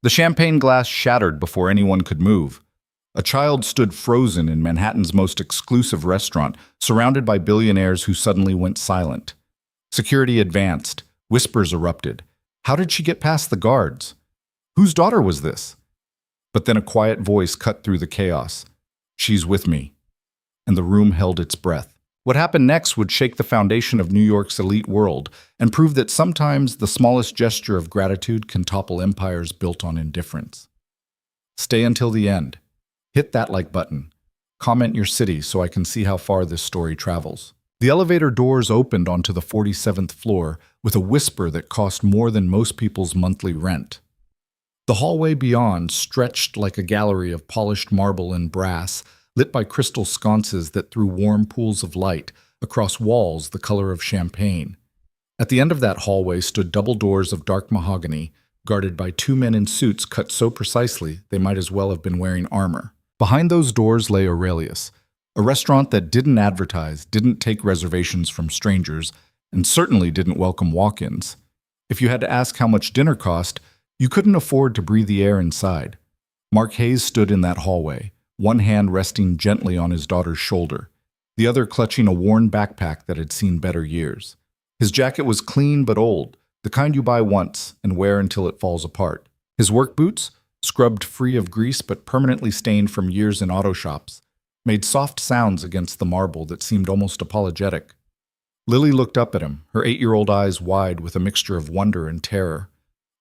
The champagne glass shattered before anyone could move. A child stood frozen in Manhattan's most exclusive restaurant, surrounded by billionaires who suddenly went silent. Security advanced. Whispers erupted. How did she get past the guards? Whose daughter was this? But then a quiet voice cut through the chaos. She's with me. And the room held its breath. What happened next would shake the foundation of New York's elite world and prove that sometimes the smallest gesture of gratitude can topple empires built on indifference. Stay until the end. Hit that like button. Comment your city so I can see how far this story travels. The elevator doors opened onto the 47th floor with a whisper that cost more than most people's monthly rent. The hallway beyond stretched like a gallery of polished marble and brass, lit by crystal sconces that threw warm pools of light across walls the color of champagne. At the end of that hallway stood double doors of dark mahogany, guarded by two men in suits cut so precisely they might as well have been wearing armor. Behind those doors lay Aurelius, a restaurant that didn't advertise, didn't take reservations from strangers, and certainly didn't welcome walk-ins. If you had to ask how much dinner cost, you couldn't afford to breathe the air inside. Mark Hayes stood in that hallway, one hand resting gently on his daughter's shoulder, the other clutching a worn backpack that had seen better years. His jacket was clean but old, the kind you buy once and wear until it falls apart. His work boots, scrubbed free of grease but permanently stained from years in auto shops, made soft sounds against the marble that seemed almost apologetic. Lily looked up at him, her 8-year-old eyes wide with a mixture of wonder and terror.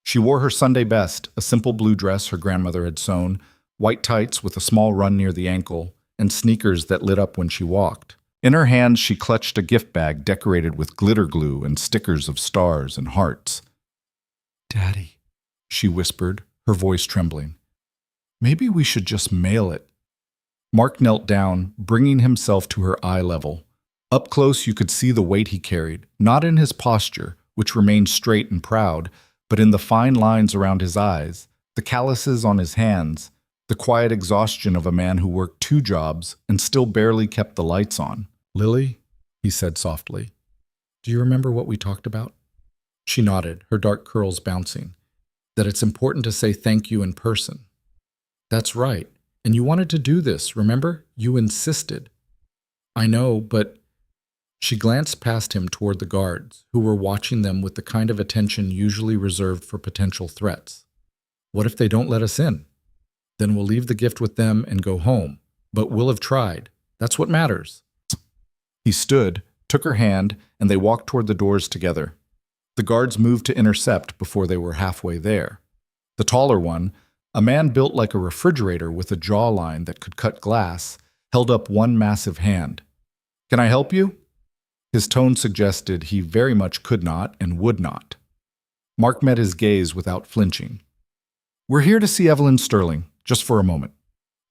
She wore her Sunday best, a simple blue dress her grandmother had sewn, white tights with a small run near the ankle, and sneakers that lit up when she walked. In her hands, she clutched a gift bag decorated with glitter glue and stickers of stars and hearts. "Daddy," she whispered, her voice trembling. "Maybe we should just mail it." Mark knelt down, bringing himself to her eye level. Up close, you could see the weight he carried, not in his posture, which remained straight and proud, but in the fine lines around his eyes, the calluses on his hands, the quiet exhaustion of a man who worked 2 jobs and still barely kept the lights on. "Lily," he said softly, "do you remember what we talked about?" She nodded, her dark curls bouncing. "That it's important to say thank you in person." "That's right. And you wanted to do this, remember? You insisted." "I know, but..." She glanced past him toward the guards, who were watching them with the kind of attention usually reserved for potential threats. "What if they don't let us in? Then we'll leave the gift with them and go home. But we'll have tried. That's what matters." He stood, took her hand, and they walked toward the doors together. The guards moved to intercept before they were halfway there. The taller one, a man built like a refrigerator with a jawline that could cut glass, held up one massive hand. "Can I help you?" His tone suggested he very much could not and would not. Mark met his gaze without flinching. "We're here to see Evelyn Sterling, just for a moment."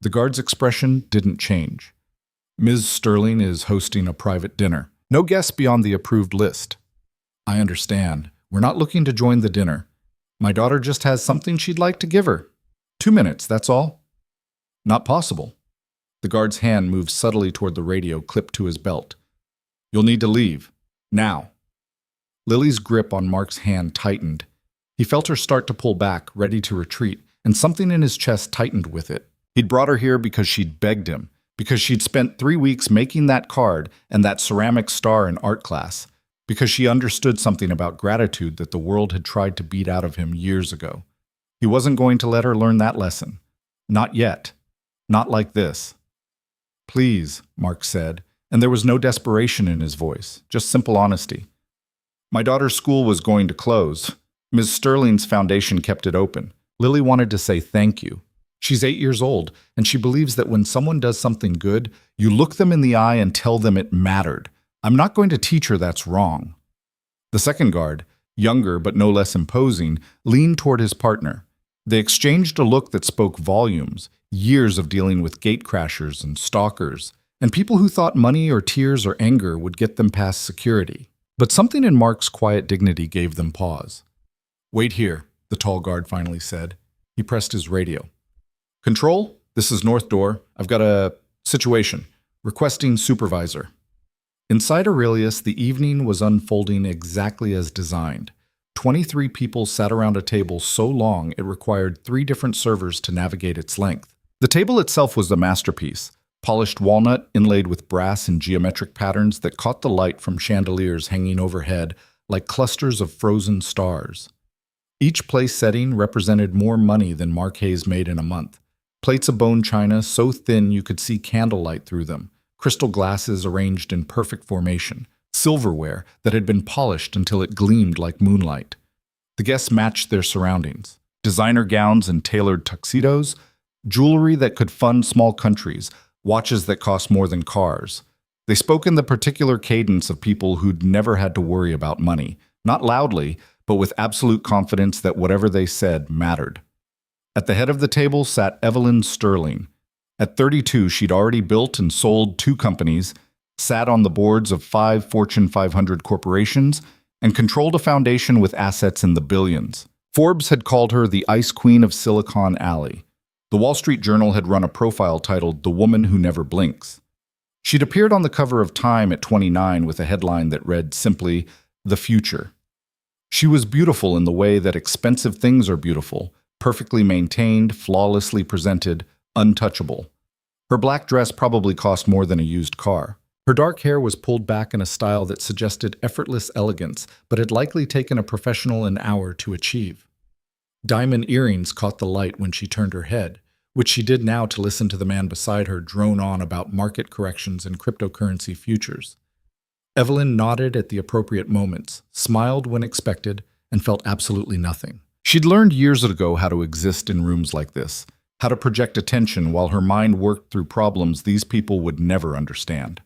The guard's expression didn't change. "Ms. Sterling is hosting a private dinner. No guests beyond the approved list." "I understand. We're not looking to join the dinner. My daughter just has something she'd like to give her. 2 minutes, that's all." "Not possible." The guard's hand moved subtly toward the radio clipped to his belt. "You'll need to leave. Now." Lily's grip on Mark's hand tightened. He felt her start to pull back, ready to retreat, and something in his chest tightened with it. He'd brought her here because she'd begged him, because she'd spent 3 weeks making that card and that ceramic star in art class, because she understood something about gratitude that the world had tried to beat out of him years ago. He wasn't going to let her learn that lesson. Not yet. Not like this. "Please," Mark said, and there was no desperation in his voice, just simple honesty. "My daughter's school was going to close. Ms. Sterling's foundation kept it open. Lily wanted to say thank you. She's 8 years old, and she believes that when someone does something good, you look them in the eye and tell them it mattered. I'm not going to teach her that's wrong." The second guard, younger but no less imposing, leaned toward his partner. They exchanged a look that spoke volumes, years of dealing with gatecrashers and stalkers, and people who thought money or tears or anger would get them past security. But something in Mark's quiet dignity gave them pause. "Wait here," the tall guard finally said. He pressed his radio. "Control, this is North Door. I've got a situation. Requesting supervisor." Inside Aurelius, the evening was unfolding exactly as designed. 23 people sat around a table so long it required 3 different servers to navigate its length. The table itself was a masterpiece, polished walnut inlaid with brass in geometric patterns that caught the light from chandeliers hanging overhead like clusters of frozen stars. Each place setting represented more money than Mark Hayes made in a month. Plates of bone china so thin you could see candlelight through them, crystal glasses arranged in perfect formation, silverware that had been polished until it gleamed like moonlight. The guests matched their surroundings. Designer gowns and tailored tuxedos, jewelry that could fund small countries, watches that cost more than cars. They spoke in the particular cadence of people who'd never had to worry about money, not loudly, but with absolute confidence that whatever they said mattered. At the head of the table sat Evelyn Sterling. At 32, she'd already built and sold 2 companies, sat on the boards of 5 Fortune 500 corporations, and controlled a foundation with assets in the billions. Forbes had called her the Ice Queen of Silicon Alley. The Wall Street Journal had run a profile titled The Woman Who Never Blinks. She'd appeared on the cover of Time at 29 with a headline that read simply, "The Future." She was beautiful in the way that expensive things are beautiful, perfectly maintained, flawlessly presented, untouchable. Her black dress probably cost more than a used car. Her dark hair was pulled back in a style that suggested effortless elegance, but had likely taken a professional an hour to achieve. Diamond earrings caught the light when she turned her head, which she did now to listen to the man beside her drone on about market corrections and cryptocurrency futures. Evelyn nodded at the appropriate moments, smiled when expected, and felt absolutely nothing. She'd learned years ago how to exist in rooms like this, how to project attention while her mind worked through problems these people would never understand.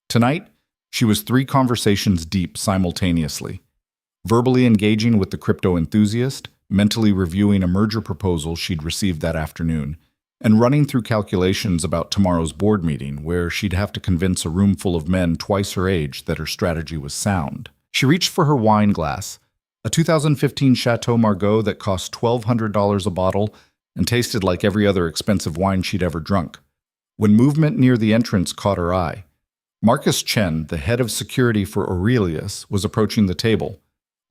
Tonight, she was 3 conversations deep simultaneously, verbally engaging with the crypto enthusiast, mentally reviewing a merger proposal she'd received that afternoon, and running through calculations about tomorrow's board meeting where she'd have to convince a room full of men twice her age that her strategy was sound. She reached for her wine glass, a 2015 Chateau Margaux that cost $1,200 a bottle and tasted like every other expensive wine she'd ever drunk, when movement near the entrance caught her eye. Marcus Chen, the head of security for Aurelius, was approaching the table.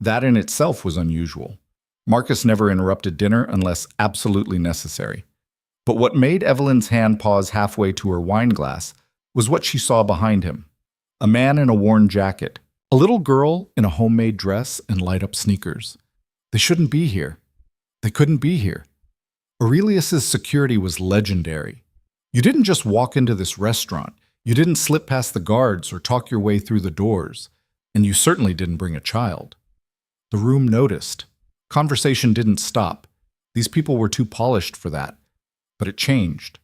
That in itself was unusual. Marcus never interrupted dinner unless absolutely necessary. But what made Evelyn's hand pause halfway to her wine glass was what she saw behind him. A man in a worn jacket, a little girl in a homemade dress and light-up sneakers. They shouldn't be here. They couldn't be here. Aurelius's security was legendary. You didn't just walk into this restaurant. You didn't slip past the guards or talk your way through the doors. And you certainly didn't bring a child. The room noticed. Conversation didn't stop. These people were too polished for that. But it changed.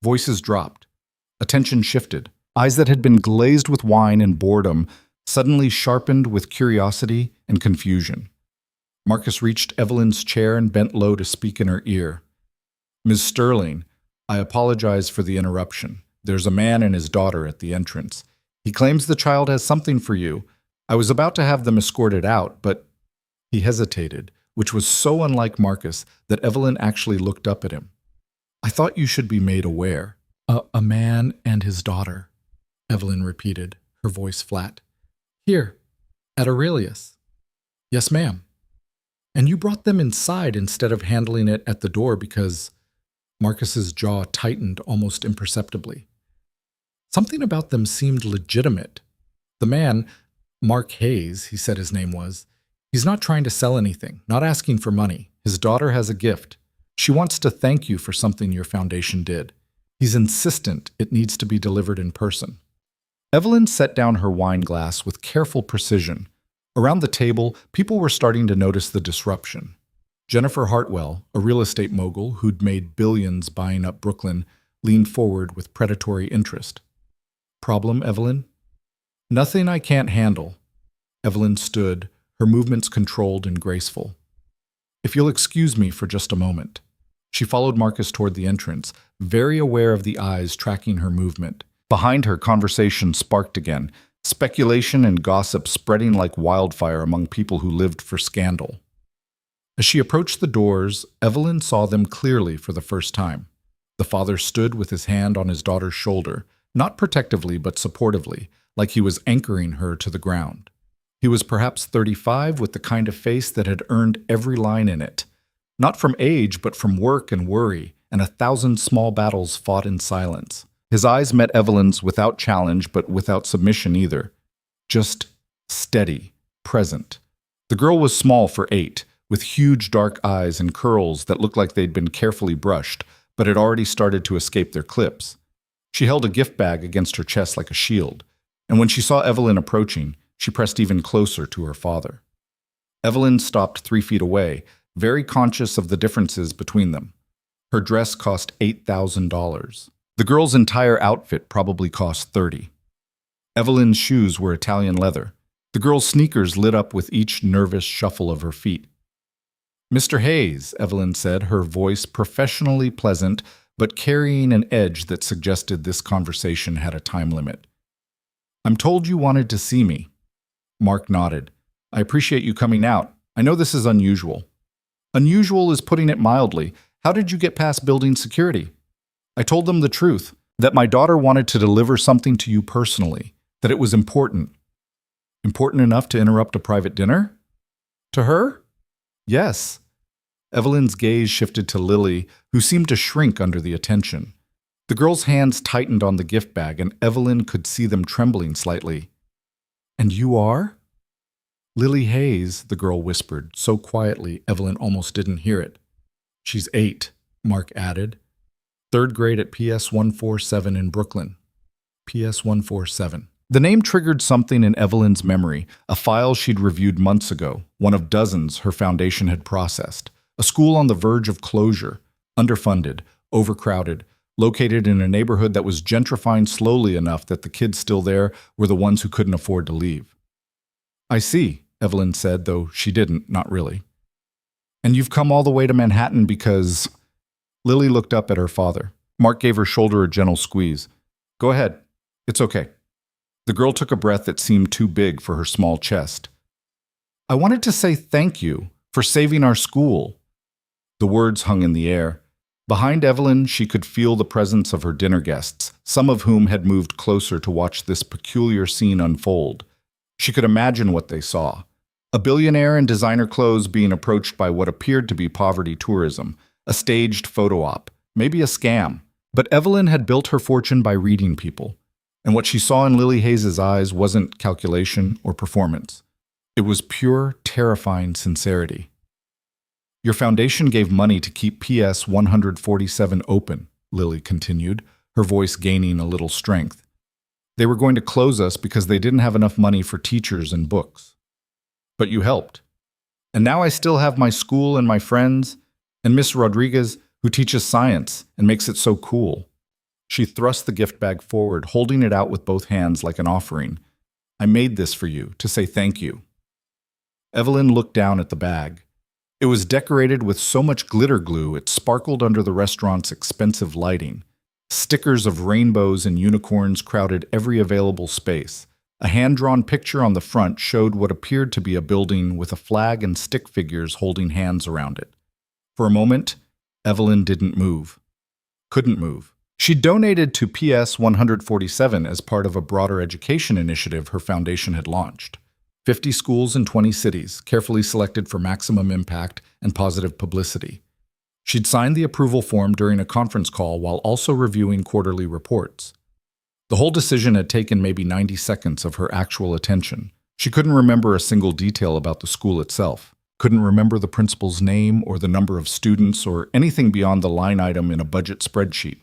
Voices dropped. Attention shifted. Eyes that had been glazed with wine and boredom suddenly sharpened with curiosity and confusion. Marcus reached Evelyn's chair and bent low to speak in her ear. "Ms. Sterling, I apologize for the interruption. There's a man and his daughter at the entrance. He claims the child has something for you. I was about to have them escorted out, but..." He hesitated, which was so unlike Marcus that Evelyn actually looked up at him. "I thought you should be made aware." A man and his daughter," Evelyn repeated, her voice flat. "Here, at Aurelius." "Yes, ma'am." "And you brought them inside instead of handling it at the door because..." Marcus's jaw tightened almost imperceptibly. Something about them seemed legitimate. The man, Mark Hayes, he said his name was, he's not trying to sell anything, not asking for money. His daughter has a gift. She wants to thank you for something your foundation did. He's insistent it needs to be delivered in person. Evelyn set down her wine glass with careful precision. Around the table, people were starting to notice the disruption. Jennifer Hartwell, a real estate mogul who'd made billions buying up Brooklyn, leaned forward with predatory interest. "Problem, Evelyn?" "Nothing I can't handle." Evelyn stood, her movements controlled and graceful. "If you'll excuse me for just a moment." She followed Marcus toward the entrance, very aware of the eyes tracking her movement. Behind her, conversation sparked again, speculation and gossip spreading like wildfire among people who lived for scandal. As she approached the doors, Evelyn saw them clearly for the first time. The father stood with his hand on his daughter's shoulder, not protectively but supportively, like he was anchoring her to the ground. He was perhaps 35, with the kind of face that had earned every line in it. Not from age, but from work and worry, and 1,000 small battles fought in silence. His eyes met Evelyn's without challenge, but without submission either. Just steady, present. The girl was small for 8, with huge dark eyes and curls that looked like they'd been carefully brushed, but had already started to escape their clips. She held a gift bag against her chest like a shield, and when she saw Evelyn approaching, she pressed even closer to her father. Evelyn stopped 3 feet away, very conscious of the differences between them. Her dress cost $8,000. The girl's entire outfit probably cost $30,000. Evelyn's shoes were Italian leather. The girl's sneakers lit up with each nervous shuffle of her feet. "Mr. Hayes," Evelyn said, her voice professionally pleasant, but carrying an edge that suggested this conversation had a time limit. "I'm told you wanted to see me." Mark nodded. "I appreciate you coming out. I know this is unusual." "Unusual is putting it mildly. How did you get past building security?" "I told them the truth, that my daughter wanted to deliver something to you personally, that it was important." "Important enough to interrupt a private dinner?" "To her?" "Yes." Evelyn's gaze shifted to Lily, who seemed to shrink under the attention. The girl's hands tightened on the gift bag, and Evelyn could see them trembling slightly. "And you are?" "Lily Hayes," the girl whispered, so quietly Evelyn almost didn't hear it. "She's 8, Mark added. "3rd grade at PS 147 in Brooklyn." PS 147. The name triggered something in Evelyn's memory, a file she'd reviewed months ago, one of dozens her foundation had processed. A school on the verge of closure, underfunded, overcrowded, located in a neighborhood that was gentrifying slowly enough that the kids still there were the ones who couldn't afford to leave. "I see," Evelyn said, though she didn't, not really. "And you've come all the way to Manhattan because—" Lily looked up at her father. Mark gave her shoulder a gentle squeeze. "Go ahead. It's okay." The girl took a breath that seemed too big for her small chest. "I wanted to say thank you for saving our school." The words hung in the air. Behind Evelyn, she could feel the presence of her dinner guests, some of whom had moved closer to watch this peculiar scene unfold. She could imagine what they saw. A billionaire in designer clothes being approached by what appeared to be poverty tourism, a staged photo op, maybe a scam. But Evelyn had built her fortune by reading people. And what she saw in Lily Hayes' eyes wasn't calculation or performance. It was pure, terrifying sincerity. "Your foundation gave money to keep PS 147 open," Lily continued, her voice gaining a little strength. "They were going to close us because they didn't have enough money for teachers and books. But you helped. And now I still have my school and my friends, and Miss Rodriguez, who teaches science and makes it so cool." She thrust the gift bag forward, holding it out with both hands like an offering. "I made this for you, to say thank you." Evelyn looked down at the bag. It was decorated with so much glitter glue it sparkled under the restaurant's expensive lighting. Stickers of rainbows and unicorns crowded every available space. A hand-drawn picture on the front showed what appeared to be a building with a flag and stick figures holding hands around it. For a moment, Evelyn didn't move. Couldn't move. She donated to PS 147 as part of a broader education initiative her foundation had launched. 50 schools in 20 cities, carefully selected for maximum impact and positive publicity. She'd signed the approval form during a conference call while also reviewing quarterly reports. The whole decision had taken maybe 90 seconds of her actual attention. She couldn't remember a single detail about the school itself, couldn't remember the principal's name or the number of students or anything beyond the line item in a budget spreadsheet.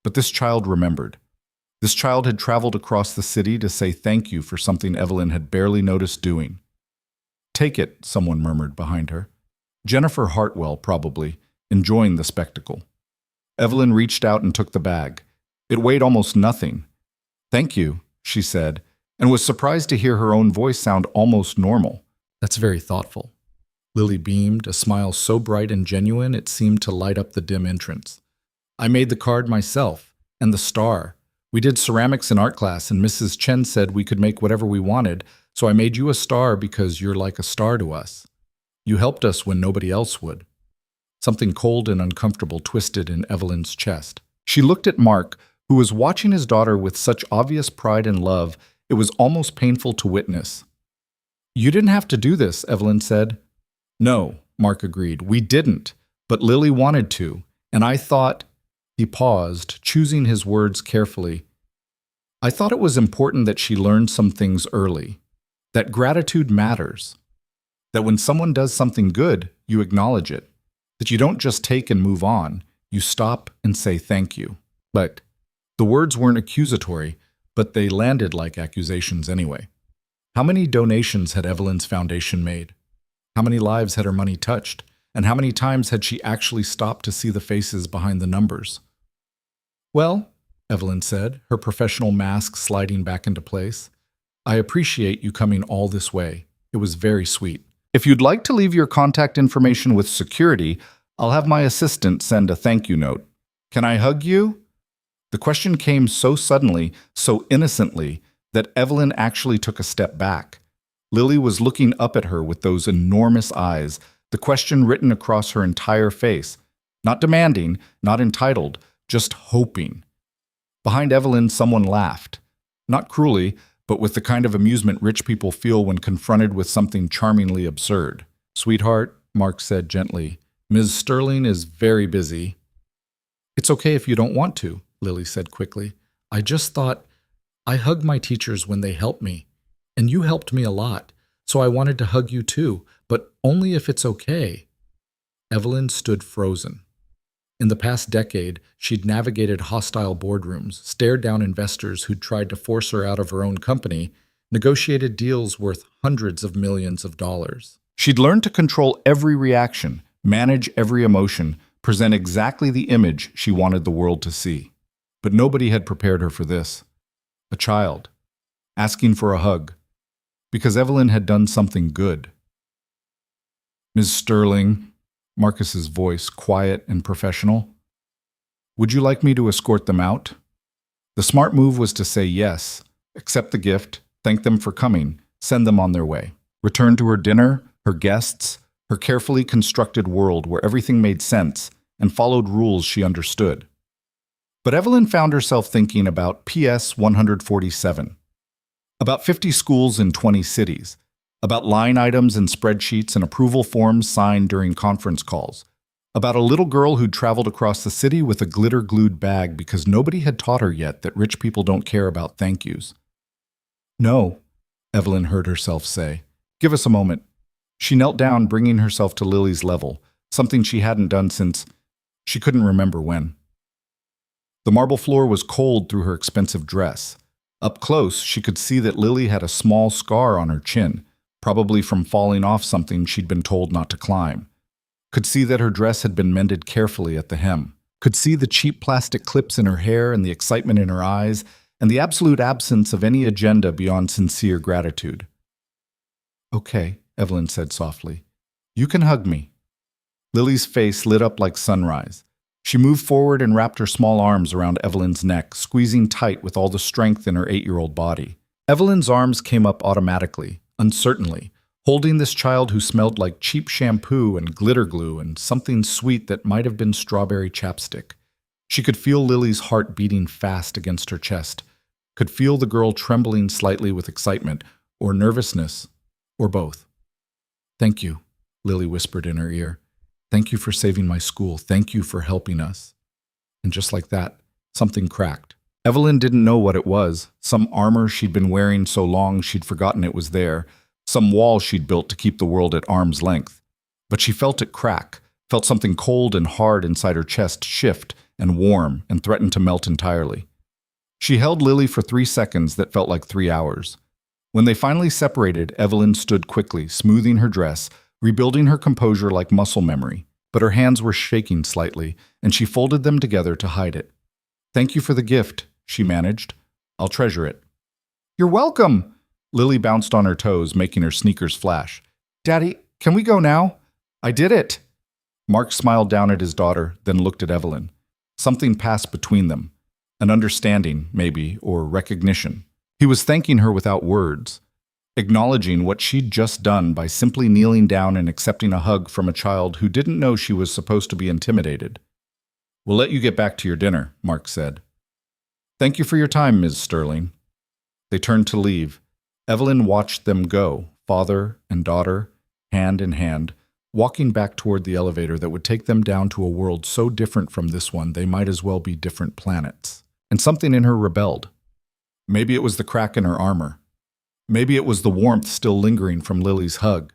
But this child remembered. This child had traveled across the city to say thank you for something Evelyn had barely noticed doing. "Take it," someone murmured behind her. Jennifer Hartwell, probably, enjoying the spectacle. Evelyn reached out and took the bag. It weighed almost nothing. "Thank you," she said, and was surprised to hear her own voice sound almost normal. "That's very thoughtful." Lily beamed, a smile so bright and genuine it seemed to light up the dim entrance. "I made the card myself, and the star. We did ceramics in art class, and Mrs. Chen said we could make whatever we wanted, so I made you a star because you're like a star to us. You helped us when nobody else would." Something cold and uncomfortable twisted in Evelyn's chest. She looked at Mark, who was watching his daughter with such obvious pride and love, it was almost painful to witness. You didn't have to do this, Evelyn said. No, Mark agreed. We didn't, but Lily wanted to, and I thought— He paused, choosing his words carefully. I thought it was important that she learned some things early, that gratitude matters, that when someone does something good, you acknowledge it, that you don't just take and move on, you stop and say thank you. But the words weren't accusatory, but they landed like accusations anyway. How many donations had Evelyn's foundation made? How many lives had her money touched? And how many times had she actually stopped to see the faces behind the numbers? Well, Evelyn said, her professional mask sliding back into place, I appreciate you coming all this way. It was very sweet. If you'd like to leave your contact information with security, I'll have my assistant send a thank you note. Can I hug you? The question came so suddenly, so innocently, that Evelyn actually took a step back. Lily was looking up at her with those enormous eyes, the question written across her entire face. Not demanding, not entitled, just hoping. Behind Evelyn, someone laughed. Not cruelly, but with the kind of amusement rich people feel when confronted with something charmingly absurd. Sweetheart, Mark said gently, Ms. Sterling is very busy. It's okay if you don't want to, Lily said quickly. I just thought, I hug my teachers when they help me, and you helped me a lot, so I wanted to hug you too, but only if it's okay. Evelyn stood frozen. In the past decade, she'd navigated hostile boardrooms, stared down investors who'd tried to force her out of her own company, negotiated deals worth hundreds of millions of dollars. She'd learned to control every reaction, manage every emotion, present exactly the image she wanted the world to see. But nobody had prepared her for this. A child, asking for a hug, because Evelyn had done something good. Ms. Sterling, Marcus's voice quiet and professional, would you like me to escort them out? The smart move was to say yes, accept the gift, thank them for coming, send them on their way. Return to her dinner, her guests, her carefully constructed world where everything made sense and followed rules she understood. But Evelyn found herself thinking about PS 147, about 50 schools in 20 cities, about line items and spreadsheets and approval forms signed during conference calls, about a little girl who'd traveled across the city with a glitter-glued bag because nobody had taught her yet that rich people don't care about thank yous. No, Evelyn heard herself say. Give us a moment. She knelt down, bringing herself to Lily's level, something she hadn't done since she couldn't remember when. The marble floor was cold through her expensive dress. Up close, she could see that Lily had a small scar on her chin, probably from falling off something she'd been told not to climb. Could see that her dress had been mended carefully at the hem. Could see the cheap plastic clips in her hair and the excitement in her eyes, and the absolute absence of any agenda beyond sincere gratitude. Okay, Evelyn said softly. You can hug me. Lily's face lit up like sunrise. She moved forward and wrapped her small arms around Evelyn's neck, squeezing tight with all the strength in her 8-year-old body. Evelyn's arms came up automatically, uncertainly, holding this child who smelled like cheap shampoo and glitter glue and something sweet that might have been strawberry chapstick. She could feel Lily's heart beating fast against her chest, could feel the girl trembling slightly with excitement, or nervousness, or both. Thank you, Lily whispered in her ear. Thank you for saving my school. Thank you for helping us. And just like that, something cracked. Evelyn didn't know what it was. Some armor she'd been wearing so long she'd forgotten it was there. Some wall she'd built to keep the world at arm's length. But she felt it crack, felt something cold and hard inside her chest shift and warm and threaten to melt entirely. She held Lily for 3 seconds that felt like 3 hours. When they finally separated, Evelyn stood quickly, smoothing her dress, rebuilding her composure like muscle memory, but her hands were shaking slightly, and she folded them together to hide it. Thank you for the gift, she managed. I'll treasure it. You're welcome! Lily bounced on her toes, making her sneakers flash. Daddy, can we go now? I did it! Mark smiled down at his daughter, then looked at Evelyn. Something passed between them. An understanding, maybe, or recognition. He was thanking her without words, acknowledging what she'd just done by simply kneeling down and accepting a hug from a child who didn't know she was supposed to be intimidated. We'll let you get back to your dinner, Mark said. Thank you for your time, Ms. Sterling. They turned to leave. Evelyn watched them go, father and daughter, hand in hand, walking back toward the elevator that would take them down to a world so different from this one they might as well be different planets. And something in her rebelled. Maybe it was the crack in her armor. Maybe it was the warmth still lingering from Lily's hug.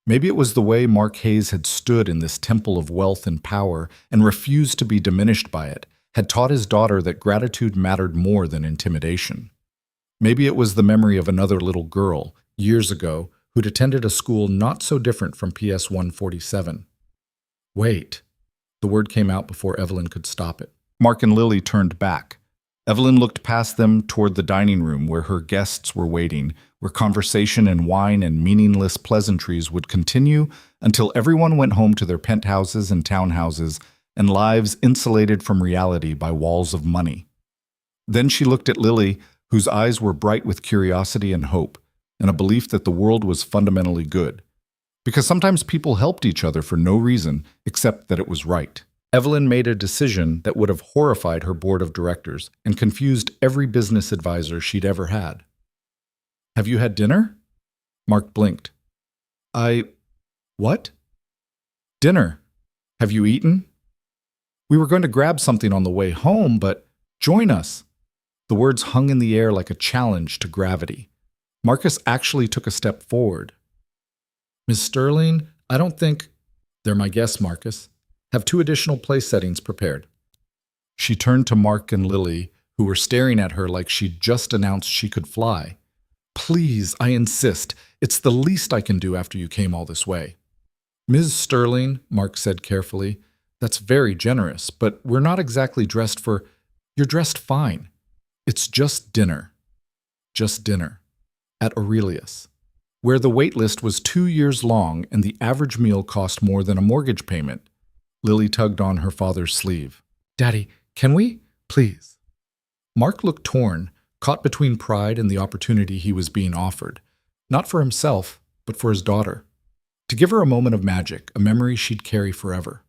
Maybe it was the way Mark Hayes had stood in this temple of wealth and power and refused to be diminished by it, had taught his daughter that gratitude mattered more than intimidation. Maybe it was the memory of another little girl, years ago, who'd attended a school not so different from PS 147. Wait. The word came out before Evelyn could stop it. Mark and Lily turned back. Evelyn looked past them toward the dining room where her guests were waiting, where conversation and wine and meaningless pleasantries would continue until everyone went home to their penthouses and townhouses and lives insulated from reality by walls of money. Then she looked at Lily, whose eyes were bright with curiosity and hope, and a belief that the world was fundamentally good. Because sometimes people helped each other for no reason except that it was right. Evelyn made a decision that would have horrified her board of directors and confused every business advisor she'd ever had. Have you had dinner? Mark blinked. What? Dinner. Have you eaten? We were going to grab something on the way home, but join us. The words hung in the air like a challenge to gravity. Marcus actually took a step forward. Miss Sterling, I don't think... They're my guests, Marcus. Have 2 additional place settings prepared. She turned to Mark and Lily, who were staring at her like she'd just announced she could fly. Please, I insist. It's the least I can do after you came all this way. Ms. Sterling, Mark said carefully, that's very generous, but we're not exactly dressed for... You're dressed fine. It's just dinner. Just dinner. At Aurelius, where the wait list was 2 years long and the average meal cost more than a mortgage payment. Lily tugged on her father's sleeve. Daddy, can we? Please. Mark looked torn, caught between pride and the opportunity he was being offered. Not for himself, but for his daughter. To give her a moment of magic, a memory she'd carry forever.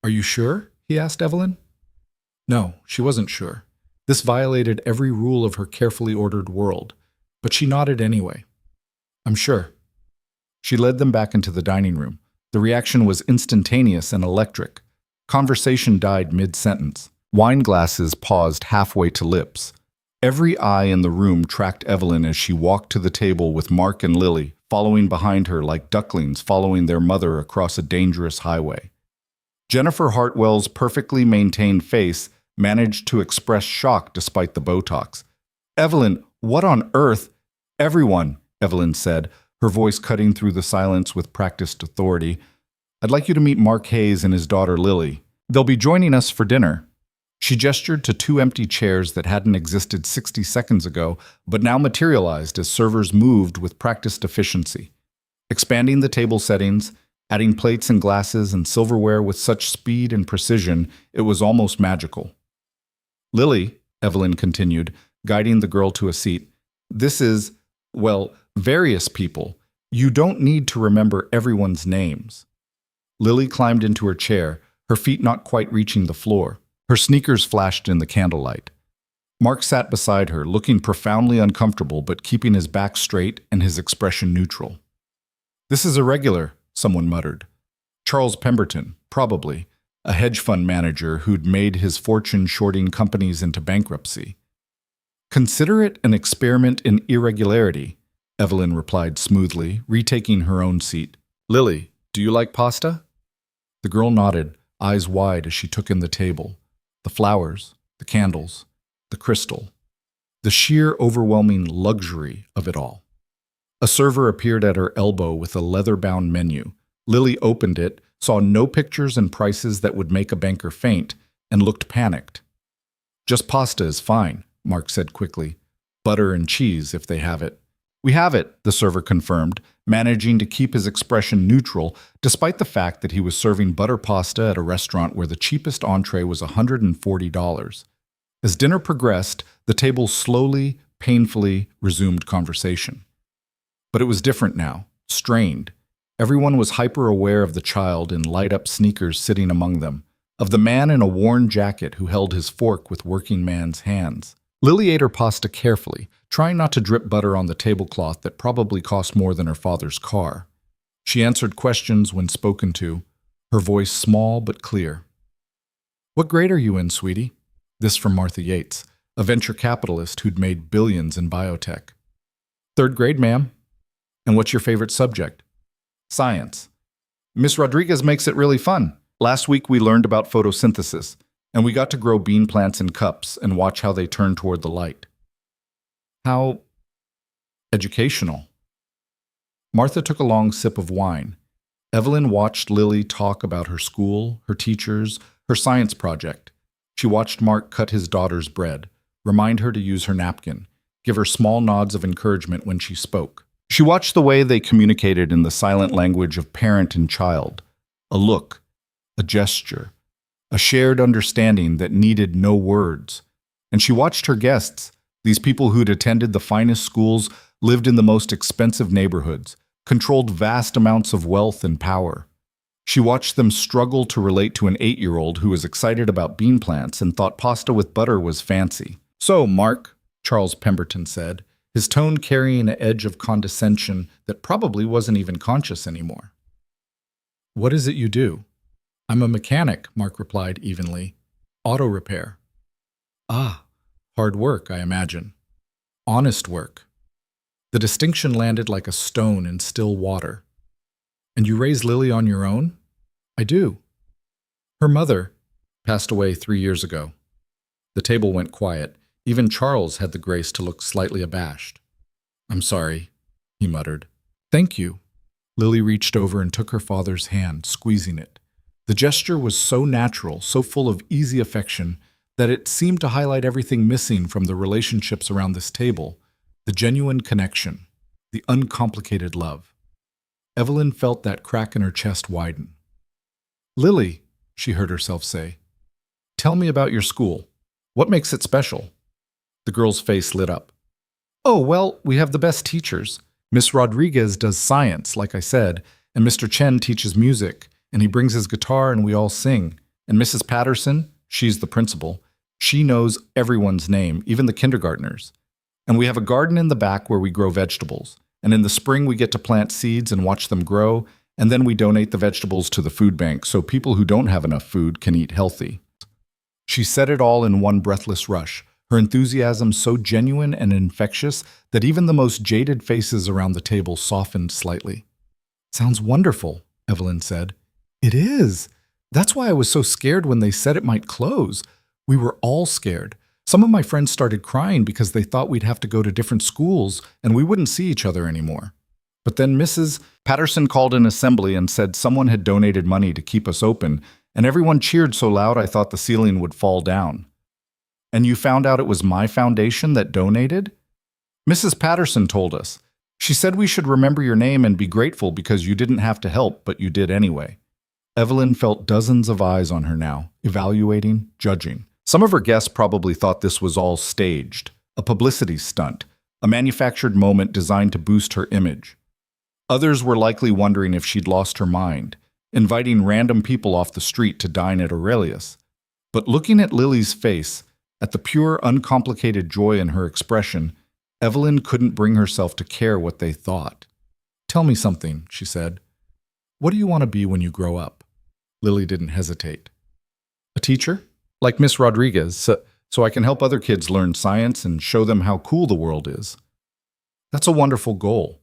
Are you sure? He asked Evelyn. No, she wasn't sure. This violated every rule of her carefully ordered world, but she nodded anyway. I'm sure. She led them back into the dining room. The reaction was instantaneous and electric. Conversation died mid-sentence. Wine glasses paused halfway to lips. Every eye in the room tracked Evelyn as she walked to the table with Mark and Lily, following behind her like ducklings following their mother across a dangerous highway. Jennifer Hartwell's perfectly maintained face managed to express shock despite the Botox. Evelyn, what on earth? Everyone, Evelyn said, her voice cutting through the silence with practiced authority. I'd like you to meet Mark Hayes and his daughter Lily. They'll be joining us for dinner. She gestured to 2 empty chairs that hadn't existed 60 seconds ago, but now materialized as servers moved with practiced efficiency, expanding the table settings, adding plates and glasses and silverware with such speed and precision it was almost magical. Lily, Evelyn continued, guiding the girl to a seat, this is, well, various people. You don't need to remember everyone's names. Lily climbed into her chair, her feet not quite reaching the floor. Her sneakers flashed in the candlelight. Mark sat beside her, looking profoundly uncomfortable but keeping his back straight and his expression neutral. This is a regular, someone muttered. Charles Pemberton, probably, a hedge fund manager who'd made his fortune shorting companies into bankruptcy. Consider it an experiment in irregularity, Evelyn replied smoothly, retaking her own seat. Lily, do you like pasta? The girl nodded, eyes wide as she took in the table. The flowers, the candles, the crystal. The sheer overwhelming luxury of it all. A server appeared at her elbow with a leather-bound menu. Lily opened it, saw no pictures and prices that would make a banker faint, and looked panicked. Just pasta is fine, Mark said quickly. Butter and cheese, if they have it. We have it, the server confirmed, managing to keep his expression neutral despite the fact that he was serving butter pasta at a restaurant where the cheapest entree was $140. As dinner progressed, the table slowly, painfully resumed conversation. But it was different now, strained. Everyone was hyper-aware of the child in light-up sneakers sitting among them, of the man in a worn jacket who held his fork with working man's hands. Lily ate her pasta carefully, trying not to drip butter on the tablecloth that probably cost more than her father's car. She answered questions when spoken to, her voice small but clear. "What grade are you in, sweetie?" This from Martha Yates, a venture capitalist who'd made billions in biotech. "Third grade, ma'am." "And what's your favorite subject?" "Science." "Miss Rodriguez makes it really fun. Last week we learned about photosynthesis, and we got to grow bean plants in cups and watch how they turn toward the light." "How educational." Martha took a long sip of wine. Evelyn watched Lily talk about her school, her teachers, her science project. She watched Mark cut his daughter's bread, remind her to use her napkin, give her small nods of encouragement when she spoke. She watched the way they communicated in the silent language of parent and child, a look, a gesture, a shared understanding that needed no words. And she watched her guests, these people who'd attended the finest schools, lived in the most expensive neighborhoods, controlled vast amounts of wealth and power. She watched them struggle to relate to an 8-year-old who was excited about bean plants and thought pasta with butter was fancy. "So, Mark," Charles Pemberton said, his tone carrying an edge of condescension that probably wasn't even conscious anymore. "What is it you do?" "I'm a mechanic," Mark replied evenly. "Auto repair." "Ah, hard work, I imagine. Honest work." The distinction landed like a stone in still water. "And you raise Lily on your own?" "I do." "Her mother passed away 3 years ago." The table went quiet. Even Charles had the grace to look slightly abashed. "I'm sorry," he muttered. "Thank you." Lily reached over and took her father's hand, squeezing it. The gesture was so natural, so full of easy affection, that it seemed to highlight everything missing from the relationships around this table, the genuine connection, the uncomplicated love. Evelyn felt that crack in her chest widen. "Lily," she heard herself say, "tell me about your school. What makes it special?" The girl's face lit up. "Oh, well, we have the best teachers. Miss Rodriguez does science, like I said, and Mr. Chen teaches music, and he brings his guitar and we all sing. And Mrs. Patterson, she's the principal, she knows everyone's name, even the kindergartners. And we have a garden in the back where we grow vegetables. And in the spring we get to plant seeds and watch them grow, and then we donate the vegetables to the food bank so people who don't have enough food can eat healthy." She said it all in one breathless rush, her enthusiasm so genuine and infectious that even the most jaded faces around the table softened slightly. "Sounds wonderful," Evelyn said. "It is. That's why I was so scared when they said it might close. We were all scared. Some of my friends started crying because they thought we'd have to go to different schools and we wouldn't see each other anymore. But then Mrs. Patterson called an assembly and said someone had donated money to keep us open, and everyone cheered so loud I thought the ceiling would fall down." "And you found out it was my foundation that donated?" "Mrs. Patterson told us. She said we should remember your name and be grateful because you didn't have to help, but you did anyway." Evelyn felt dozens of eyes on her now, evaluating, judging. Some of her guests probably thought this was all staged, a publicity stunt, a manufactured moment designed to boost her image. Others were likely wondering if she'd lost her mind, inviting random people off the street to dine at Aurelius. But looking at Lily's face, at the pure, uncomplicated joy in her expression, Evelyn couldn't bring herself to care what they thought. "Tell me something," she said. "What do you want to be when you grow up?" Lily didn't hesitate. "A teacher? Like Miss Rodriguez, so I can help other kids learn science and show them how cool the world is." "That's a wonderful goal.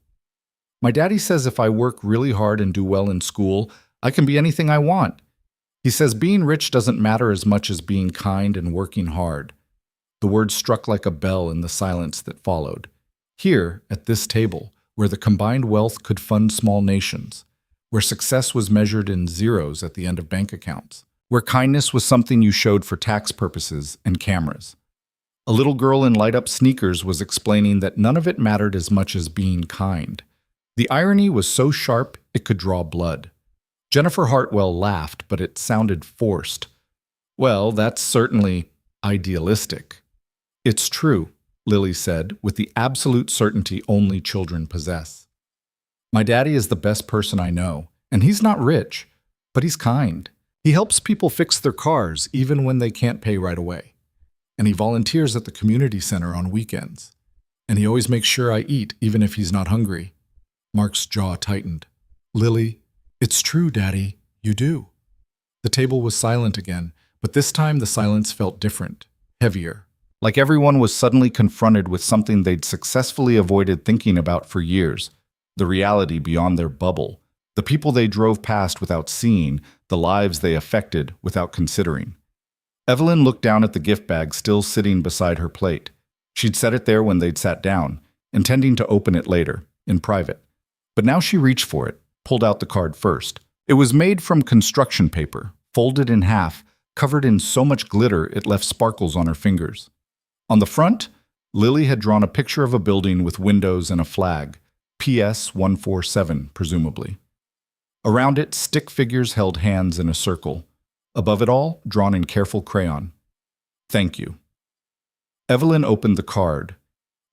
My daddy says if I work really hard and do well in school, I can be anything I want. He says being rich doesn't matter as much as being kind and working hard." The words struck like a bell in the silence that followed. Here, at this table, where the combined wealth could fund small nations, where success was measured in zeros at the end of bank accounts, where kindness was something you showed for tax purposes and cameras. A little girl in light-up sneakers was explaining that none of it mattered as much as being kind. The irony was so sharp it could draw blood. Jennifer Hartwell laughed, but it sounded forced. "Well, that's certainly idealistic." "It's true," Lily said, with the absolute certainty only children possess. "My daddy is the best person I know, and he's not rich, but he's kind. He helps people fix their cars even when they can't pay right away. and he volunteers at the community center on weekends. And he always makes sure I eat, even if he's not hungry. Mark's jaw tightened. Lily, it's true, Daddy, you do. The table was silent again, but this time the silence felt different, heavier. Like everyone was suddenly confronted with something they'd successfully avoided thinking about for years, the reality beyond their bubble, the people they drove past without seeing, the lives they affected without considering. Evelyn looked down at the gift bag still sitting beside her plate. She'd set it there when they'd sat down, intending to open it later, in private. But now she reached for it, pulled out the card first. It was made from construction paper, folded in half, covered in so much glitter it left sparkles on her fingers. On the front, Lily had drawn a picture of a building with windows and a flag, PS 147, presumably. Around it, stick figures held hands in a circle. Above it all, drawn in careful crayon. Thank you. Evelyn opened the card.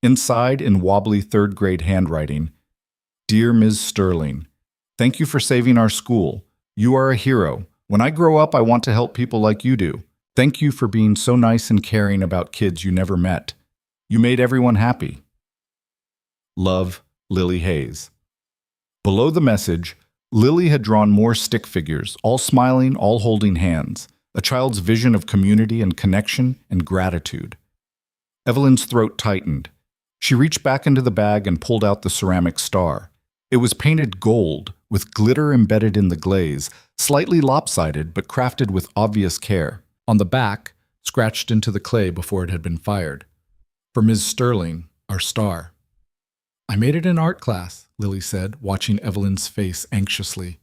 Inside, in wobbly third-grade handwriting, Dear Ms. Sterling, thank you for saving our school. You are a hero. When I grow up, I want to help people like you do. Thank you for being so nice and caring about kids you never met. You made everyone happy. Love, Lily Hayes. Below the message, Lily had drawn more stick figures, all smiling, all holding hands, a child's vision of community and connection and gratitude. Evelyn's throat tightened. She reached back into the bag and pulled out the ceramic star. It was painted gold, with glitter embedded in the glaze, slightly lopsided but crafted with obvious care. On the back, scratched into the clay before it had been fired. For Ms. Sterling, our star. I made it in art class, Lily said, watching Evelyn's face anxiously.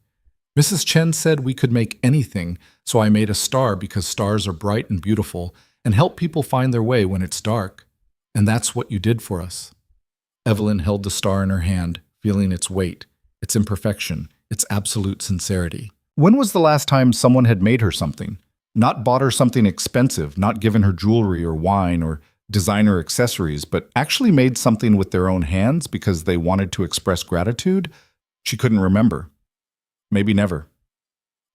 Mrs. Chen said we could make anything, so I made a star because stars are bright and beautiful and help people find their way when it's dark. And that's what you did for us. Evelyn held the star in her hand, feeling its weight, its imperfection, its absolute sincerity. When was the last time someone had made her something? Not bought her something expensive, not given her jewelry or wine or designer accessories, but actually made something with their own hands because they wanted to express gratitude? She couldn't remember. Maybe never.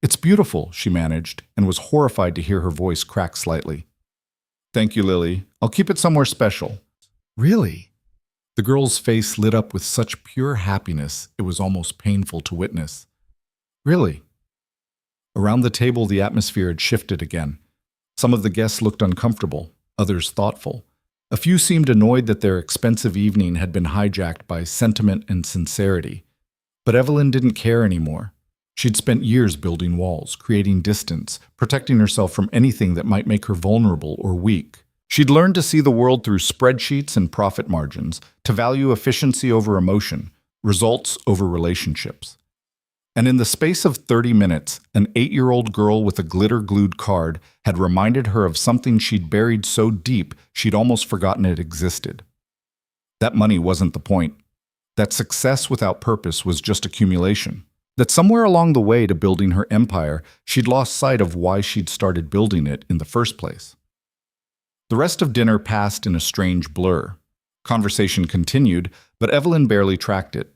It's beautiful, she managed, and was horrified to hear her voice crack slightly. Thank you, Lily. I'll keep it somewhere special. Really? The girl's face lit up with such pure happiness it was almost painful to witness. Really? Around the table, the atmosphere had shifted again. Some of the guests looked uncomfortable, others thoughtful. A few seemed annoyed that their expensive evening had been hijacked by sentiment and sincerity. But Evelyn didn't care anymore. She'd spent years building walls, creating distance, protecting herself from anything that might make her vulnerable or weak. She'd learned to see the world through spreadsheets and profit margins, to value efficiency over emotion, results over relationships. And in the space of 30 minutes, an 8-year-old girl with a glitter-glued card had reminded her of something she'd buried so deep she'd almost forgotten it existed. That money wasn't the point. That success without purpose was just accumulation. That somewhere along the way to building her empire, she'd lost sight of why she'd started building it in the first place. The rest of dinner passed in a strange blur. Conversation continued, but Evelyn barely tracked it.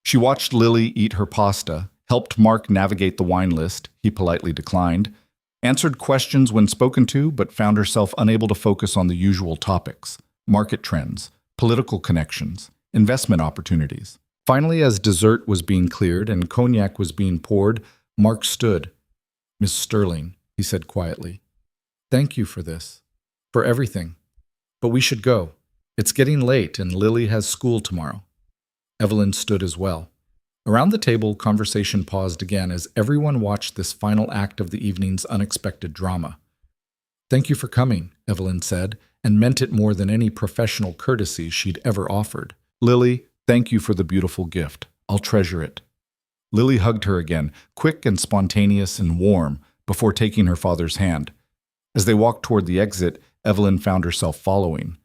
She watched Lily eat her pasta, helped Mark navigate the wine list, he politely declined, answered questions when spoken to, but found herself unable to focus on the usual topics: market trends, political connections, investment opportunities. Finally, as dessert was being cleared and cognac was being poured, Mark stood. Miss Sterling, he said quietly, thank you for this, for everything. But we should go. It's getting late and Lily has school tomorrow. Evelyn stood as well. Around the table, conversation paused again as everyone watched this final act of the evening's unexpected drama. Thank you for coming, Evelyn said, and meant it more than any professional courtesy she'd ever offered. Lily, thank you for the beautiful gift. I'll treasure it. Lily hugged her again, quick and spontaneous and warm, before taking her father's hand. As they walked toward the exit, Evelyn found herself following.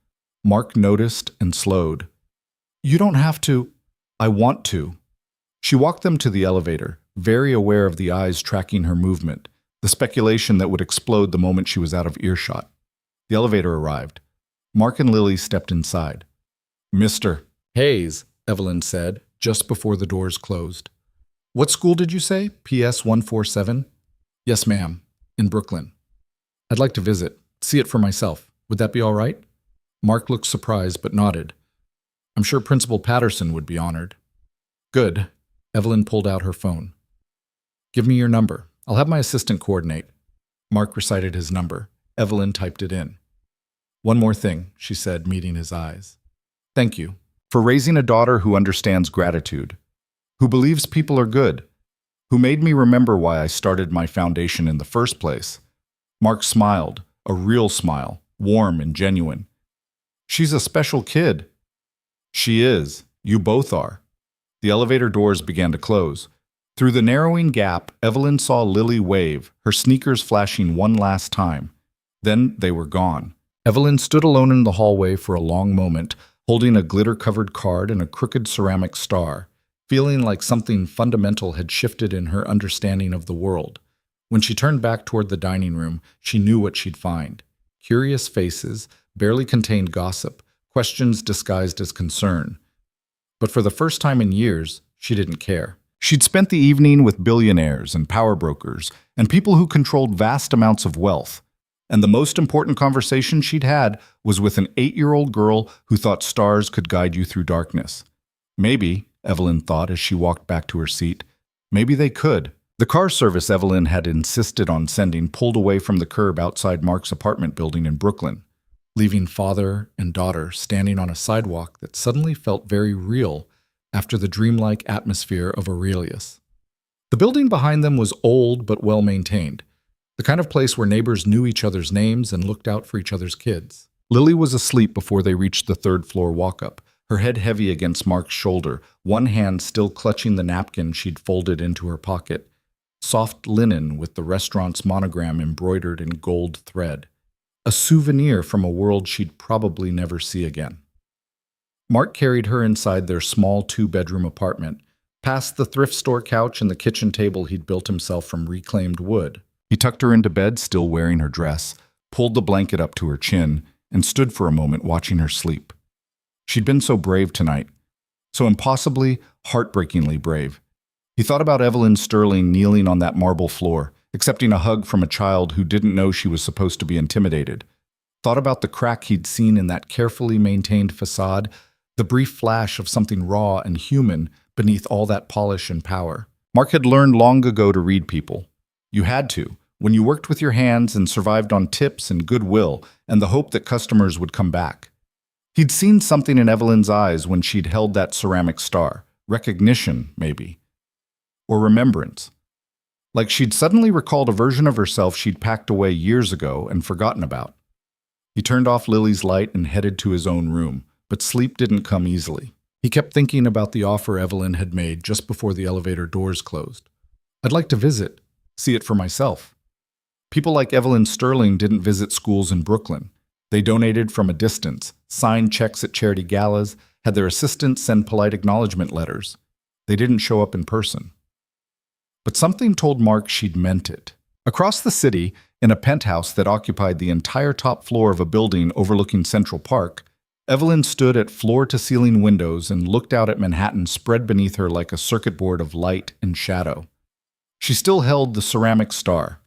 Mark noticed and slowed. You don't have to. I want to. She walked them to the elevator, very aware of the eyes tracking her movement, the speculation that would explode the moment she was out of earshot. The elevator arrived. Mark and Lily stepped inside. Mr. Hayes, Evelyn said, just before the doors closed. What school did you say? PS 147? Yes, ma'am. In Brooklyn. I'd like to visit, see it for myself. Would that be all right? Mark looked surprised but nodded. I'm sure Principal Patterson would be honored. Good. Evelyn pulled out her phone. Give me your number. I'll have my assistant coordinate. Mark recited his number. Evelyn typed it in. One more thing, she said, meeting his eyes. Thank you For raising a daughter who understands gratitude, who believes people are good, who made me remember why I started my foundation in the first place. Mark smiled, a real smile, warm and genuine. She's a special kid. She is. You both are. The elevator doors began to close. Through the narrowing gap, Evelyn saw Lily wave, her sneakers flashing one last time. Then they were gone. Evelyn stood alone in the hallway for a long moment, holding a glitter-covered card and a crooked ceramic star, feeling like something fundamental had shifted in her understanding of the world. When she turned back toward the dining room, she knew what she'd find. Curious faces, barely contained gossip, questions disguised as concern. But for the first time in years, she didn't care. She'd spent the evening with billionaires and power brokers and people who controlled vast amounts of wealth. And the most important conversation she'd had was with an 8-year-old girl who thought stars could guide you through darkness. Maybe, Evelyn thought as she walked back to her seat, maybe they could. The car service Evelyn had insisted on sending pulled away from the curb outside Mark's apartment building in Brooklyn, leaving father and daughter standing on a sidewalk that suddenly felt very real after the dreamlike atmosphere of Aurelius. The building behind them was old but well-maintained, the kind of place where neighbors knew each other's names and looked out for each other's kids. Lily was asleep before they reached the third-floor walk-up, her head heavy against Mark's shoulder, one hand still clutching the napkin she'd folded into her pocket. Soft linen with the restaurant's monogram embroidered in gold thread. A souvenir from a world she'd probably never see again. Mark carried her inside their small 2-bedroom apartment, past the thrift store couch and the kitchen table he'd built himself from reclaimed wood. He tucked her into bed, still wearing her dress, pulled the blanket up to her chin, and stood for a moment watching her sleep. She'd been so brave tonight, so impossibly, heartbreakingly brave. He thought about Evelyn Sterling kneeling on that marble floor, accepting a hug from a child who didn't know she was supposed to be intimidated. Thought about the crack he'd seen in that carefully maintained facade, the brief flash of something raw and human beneath all that polish and power. Mark had learned long ago to read people. You had to, when you worked with your hands and survived on tips and goodwill and the hope that customers would come back. He'd seen something in Evelyn's eyes when she'd held that ceramic star. Recognition, maybe. Or remembrance. Like she'd suddenly recalled a version of herself she'd packed away years ago and forgotten about. He turned off Lily's light and headed to his own room, but sleep didn't come easily. He kept thinking about the offer Evelyn had made just before the elevator doors closed. I'd like to visit, see it for myself. People like Evelyn Sterling didn't visit schools in Brooklyn. They donated from a distance, signed checks at charity galas, had their assistants send polite acknowledgement letters. They didn't show up in person. But something told Mark she'd meant it. Across the city, in a penthouse that occupied the entire top floor of a building overlooking Central Park, Evelyn stood at floor-to-ceiling windows and looked out at Manhattan spread beneath her like a circuit board of light and shadow. She still held the ceramic star.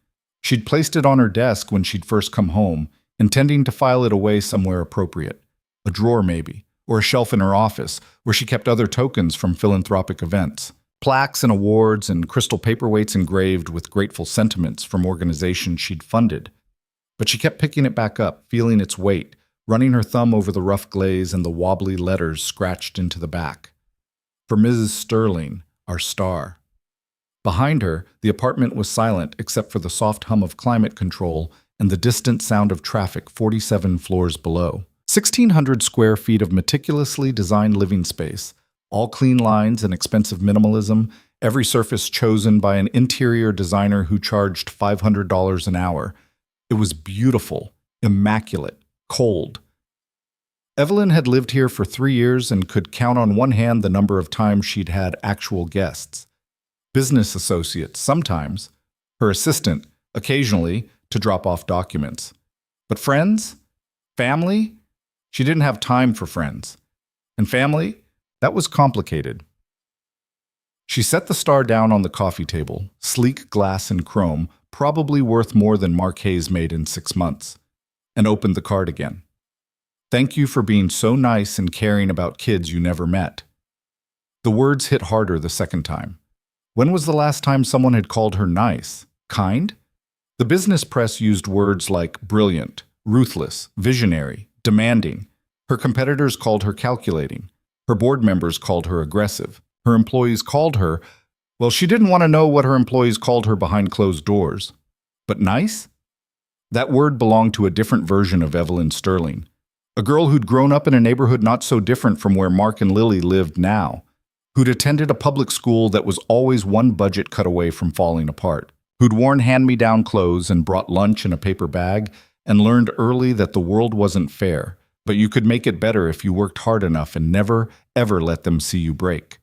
She'd placed it on her desk when she'd first come home, intending to file it away somewhere appropriate. A drawer maybe, or a shelf in her office, where she kept other tokens from philanthropic events. Plaques and awards and crystal paperweights engraved with grateful sentiments from organizations she'd funded. But she kept picking it back up, feeling its weight, running her thumb over the rough glaze and the wobbly letters scratched into the back. For Mrs. Sterling, our star. Behind her, the apartment was silent except for the soft hum of climate control and the distant sound of traffic 47 floors below. 1,600 square feet of meticulously designed living space, all clean lines and expensive minimalism, every surface chosen by an interior designer who charged $500 an hour. It was beautiful, immaculate, cold. Evelyn had lived here for 3 years and could count on one hand the number of times she'd had actual guests. Business associates, sometimes. Her assistant, occasionally, to drop off documents. But friends? Family? She didn't have time for friends. And family? That was complicated. She set the star down on the coffee table, sleek glass and chrome, probably worth more than Mark Hayes made in 6 months. and opened the card again. Thank you for being so nice and caring about kids you never met. The words hit harder the second time. When was the last time someone had called her nice? Kind? The business press used words like brilliant, ruthless, visionary, demanding. Her competitors called her calculating. Her board members called her aggressive. Her employees called her, well, she didn't want to know what her employees called her behind closed doors. But nice? That word belonged to a different version of Evelyn Sterling, a girl who'd grown up in a neighborhood not so different from where Mark and Lily lived now, who'd attended a public school that was always one budget cut away from falling apart, who'd worn hand-me-down clothes and brought lunch in a paper bag, and learned early that the world wasn't fair, but you could make it better if you worked hard enough and never, ever let them see you break.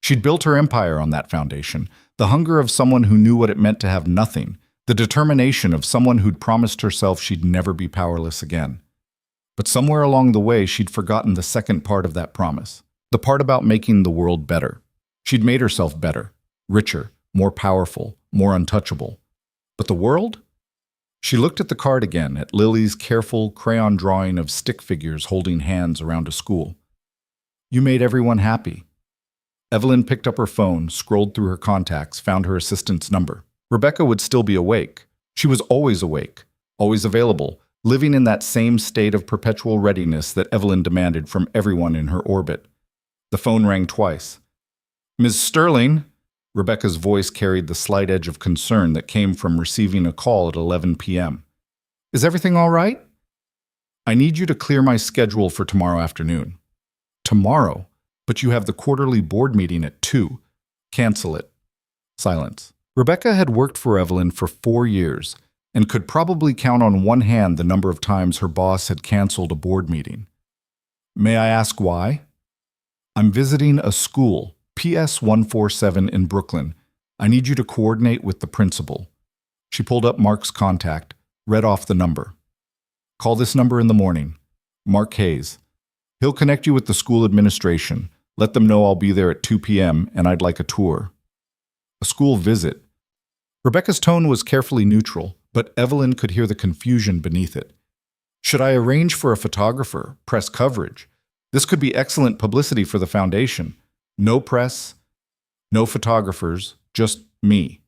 She'd built her empire on that foundation, the hunger of someone who knew what it meant to have nothing, the determination of someone who'd promised herself she'd never be powerless again. But somewhere along the way, she'd forgotten the second part of that promise, the part about making the world better. She'd made herself better, richer, more powerful, more untouchable. But the world? She looked at the card again, at Lily's careful crayon drawing of stick figures holding hands around a school. You made everyone happy. Evelyn picked up her phone, scrolled through her contacts, found her assistant's number. Rebecca would still be awake. She was always awake, always available, living in that same state of perpetual readiness that Evelyn demanded from everyone in her orbit. The phone rang twice. Ms. Sterling, Rebecca's voice carried the slight edge of concern that came from receiving a call at 11 p.m. Is everything all right? I need you to clear my schedule for tomorrow afternoon. Tomorrow? But you have the quarterly board meeting at 2. Cancel it. Silence. Rebecca had worked for Evelyn for 4 years and could probably count on one hand the number of times her boss had canceled a board meeting. May I ask why? I'm visiting a school, PS 147 in Brooklyn. I need you to coordinate with the principal. She pulled up Mark's contact, read off the number. Call this number in the morning. Mark Hayes. He'll connect you with the school administration. Let them know I'll be there at 2 p.m. and I'd like a tour. A school visit. Rebecca's tone was carefully neutral, but Evelyn could hear the confusion beneath it. Should I arrange for a photographer, press coverage? This could be excellent publicity for the foundation. No press, no photographers, just me.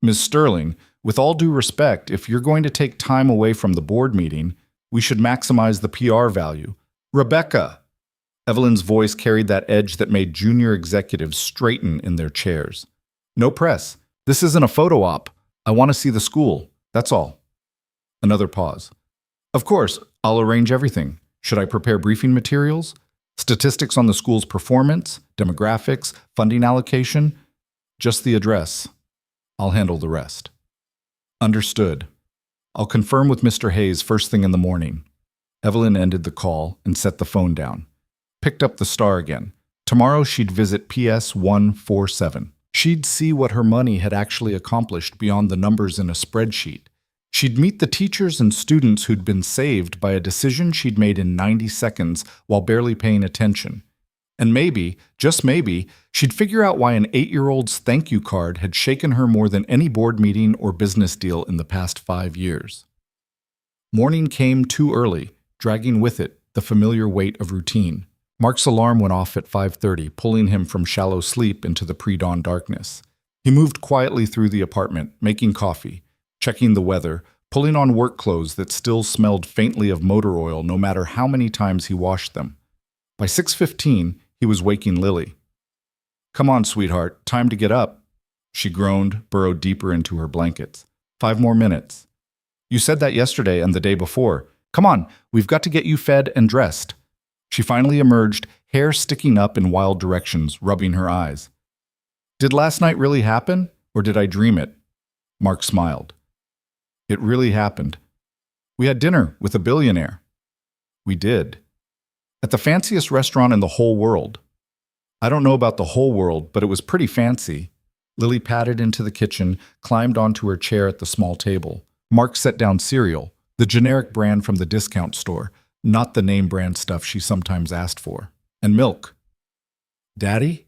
Ms. Sterling, with all due respect, if you're going to take time away from the board meeting, we should maximize the PR value. Rebecca! Evelyn's voice carried that edge that made junior executives straighten in their chairs. No press. This isn't a photo op. I want to see the school. That's all. Another pause. Of course, I'll arrange everything. Should I prepare briefing materials? Statistics on the school's performance? Demographics? Funding allocation? Just the address. I'll handle the rest. Understood. I'll confirm with Mr. Hayes first thing in the morning. Evelyn ended the call and set the phone down. Picked up the star again. Tomorrow she'd visit PS 147. She'd see what her money had actually accomplished beyond the numbers in a spreadsheet. She'd meet the teachers and students who'd been saved by a decision she'd made in 90 seconds while barely paying attention. And maybe, just maybe, she'd figure out why an 8-year-old's thank you card had shaken her more than any board meeting or business deal in the past 5 years. Morning came too early, dragging with it the familiar weight of routine. Mark's alarm went off at 5:30, pulling him from shallow sleep into the pre-dawn darkness. He moved quietly through the apartment, making coffee, checking the weather, pulling on work clothes that still smelled faintly of motor oil no matter how many times he washed them. By 6:15, he was waking Lily. Come on, sweetheart, time to get up. She groaned, burrowed deeper into her blankets. 5 more minutes. You said that yesterday and the day before. Come on, we've got to get you fed and dressed. She finally emerged, hair sticking up in wild directions, rubbing her eyes. Did last night really happen, or did I dream it? Mark smiled. It really happened. We had dinner with a billionaire. We did. At the fanciest restaurant in the whole world. I don't know about the whole world, but it was pretty fancy. Lily padded into the kitchen, climbed onto her chair at the small table. Mark set down cereal, the generic brand from the discount store, not the name brand stuff she sometimes asked for. And milk. Daddy?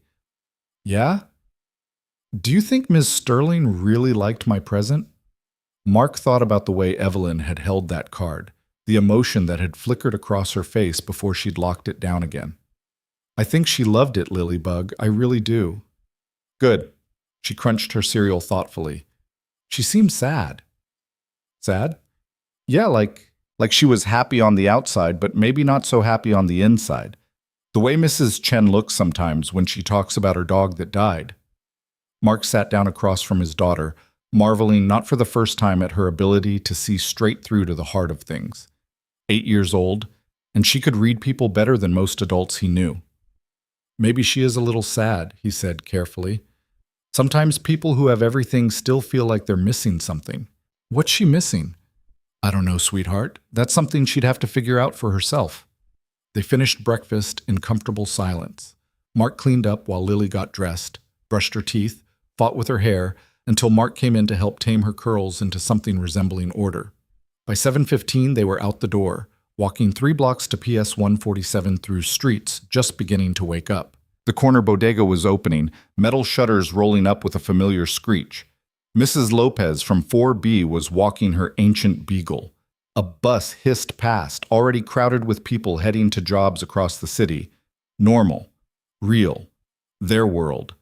Yeah? Do you think Ms. Sterling really liked my present? Mark thought about the way Evelyn had held that card, the emotion that had flickered across her face before she'd locked it down again. I think she loved it, Lilybug. I really do. Good. She crunched her cereal thoughtfully. She seemed sad. Sad? Yeah, like she was happy on the outside, but maybe not so happy on the inside. The way Mrs. Chen looks sometimes when she talks about her dog that died. Mark sat down across from his daughter, marveling not for the first time at her ability to see straight through to the heart of things. 8 years old, and she could read people better than most adults he knew. Maybe she is a little sad, he said carefully. Sometimes people who have everything still feel like they're missing something. What's she missing? I don't know, sweetheart. That's something she'd have to figure out for herself. They finished breakfast in comfortable silence. Mark cleaned up while Lily got dressed, brushed her teeth, fought with her hair, until Mark came in to help tame her curls into something resembling order. By 7:15, they were out the door, walking 3 blocks to PS 147 through streets just beginning to wake up. The corner bodega was opening, metal shutters rolling up with a familiar screech. Mrs. Lopez from 4B was walking her ancient beagle. A bus hissed past, already crowded with people heading to jobs across the city. Normal. Real. Their world.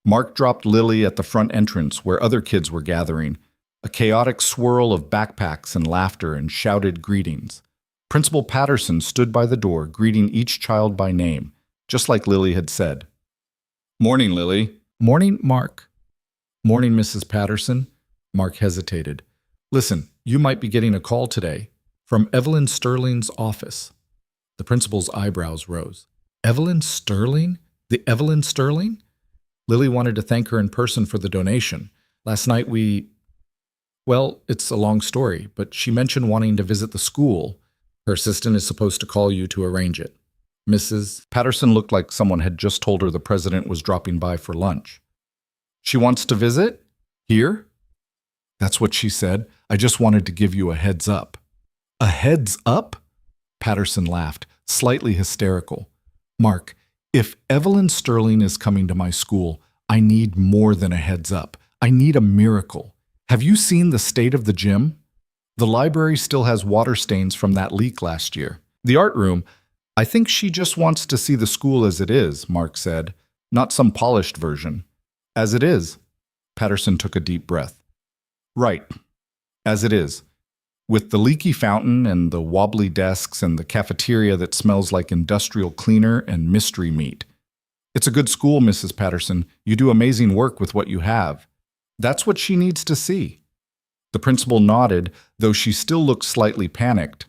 Mark dropped Lily at the front entrance where other kids were gathering. A chaotic swirl of backpacks and laughter and shouted greetings. Principal Patterson stood by the door, greeting each child by name, just like Lily had said. Morning, Lily. Morning, Mark. Morning, Mrs. Patterson. Mark hesitated. Listen, you might be getting a call today from Evelyn Sterling's office. The principal's eyebrows rose. Evelyn Sterling? The Evelyn Sterling? Lily wanted to thank her in person for the donation. Last night well, it's a long story, but she mentioned wanting to visit the school. Her assistant is supposed to call you to arrange it. Mrs. Patterson looked like someone had just told her the president was dropping by for lunch. She wants to visit? Here? That's what she said. I just wanted to give you a heads up. A heads up? Patterson laughed, slightly hysterical. Mark, if Evelyn Sterling is coming to my school, I need more than a heads up. I need a miracle. Have you seen the state of the gym? The library still has water stains from that leak last year. The art room, I think she just wants to see the school as it is, Mark said, not some polished version. As it is. Patterson took a deep breath. Right. As it is. With the leaky fountain and the wobbly desks and the cafeteria that smells like industrial cleaner and mystery meat. It's a good school, Mrs. Patterson. You do amazing work with what you have. That's what she needs to see. The principal nodded, though she still looked slightly panicked.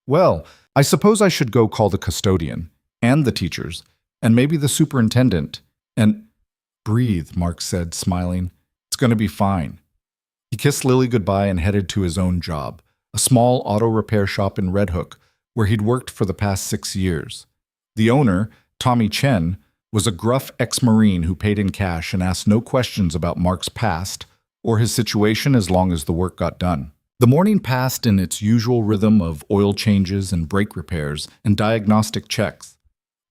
Well, I suppose I should go call the custodian, and the teachers, and maybe the superintendent, and— Breathe, Mark said, smiling. It's going to be fine. He kissed Lily goodbye and headed to his own job, a small auto repair shop in Red Hook, where he'd worked for the past 6 years. The owner, Tommy Chen, was a gruff ex-Marine who paid in cash and asked no questions about Mark's past or his situation as long as the work got done. The morning passed in its usual rhythm of oil changes and brake repairs and diagnostic checks.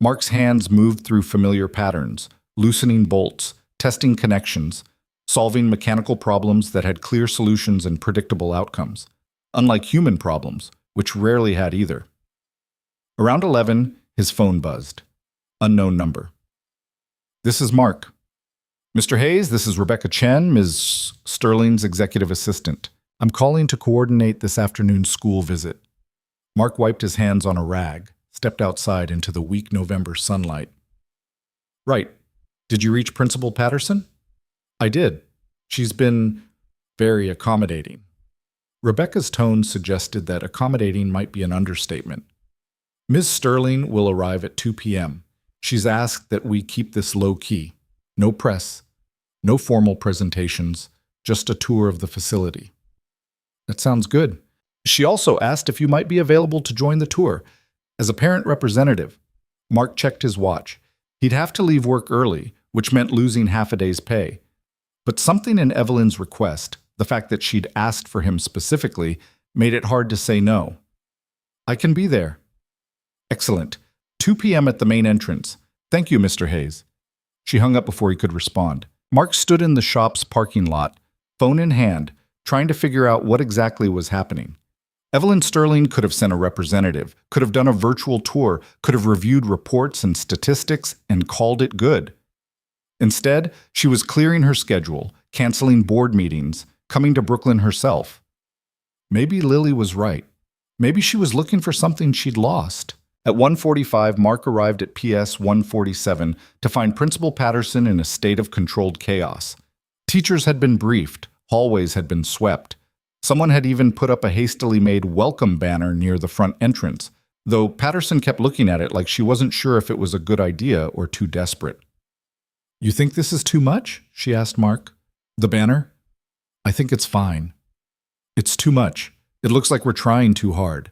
Mark's hands moved through familiar patterns, loosening bolts, testing connections, solving mechanical problems that had clear solutions and predictable outcomes, unlike human problems, which rarely had either. Around 11, his phone buzzed. Unknown number. This is Mark. Mr. Hayes, this is Rebecca Chen, Ms. Sterling's executive assistant. I'm calling to coordinate this afternoon's school visit. Mark wiped his hands on a rag, stepped outside into the weak November sunlight. Right. Did you reach Principal Patterson? I did. She's been very accommodating. Rebecca's tone suggested that accommodating might be an understatement. Ms. Sterling will arrive at 2 p.m. She's asked that we keep this low-key. No press, no formal presentations, just a tour of the facility. That sounds good. She also asked if you might be available to join the tour. As a parent representative, Mark checked his watch. He'd have to leave work early, which meant losing half a day's pay. But something in Evelyn's request, the fact that she'd asked for him specifically, made it hard to say no. I can be there. Excellent. 2 p.m. at the main entrance. Thank you, Mr. Hayes. She hung up before he could respond. Mark stood in the shop's parking lot, phone in hand, trying to figure out what exactly was happening. Evelyn Sterling could have sent a representative, could have done a virtual tour, could have reviewed reports and statistics and called it good. Instead, she was clearing her schedule, canceling board meetings, coming to Brooklyn herself. Maybe Lily was right. Maybe she was looking for something she'd lost. At 1:45, Mark arrived at PS 147 to find Principal Patterson in a state of controlled chaos. Teachers had been briefed, hallways had been swept. Someone had even put up a hastily made welcome banner near the front entrance, though Patterson kept looking at it like she wasn't sure if it was a good idea or too desperate. "You think this is too much?" she asked Mark. "The banner?" "I think it's fine." "It's too much. It looks like we're trying too hard."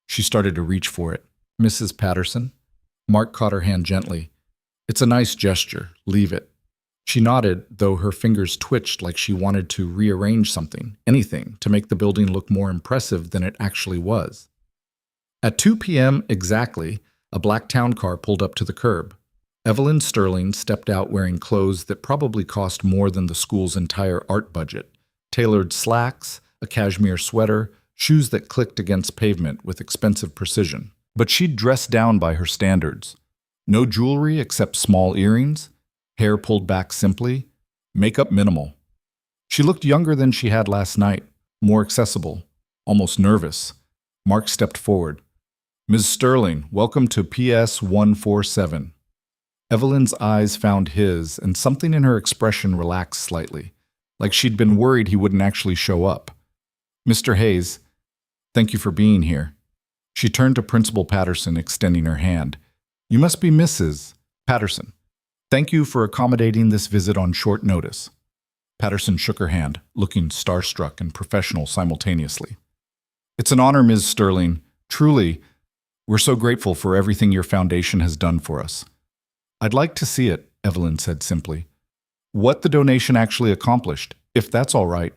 She started to reach for it. "Mrs. Patterson?" Mark caught her hand gently. "It's a nice gesture. Leave it." She nodded, though her fingers twitched like she wanted to rearrange something, anything, to make the building look more impressive than it actually was. At 2 p.m. exactly, a black town car pulled up to the curb. Evelyn Sterling stepped out wearing clothes that probably cost more than the school's entire art budget. Tailored slacks, a cashmere sweater, shoes that clicked against pavement with expensive precision. But she'd dressed down by her standards. No jewelry except small earrings, hair pulled back simply, makeup minimal. She looked younger than she had last night, more accessible, almost nervous. Mark stepped forward. "Ms. Sterling, welcome to PS 147. Evelyn's eyes found his, and something in her expression relaxed slightly, like she'd been worried he wouldn't actually show up. "Mr. Hayes, thank you for being here." She turned to Principal Patterson, extending her hand. "You must be Mrs. Patterson. Thank you for accommodating this visit on short notice." Patterson shook her hand, looking starstruck and professional simultaneously. "It's an honor, Ms. Sterling. Truly, we're so grateful for everything your foundation has done for us." "I'd like to see it," Evelyn said simply. "What the donation actually accomplished, if that's all right."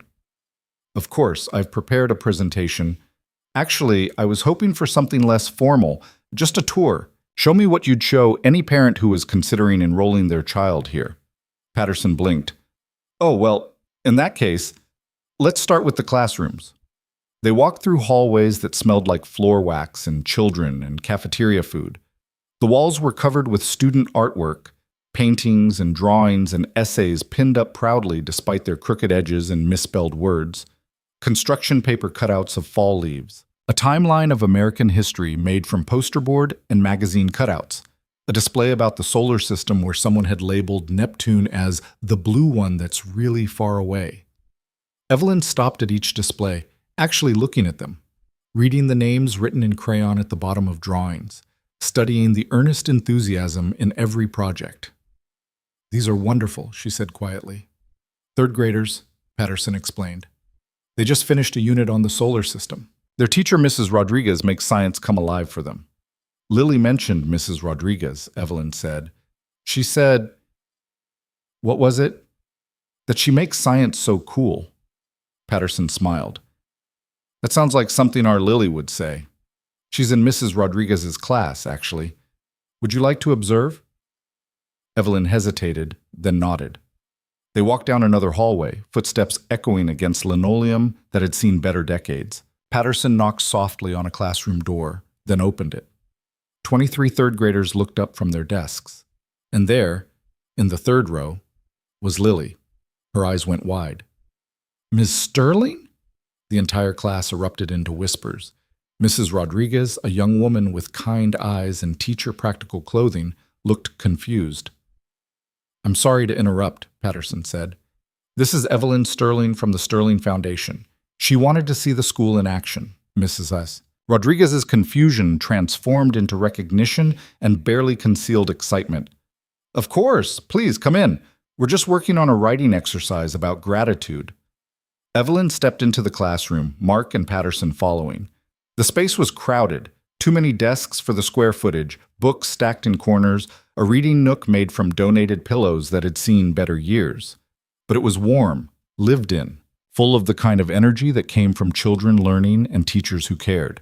"Of course, I've prepared a presentation. Actually, I was hoping for something less formal, just a tour. Show me what you'd show any parent who was considering enrolling their child here." Patterson blinked. "Oh, well, in that case, let's start with the classrooms." They walked through hallways that smelled like floor wax and children and cafeteria food. The walls were covered with student artwork, paintings and drawings and essays pinned up proudly despite their crooked edges and misspelled words. Construction paper cutouts of fall leaves. A timeline of American history made from poster board and magazine cutouts. A display about the solar system where someone had labeled Neptune as the blue one that's really far away. Evelyn stopped at each display, actually looking at them, reading the names written in crayon at the bottom of drawings, studying the earnest enthusiasm in every project. "These are wonderful," she said quietly. "Third graders," Patterson explained. "They just finished a unit on the solar system. Their teacher, Mrs. Rodriguez, makes science come alive for them." "Lily mentioned Mrs. Rodriguez," Evelyn said. "She said, what was it? That she makes science so cool." Patterson smiled. "That sounds like something our Lily would say. She's in Mrs. Rodriguez's class, actually. Would you like to observe?" Evelyn hesitated, then nodded. They walked down another hallway, footsteps echoing against linoleum that had seen better decades. Patterson knocked softly on a classroom door, then opened it. 23 third graders looked up from their desks. And there, in the third row, was Lily. Her eyes went wide. "Miss Sterling?" The entire class erupted into whispers. Mrs. Rodriguez, a young woman with kind eyes and teacher-practical clothing, looked confused. "I'm sorry to interrupt," Patterson said. "This is Evelyn Sterling from the Sterling Foundation. She wanted to see the school in action, Mrs. S." Rodriguez's confusion transformed into recognition and barely concealed excitement. "Of course, please come in. We're just working on a writing exercise about gratitude." Evelyn stepped into the classroom, Mark and Patterson following. The space was crowded, too many desks for the square footage, books stacked in corners, a reading nook made from donated pillows that had seen better years. But it was warm, lived in, full of the kind of energy that came from children learning and teachers who cared.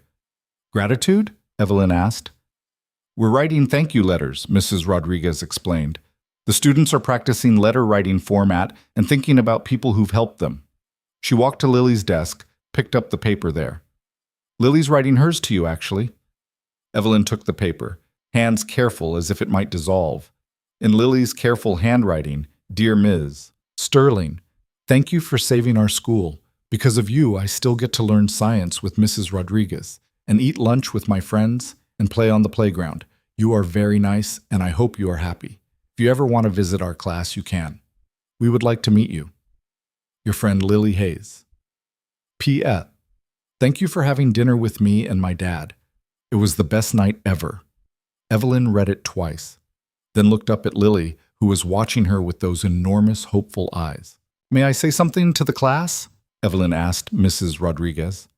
"Gratitude?" Evelyn asked. "We're writing thank you letters," Mrs. Rodriguez explained. "The students are practicing letter writing format and thinking about people who've helped them." She walked to Lily's desk, picked up the paper there. Lily's writing hers to you, actually. Evelyn took the paper, hands careful as if it might dissolve. In Lily's careful handwriting, Dear Ms. Sterling, thank you for saving our school. Because of you, I still get to learn science with Mrs. Rodriguez and eat lunch with my friends and play on the playground. You are very nice, and I hope you are happy. If you ever want to visit our class, you can. We would like to meet you. Your friend Lily Hayes. P.S. Thank you for having dinner with me and my dad. It was the best night ever. Evelyn read it twice, then looked up at Lily, who was watching her with those enormous, hopeful eyes. May I say something to the class? Evelyn asked Mrs. Rodriguez.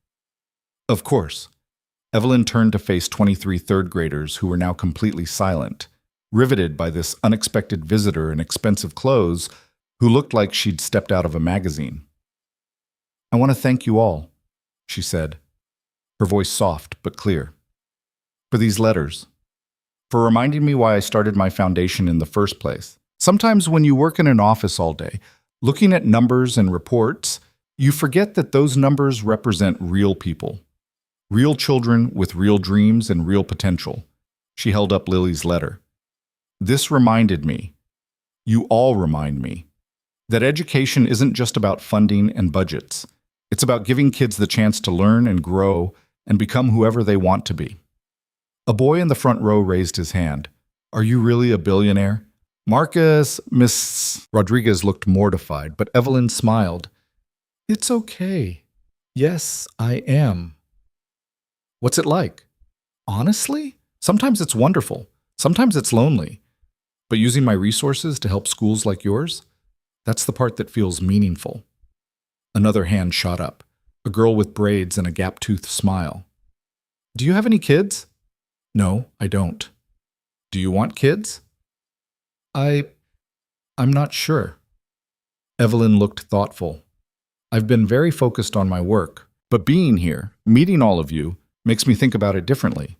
Of course. Evelyn turned to face 23 third graders who were now completely silent, riveted by this unexpected visitor in expensive clothes who looked like she'd stepped out of a magazine. I want to thank you all, she said, her voice soft but clear, for these letters, for reminding me why I started my foundation in the first place. Sometimes when you work in an office all day, looking at numbers and reports, you forget that those numbers represent real people, real children with real dreams and real potential. She held up Lily's letter. This reminded me, you all remind me, that education isn't just about funding and budgets. It's about giving kids the chance to learn and grow and become whoever they want to be. A boy in the front row raised his hand. Are you really a billionaire? Marcus, Miss Rodriguez looked mortified, but Evelyn smiled. It's okay. Yes, I am. What's it like? Honestly, sometimes it's wonderful. Sometimes it's lonely. But using my resources to help schools like yours, that's the part that feels meaningful. Another hand shot up, a girl with braids and a gap-toothed smile. Do you have any kids? No, I don't. Do you want kids? I'm not sure. Evelyn looked thoughtful. I've been very focused on my work, but being here, meeting all of you, makes me think about it differently.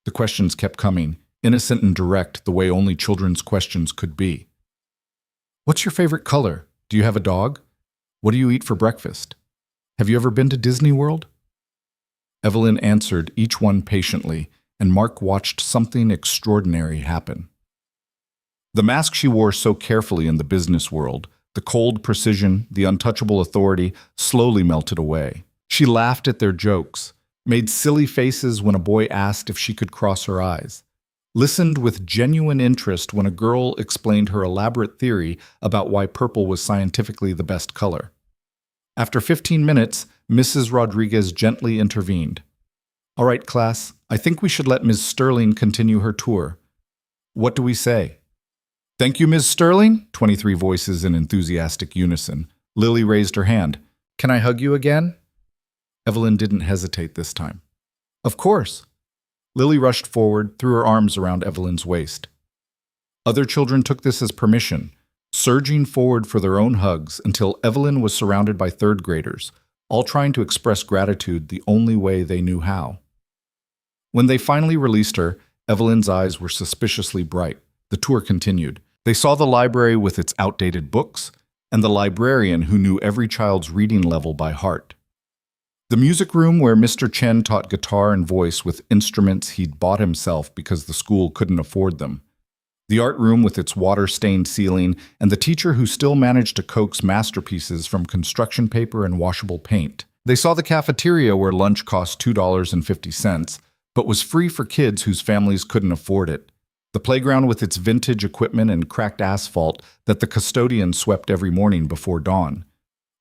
The questions kept coming, innocent and direct, the way only children's questions could be. What's your favorite color? Do you have a dog? What do you eat for breakfast? Have you ever been to Disney World? Evelyn answered each one patiently, and Mark watched something extraordinary happen. The mask she wore so carefully in the business world, the cold precision, the untouchable authority, slowly melted away. She laughed at their jokes, made silly faces when a boy asked if she could cross her eyes, listened with genuine interest when a girl explained her elaborate theory about why purple was scientifically the best color. After 15 minutes, Mrs. Rodriguez gently intervened. All right, class, I think we should let Ms. Sterling continue her tour. What do we say? Thank you, Ms. Sterling, 23 voices in enthusiastic unison. Lily raised her hand. Can I hug you again? Evelyn didn't hesitate this time. Of course. Lily rushed forward, threw her arms around Evelyn's waist. Other children took this as permission, surging forward for their own hugs until Evelyn was surrounded by third graders, all trying to express gratitude the only way they knew how. When they finally released her, Evelyn's eyes were suspiciously bright. The tour continued. They saw the library with its outdated books, and the librarian who knew every child's reading level by heart. The music room where Mr. Chen taught guitar and voice with instruments he'd bought himself because the school couldn't afford them. The art room with its water-stained ceiling, and the teacher who still managed to coax masterpieces from construction paper and washable paint. They saw the cafeteria where lunch cost $2.50, but was free for kids whose families couldn't afford it. The playground with its vintage equipment and cracked asphalt that the custodian swept every morning before dawn.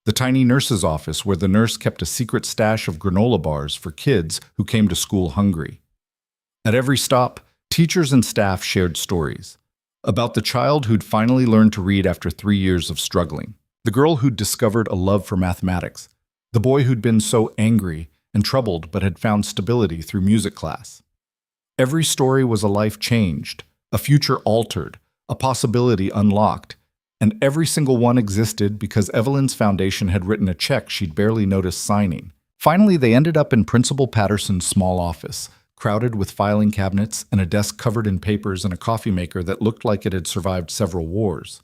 The tiny nurse's office where the nurse kept a secret stash of granola bars for kids who came to school hungry. At every stop, teachers and staff shared stories about the child who'd finally learned to read after 3 years of struggling, the girl who'd discovered a love for mathematics, the boy who'd been so angry and troubled but had found stability through music class. Every story was a life changed, a future altered, a possibility unlocked, and every single one existed because Evelyn's foundation had written a check she'd barely noticed signing. Finally, they ended up in Principal Patterson's small office, crowded with filing cabinets and a desk covered in papers and a coffee maker that looked like it had survived several wars.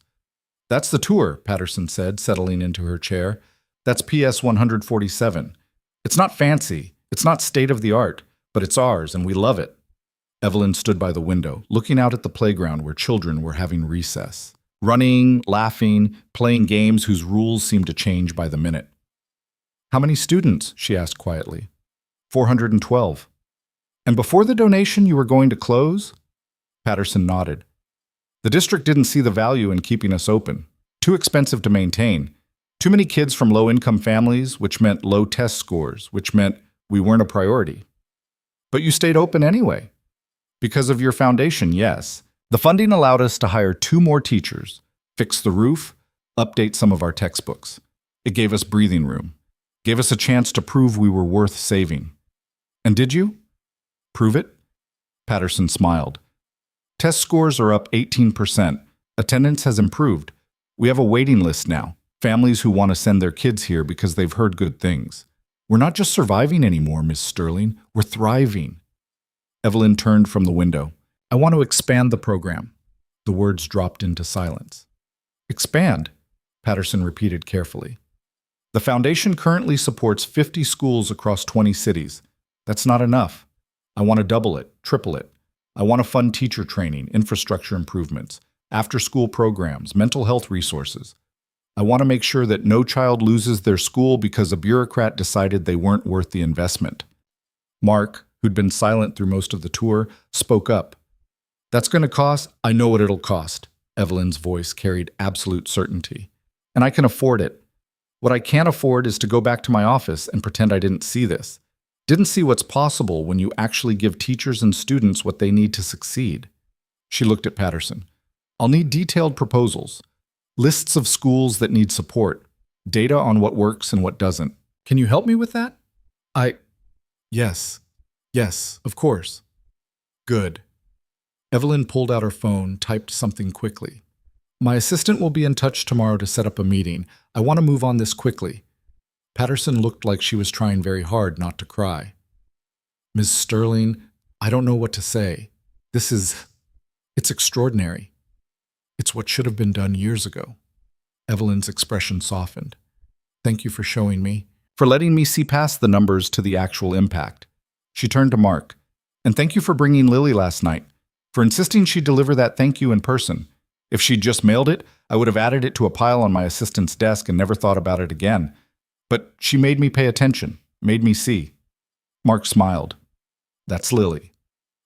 That's the tour, Patterson said, settling into her chair. That's PS 147. It's not fancy. It's not state-of-the-art, but it's ours, and we love it. Evelyn stood by the window, looking out at the playground where children were having recess. Running, laughing, playing games whose rules seemed to change by the minute. How many students? She asked quietly. 412. And before the donation you were going to close? Patterson nodded. The district didn't see the value in keeping us open. Too expensive to maintain. Too many kids from low-income families, which meant low test scores, which meant we weren't a priority. But you stayed open anyway. Because of your foundation, yes. The funding allowed us to hire 2 more teachers, fix the roof, update some of our textbooks. It gave us breathing room. Gave us a chance to prove we were worth saving. And did you? Prove it? Patterson smiled. Test scores are up 18%. Attendance has improved. We have a waiting list now. Families who want to send their kids here because they've heard good things. We're not just surviving anymore, Miss Sterling. We're thriving. Evelyn turned from the window. I want to expand the program. The words dropped into silence. Expand, Patterson repeated carefully. The foundation currently supports 50 schools across 20 cities. That's not enough. I want to double it, triple it. I want to fund teacher training, infrastructure improvements, after-school programs, mental health resources. I want to make sure that no child loses their school because a bureaucrat decided they weren't worth the investment. Mark, who'd been silent through most of the tour, spoke up. That's going to cost? I know what it'll cost. Evelyn's voice carried absolute certainty. And I can afford it. What I can't afford is to go back to my office and pretend I didn't see this. Didn't see what's possible when you actually give teachers and students what they need to succeed. She looked at Patterson. I'll need detailed proposals. Lists of schools that need support. Data on what works and what doesn't. Can you help me with that? Yes. Yes, of course. Good. Evelyn pulled out her phone, typed something quickly. My assistant will be in touch tomorrow to set up a meeting. I want to move on this quickly. Patterson looked like she was trying very hard not to cry. Ms. Sterling, I don't know what to say. It's extraordinary. It's what should have been done years ago. Evelyn's expression softened. Thank you for showing me, for letting me see past the numbers to the actual impact. She turned to Mark. And thank you for bringing Lily last night, for insisting she deliver that thank you in person. If she'd just mailed it, I would have added it to a pile on my assistant's desk and never thought about it again. But she made me pay attention, made me see. Mark smiled. That's Lily.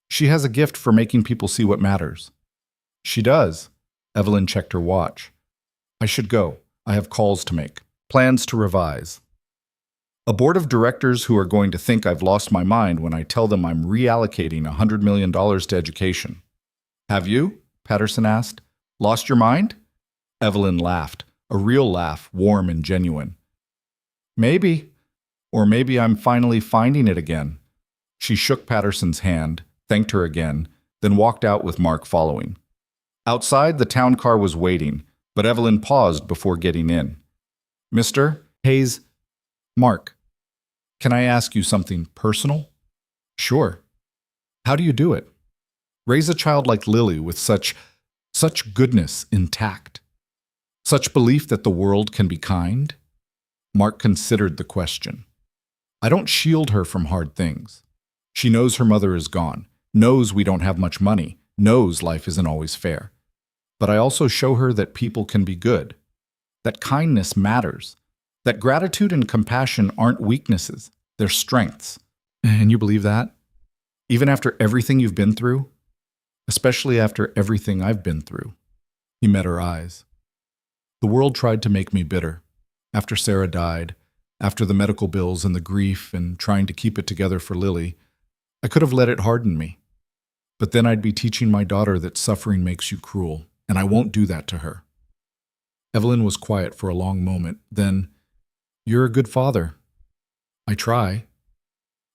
She has a gift for making people see what matters. She does. Evelyn checked her watch. I should go. I have calls to make. Plans to revise. A board of directors who are going to think I've lost my mind when I tell them I'm reallocating $100 million to education. Have you? Patterson asked. Lost your mind? Evelyn laughed, a real laugh, warm and genuine. Maybe. Or maybe I'm finally finding it again. She shook Patterson's hand, thanked her again, then walked out with Mark following. Outside, the town car was waiting, but Evelyn paused before getting in. Mr. Hayes, Mark, can I ask you something personal? Sure. How do you do it? Raise a child like Lily with such goodness intact. Such belief that the world can be kind? Mark considered the question. I don't shield her from hard things. She knows her mother is gone, knows we don't have much money, knows life isn't always fair. But I also show her that people can be good, that kindness matters, that gratitude and compassion aren't weaknesses, they're strengths. And you believe that? Even after everything you've been through? Especially after everything I've been through. He met her eyes. The world tried to make me bitter. After Sarah died, after the medical bills and the grief and trying to keep it together for Lily, I could have let it harden me. But then I'd be teaching my daughter that suffering makes you cruel, and I won't do that to her. Evelyn was quiet for a long moment. Then, you're a good father. I try.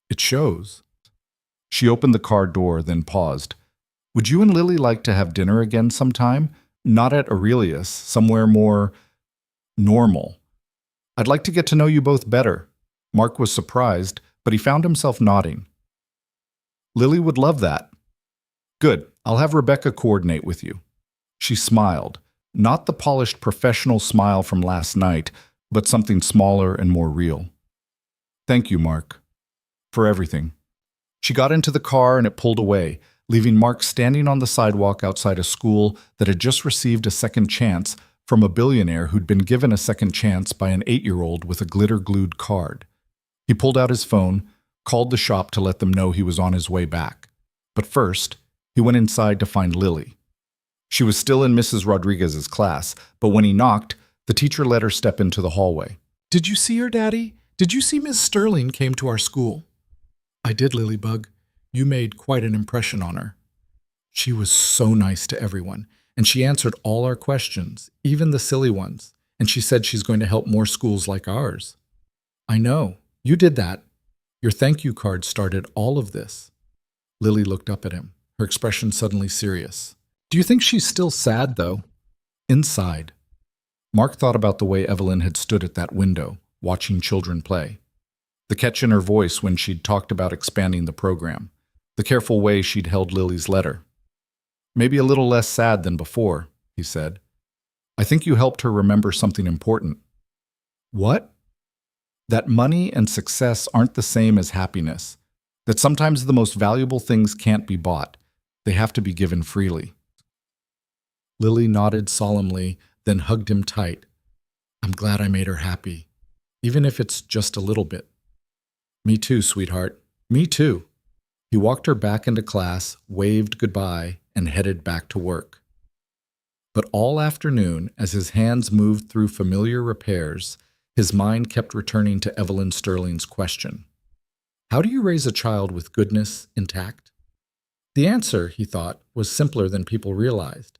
It shows. She opened the car door, then paused. Would you and Lily like to have dinner again sometime? Not at Aurelius, somewhere more normal. I'd like to get to know you both better. Mark was surprised, but he found himself nodding. Lily would love that. Good, I'll have Rebecca coordinate with you. She smiled, not the polished professional smile from last night, but something smaller and more real. Thank you, Mark. For everything. She got into the car and it pulled away, leaving Mark standing on the sidewalk outside a school that had just received a second chance from a billionaire who'd been given a second chance by an 8-year-old with a glitter-glued card. He pulled out his phone, called the shop to let them know he was on his way back. But first, he went inside to find Lily. She was still in Mrs. Rodriguez's class, but when he knocked, the teacher let her step into the hallway. "Did you see her, Daddy? Did you see Miss Sterling came to our school?" "I did, Lilybug. You made quite an impression on her. She was so nice to everyone, and she answered all our questions, even the silly ones, and she said she's going to help more schools like ours." "I know. You did that. Your thank you card started all of this." Lily looked up at him, her expression suddenly serious. "Do you think she's still sad, though?" Inside, Mark thought about the way Evelyn had stood at that window, watching children play. The catch in her voice when she'd talked about expanding the program. The careful way she'd held Lily's letter. "Maybe a little less sad than before," he said. "I think you helped her remember something important." "What?" "That money and success aren't the same as happiness. That sometimes the most valuable things can't be bought. They have to be given freely." Lily nodded solemnly, then hugged him tight. "I'm glad I made her happy, even if it's just a little bit." "Me too, sweetheart. Me too." He walked her back into class, waved goodbye, and headed back to work. But all afternoon, as his hands moved through familiar repairs, his mind kept returning to Evelyn Sterling's question. How do you raise a child with goodness intact? The answer, he thought, was simpler than people realized.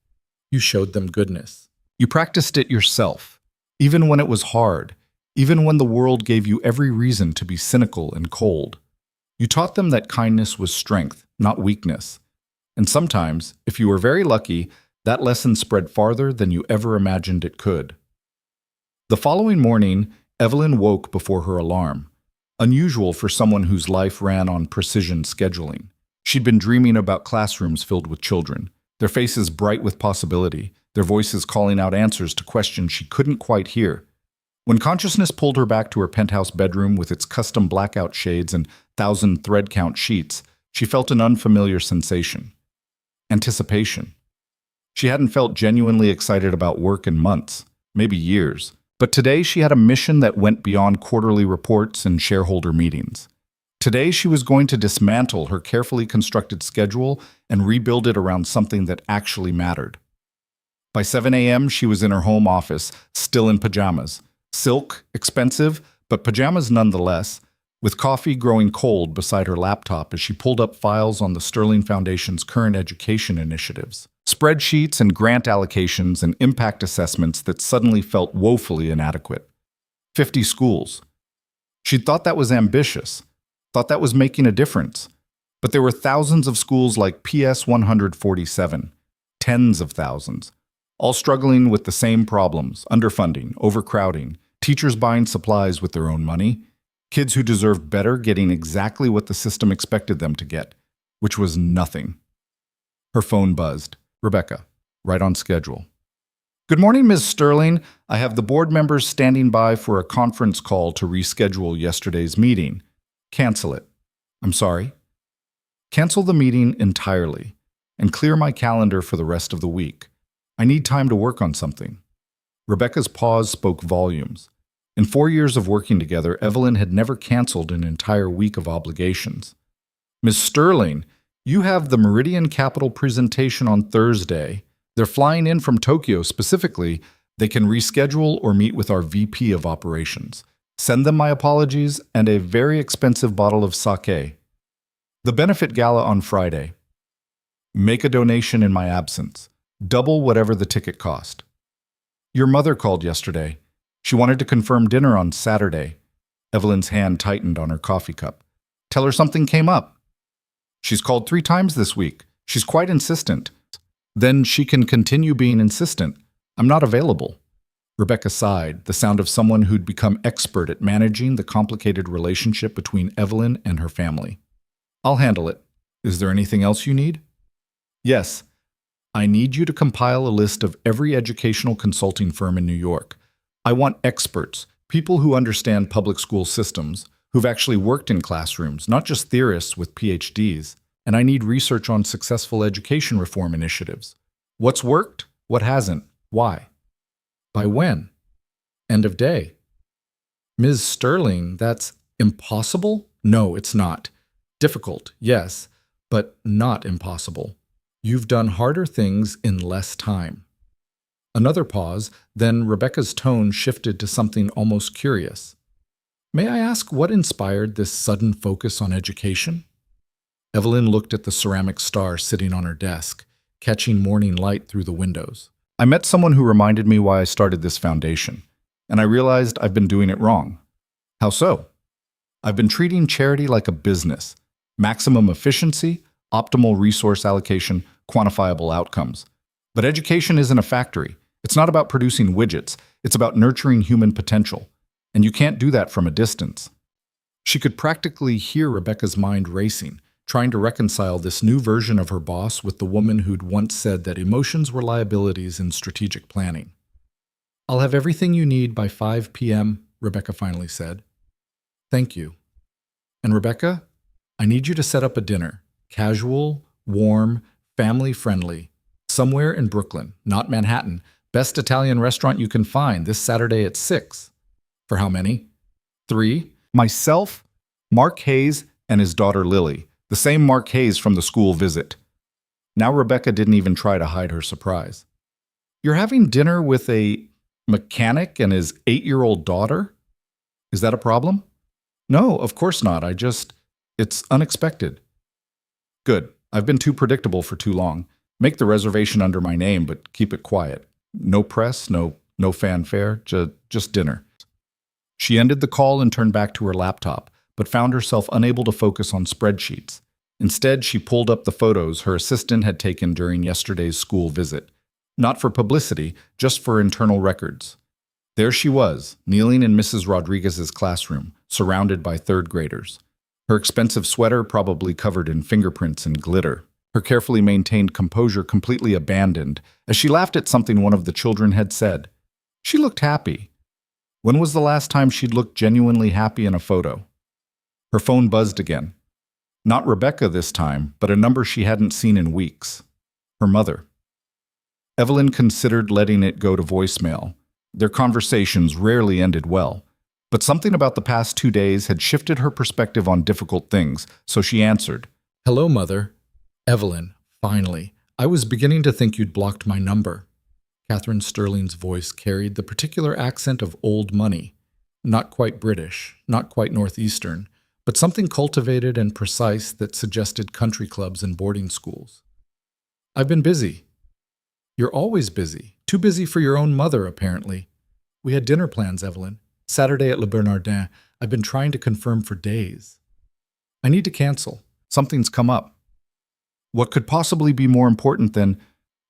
You showed them goodness. You practiced it yourself, even when it was hard, even when the world gave you every reason to be cynical and cold. You taught them that kindness was strength, not weakness. And sometimes, if you were very lucky, that lesson spread farther than you ever imagined it could. The following morning, Evelyn woke before her alarm, unusual for someone whose life ran on precision scheduling. She'd been dreaming about classrooms filled with children, their faces bright with possibility, their voices calling out answers to questions she couldn't quite hear. When consciousness pulled her back to her penthouse bedroom with its custom blackout shades and 1,000 thread count sheets, she felt an unfamiliar sensation. Anticipation. She hadn't felt genuinely excited about work in months, maybe years. But today she had a mission that went beyond quarterly reports and shareholder meetings. Today she was going to dismantle her carefully constructed schedule and rebuild it around something that actually mattered. By 7 a.m., she was in her home office, still in pajamas. Silk, expensive, but pajamas nonetheless, with coffee growing cold beside her laptop as she pulled up files on the Sterling Foundation's current education initiatives. Spreadsheets and grant allocations and impact assessments that suddenly felt woefully inadequate. 50 schools. She'd thought that was ambitious, thought that was making a difference. But there were thousands of schools like PS 147, tens of thousands, all struggling with the same problems: underfunding, overcrowding, teachers buying supplies with their own money, kids who deserved better getting exactly what the system expected them to get, which was nothing. Her phone buzzed. Rebecca, right on schedule. "Good morning, Ms. Sterling. I have the board members standing by for a conference call to reschedule yesterday's meeting. Cancel it." "I'm sorry." "Cancel the meeting entirely and clear my calendar for the rest of the week. I need time to work on something." Rebecca's pause spoke volumes. In 4 years of working together, Evelyn had never canceled an entire week of obligations. "Ms. Sterling, you have the Meridian Capital presentation on Thursday. They're flying in from Tokyo specifically. They can reschedule or meet with our VP of operations. Send them my apologies and a very expensive bottle of sake. The benefit gala on Friday. Make a donation in my absence. Double whatever the ticket cost. Your mother called yesterday. She wanted to confirm dinner on Saturday." Evelyn's hand tightened on her coffee cup. "Tell her something came up." "She's called 3 times this week. She's quite insistent." "Then she can continue being insistent. I'm not available." Rebecca sighed, the sound of someone who'd become expert at managing the complicated relationship between Evelyn and her family. "I'll handle it. Is there anything else you need?" "Yes. I need you to compile a list of every educational consulting firm in New York. I want experts, people who understand public school systems, who've actually worked in classrooms, not just theorists with PhDs. And I need research on successful education reform initiatives. What's worked? What hasn't? Why? By when? End of day. Ms. Sterling, that's impossible? No, it's not. Difficult, yes, but not impossible. You've done harder things in less time. Another pause, then Rebecca's tone shifted to something almost curious. May I ask what inspired this sudden focus on education? Evelyn looked at the ceramic star sitting on her desk, catching morning light through the windows. I met someone who reminded me why I started this foundation, and I realized I've been doing it wrong. How so? I've been treating charity like a business. Maximum efficiency, optimal resource allocation, quantifiable outcomes. But education isn't a factory. It's not about producing widgets. It's about nurturing human potential. And you can't do that from a distance. She could practically hear Rebecca's mind racing, trying to reconcile this new version of her boss with the woman who'd once said that emotions were liabilities in strategic planning. I'll have everything you need by 5 p.m., Rebecca finally said. Thank you. And Rebecca, I need you to set up a dinner. Casual, warm, family-friendly. Somewhere in Brooklyn, not Manhattan. Best Italian restaurant you can find this Saturday at 6. For how many? 3. Myself, Mark Hayes, and his daughter Lily. The same Mark Hayes from the school visit. Now Rebecca didn't even try to hide her surprise. You're having dinner with a mechanic and his 8-year-old daughter? Is that a problem? No, of course not. It's unexpected. Good. I've been too predictable for too long. Make the reservation under my name, but keep it quiet. No press, no fanfare, just dinner. She ended the call and turned back to her laptop, but found herself unable to focus on spreadsheets. Instead, she pulled up the photos her assistant had taken during yesterday's school visit. Not for publicity, just for internal records. There she was, kneeling in Mrs. Rodriguez's classroom, surrounded by third graders. Her expensive sweater probably covered in fingerprints and glitter. Her carefully maintained composure completely abandoned as she laughed at something one of the children had said. She looked happy. When was the last time she'd looked genuinely happy in a photo? Her phone buzzed again. Not Rebecca this time, but a number she hadn't seen in weeks. Her mother. Evelyn considered letting it go to voicemail. Their conversations rarely ended well. But something about the past 2 days had shifted her perspective on difficult things, so she answered. Hello, Mother. Evelyn, finally. I was beginning to think you'd blocked my number. Catherine Sterling's voice carried the particular accent of old money. Not quite British, not quite Northeastern, but something cultivated and precise that suggested country clubs and boarding schools. I've been busy. You're always busy. Too busy for your own mother, apparently. We had dinner plans, Evelyn. Saturday at Le Bernardin. I've been trying to confirm for days. I need to cancel. Something's come up. What could possibly be more important than,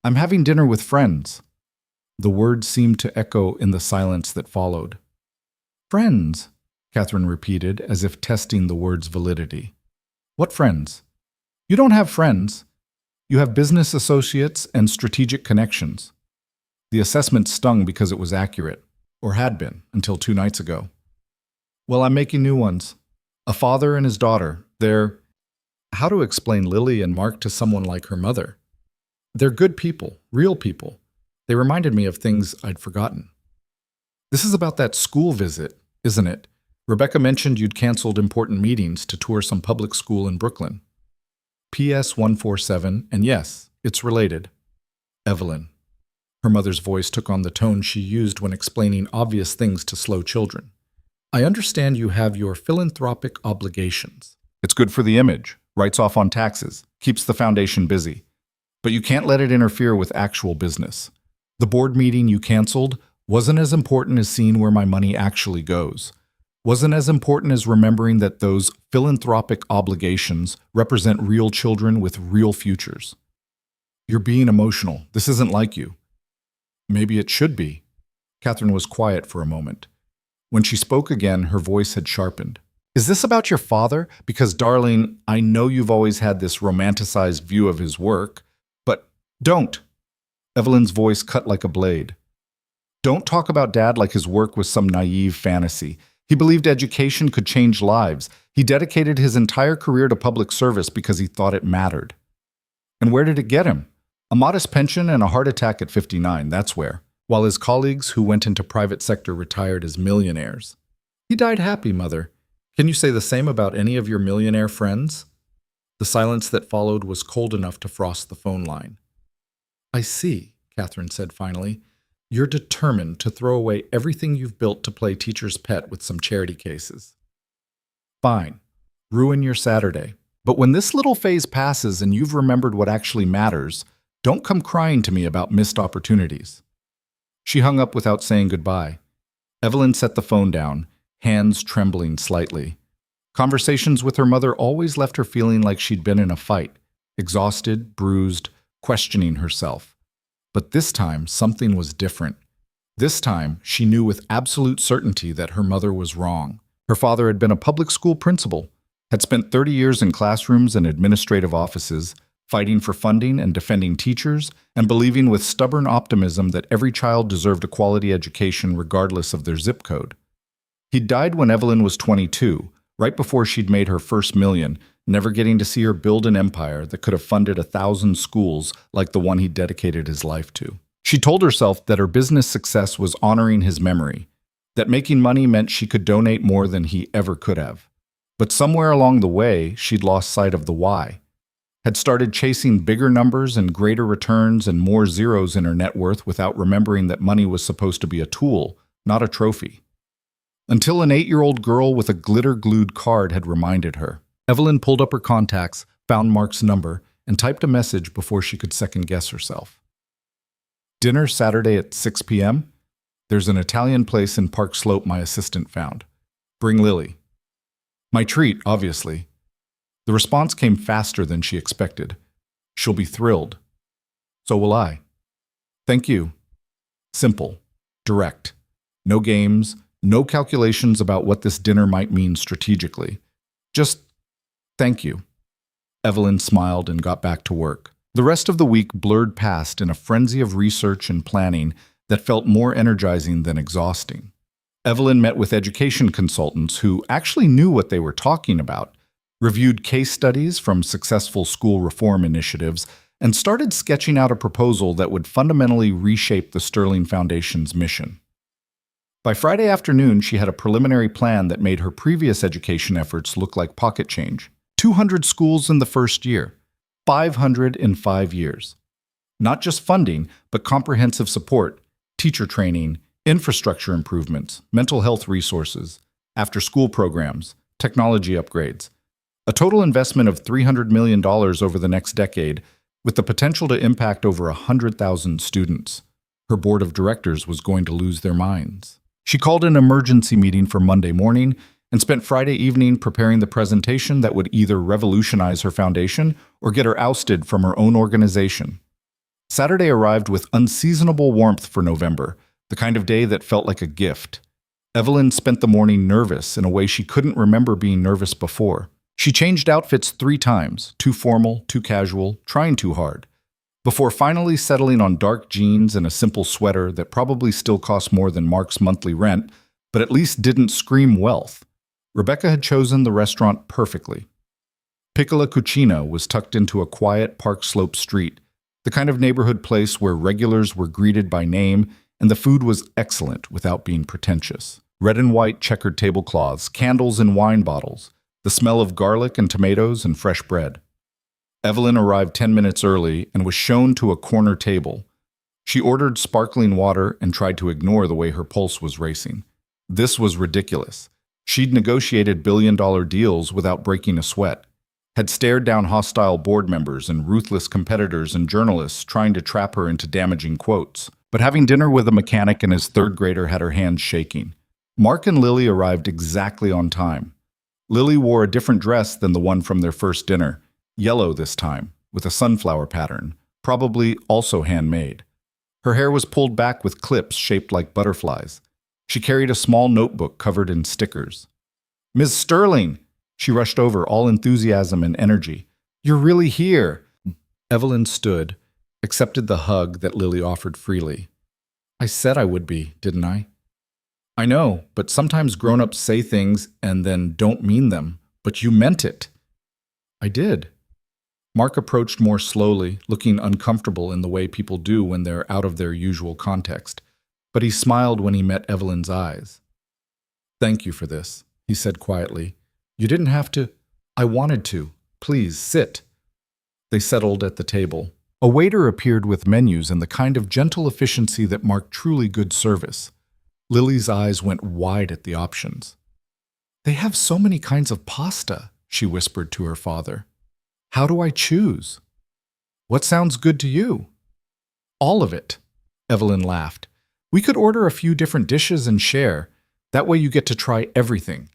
I'm having dinner with friends? The words seemed to echo in the silence that followed. Friends, Catherine repeated, as if testing the word's validity. What friends? You don't have friends. You have business associates and strategic connections. The assessment stung because it was accurate, or had been, until 2 nights ago. Well, I'm making new ones. A father and his daughter. They're... How to explain Lily and Mark to someone like her mother? They're good people, real people. They reminded me of things I'd forgotten. This is about that school visit, isn't it? Rebecca mentioned you'd canceled important meetings to tour some public school in Brooklyn. PS 147, and yes, it's related. Evelyn. Her mother's voice took on the tone she used when explaining obvious things to slow children. I understand you have your philanthropic obligations. It's good for the image, writes off on taxes, keeps the foundation busy. But you can't let it interfere with actual business. The board meeting you canceled wasn't as important as seeing where my money actually goes. Wasn't as important as remembering that those philanthropic obligations represent real children with real futures. You're being emotional. This isn't like you. Maybe it should be. Catherine was quiet for a moment. When she spoke again, her voice had sharpened. Is this about your father? Because, darling, I know you've always had this romanticized view of his work, but don't. Evelyn's voice cut like a blade. Don't talk about Dad like his work was some naive fantasy. He believed education could change lives. He dedicated his entire career to public service because he thought it mattered. And where did it get him? A modest pension and a heart attack at 59, that's where. While his colleagues who went into private sector retired as millionaires. He died happy, Mother. Can you say the same about any of your millionaire friends? The silence that followed was cold enough to frost the phone line. I see, Catherine said finally. You're determined to throw away everything you've built to play teacher's pet with some charity cases. Fine. Ruin your Saturday. But when this little phase passes and you've remembered what actually matters, don't come crying to me about missed opportunities. She hung up without saying goodbye. Evelyn set the phone down, hands trembling slightly. Conversations with her mother always left her feeling like she'd been in a fight, exhausted, bruised, questioning herself. But this time, something was different. This time, she knew with absolute certainty that her mother was wrong. Her father had been a public school principal, had spent 30 years in classrooms and administrative offices, fighting for funding and defending teachers, and believing with stubborn optimism that every child deserved a quality education regardless of their zip code. He died when Evelyn was 22, right before she'd made her first million, never getting to see her build an empire that could have funded 1,000 schools like the one he dedicated his life to. She told herself that her business success was honoring his memory, that making money meant she could donate more than he ever could have. But somewhere along the way, she'd lost sight of the why. Had started chasing bigger numbers and greater returns and more zeros in her net worth without remembering that money was supposed to be a tool, not a trophy. Until an 8-year-old girl with a glitter-glued card had reminded her. Evelyn pulled up her contacts, found Mark's number, and typed a message before she could second-guess herself. Dinner Saturday at 6 p.m.? There's an Italian place in Park Slope my assistant found. Bring Lily. My treat, obviously. The response came faster than she expected. She'll be thrilled. So will I. Thank you. Simple. Direct. No games, no calculations about what this dinner might mean strategically. Just thank you. Evelyn smiled and got back to work. The rest of the week blurred past in a frenzy of research and planning that felt more energizing than exhausting. Evelyn met with education consultants who actually knew what they were talking about, reviewed case studies from successful school reform initiatives, and started sketching out a proposal that would fundamentally reshape the Sterling Foundation's mission. By Friday afternoon, she had a preliminary plan that made her previous education efforts look like pocket change. 200 schools in the first year, 500 in 5 years. Not just funding, but comprehensive support, teacher training, infrastructure improvements, mental health resources, after-school programs, technology upgrades. A total investment of $300 million over the next decade, with the potential to impact over 100,000 students. Her board of directors was going to lose their minds. She called an emergency meeting for Monday morning and spent Friday evening preparing the presentation that would either revolutionize her foundation or get her ousted from her own organization. Saturday arrived with unseasonable warmth for November, the kind of day that felt like a gift. Evelyn spent the morning nervous in a way she couldn't remember being nervous before. She changed outfits 3 times, too formal, too casual, trying too hard, before finally settling on dark jeans and a simple sweater that probably still cost more than Mark's monthly rent, but at least didn't scream wealth. Rebecca had chosen the restaurant perfectly. Piccola Cucina was tucked into a quiet Park Slope street, the kind of neighborhood place where regulars were greeted by name and the food was excellent without being pretentious. Red and white checkered tablecloths, candles in wine bottles, the smell of garlic and tomatoes and fresh bread. Evelyn arrived 10 minutes early and was shown to a corner table. She ordered sparkling water and tried to ignore the way her pulse was racing. This was ridiculous. She'd negotiated billion-dollar deals without breaking a sweat, had stared down hostile board members and ruthless competitors and journalists trying to trap her into damaging quotes. But having dinner with a mechanic and his third grader had her hands shaking. Mark and Lily arrived exactly on time. Lily wore a different dress than the one from their first dinner, yellow this time, with a sunflower pattern, probably also handmade. Her hair was pulled back with clips shaped like butterflies. She carried a small notebook covered in stickers. "Ms. Sterling!" She rushed over, all enthusiasm and energy. "You're really here!" Evelyn stood, accepted the hug that Lily offered freely. "I said I would be, didn't I?" I know, but sometimes grown-ups say things and then don't mean them. But you meant it. I did. Mark approached more slowly, looking uncomfortable in the way people do when they're out of their usual context. But he smiled when he met Evelyn's eyes. Thank you for this, he said quietly. You didn't have to. I wanted to. Please, sit. They settled at the table. A waiter appeared with menus and the kind of gentle efficiency that marked truly good service. Lily's eyes went wide at the options. They have so many kinds of pasta, she whispered to her father. How do I choose? What sounds good to you? All of it, Evelyn laughed. We could order a few different dishes and share. That way you get to try everything.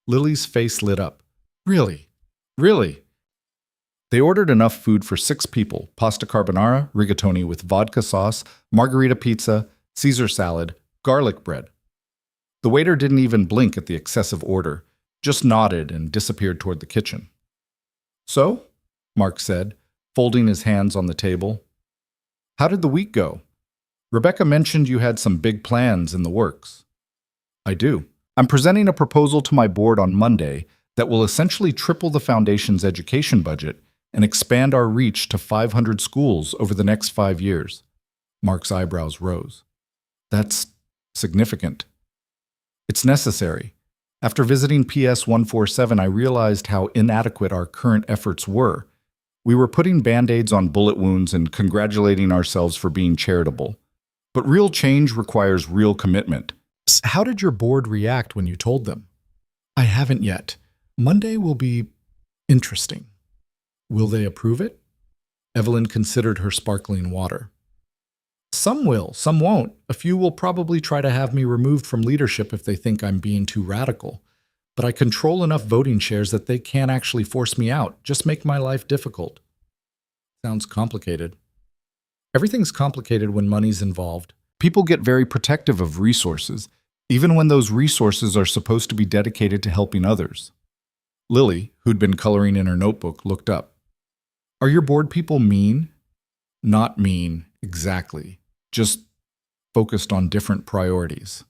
Lily's face lit up. Really? Really? They ordered enough food for 6 people, pasta carbonara, rigatoni with vodka sauce, margarita pizza, Caesar salad, garlic bread. The waiter didn't even blink at the excessive order, just nodded and disappeared toward the kitchen. So, Mark said, folding his hands on the table. How did the week go? Rebecca mentioned you had some big plans in the works. I do. I'm presenting a proposal to my board on Monday that will essentially triple the foundation's education budget and expand our reach to 500 schools over the next 5 years. Mark's eyebrows rose. That's significant. It's necessary. After visiting PS 147, I realized how inadequate our current efforts were. We were putting band-aids on bullet wounds and congratulating ourselves for being charitable. But real change requires real commitment. How did your board react when you told them? I haven't yet. Monday will be interesting. Will they approve it? Evelyn considered her sparkling water. Some will, some won't. A few will probably try to have me removed from leadership if they think I'm being too radical. But I control enough voting shares that they can't actually force me out, just make my life difficult. Sounds complicated. Everything's complicated when money's involved. People get very protective of resources, even when those resources are supposed to be dedicated to helping others. Lily, who'd been coloring in her notebook, looked up. Are your board people mean? Not mean, exactly. Just focused on different priorities.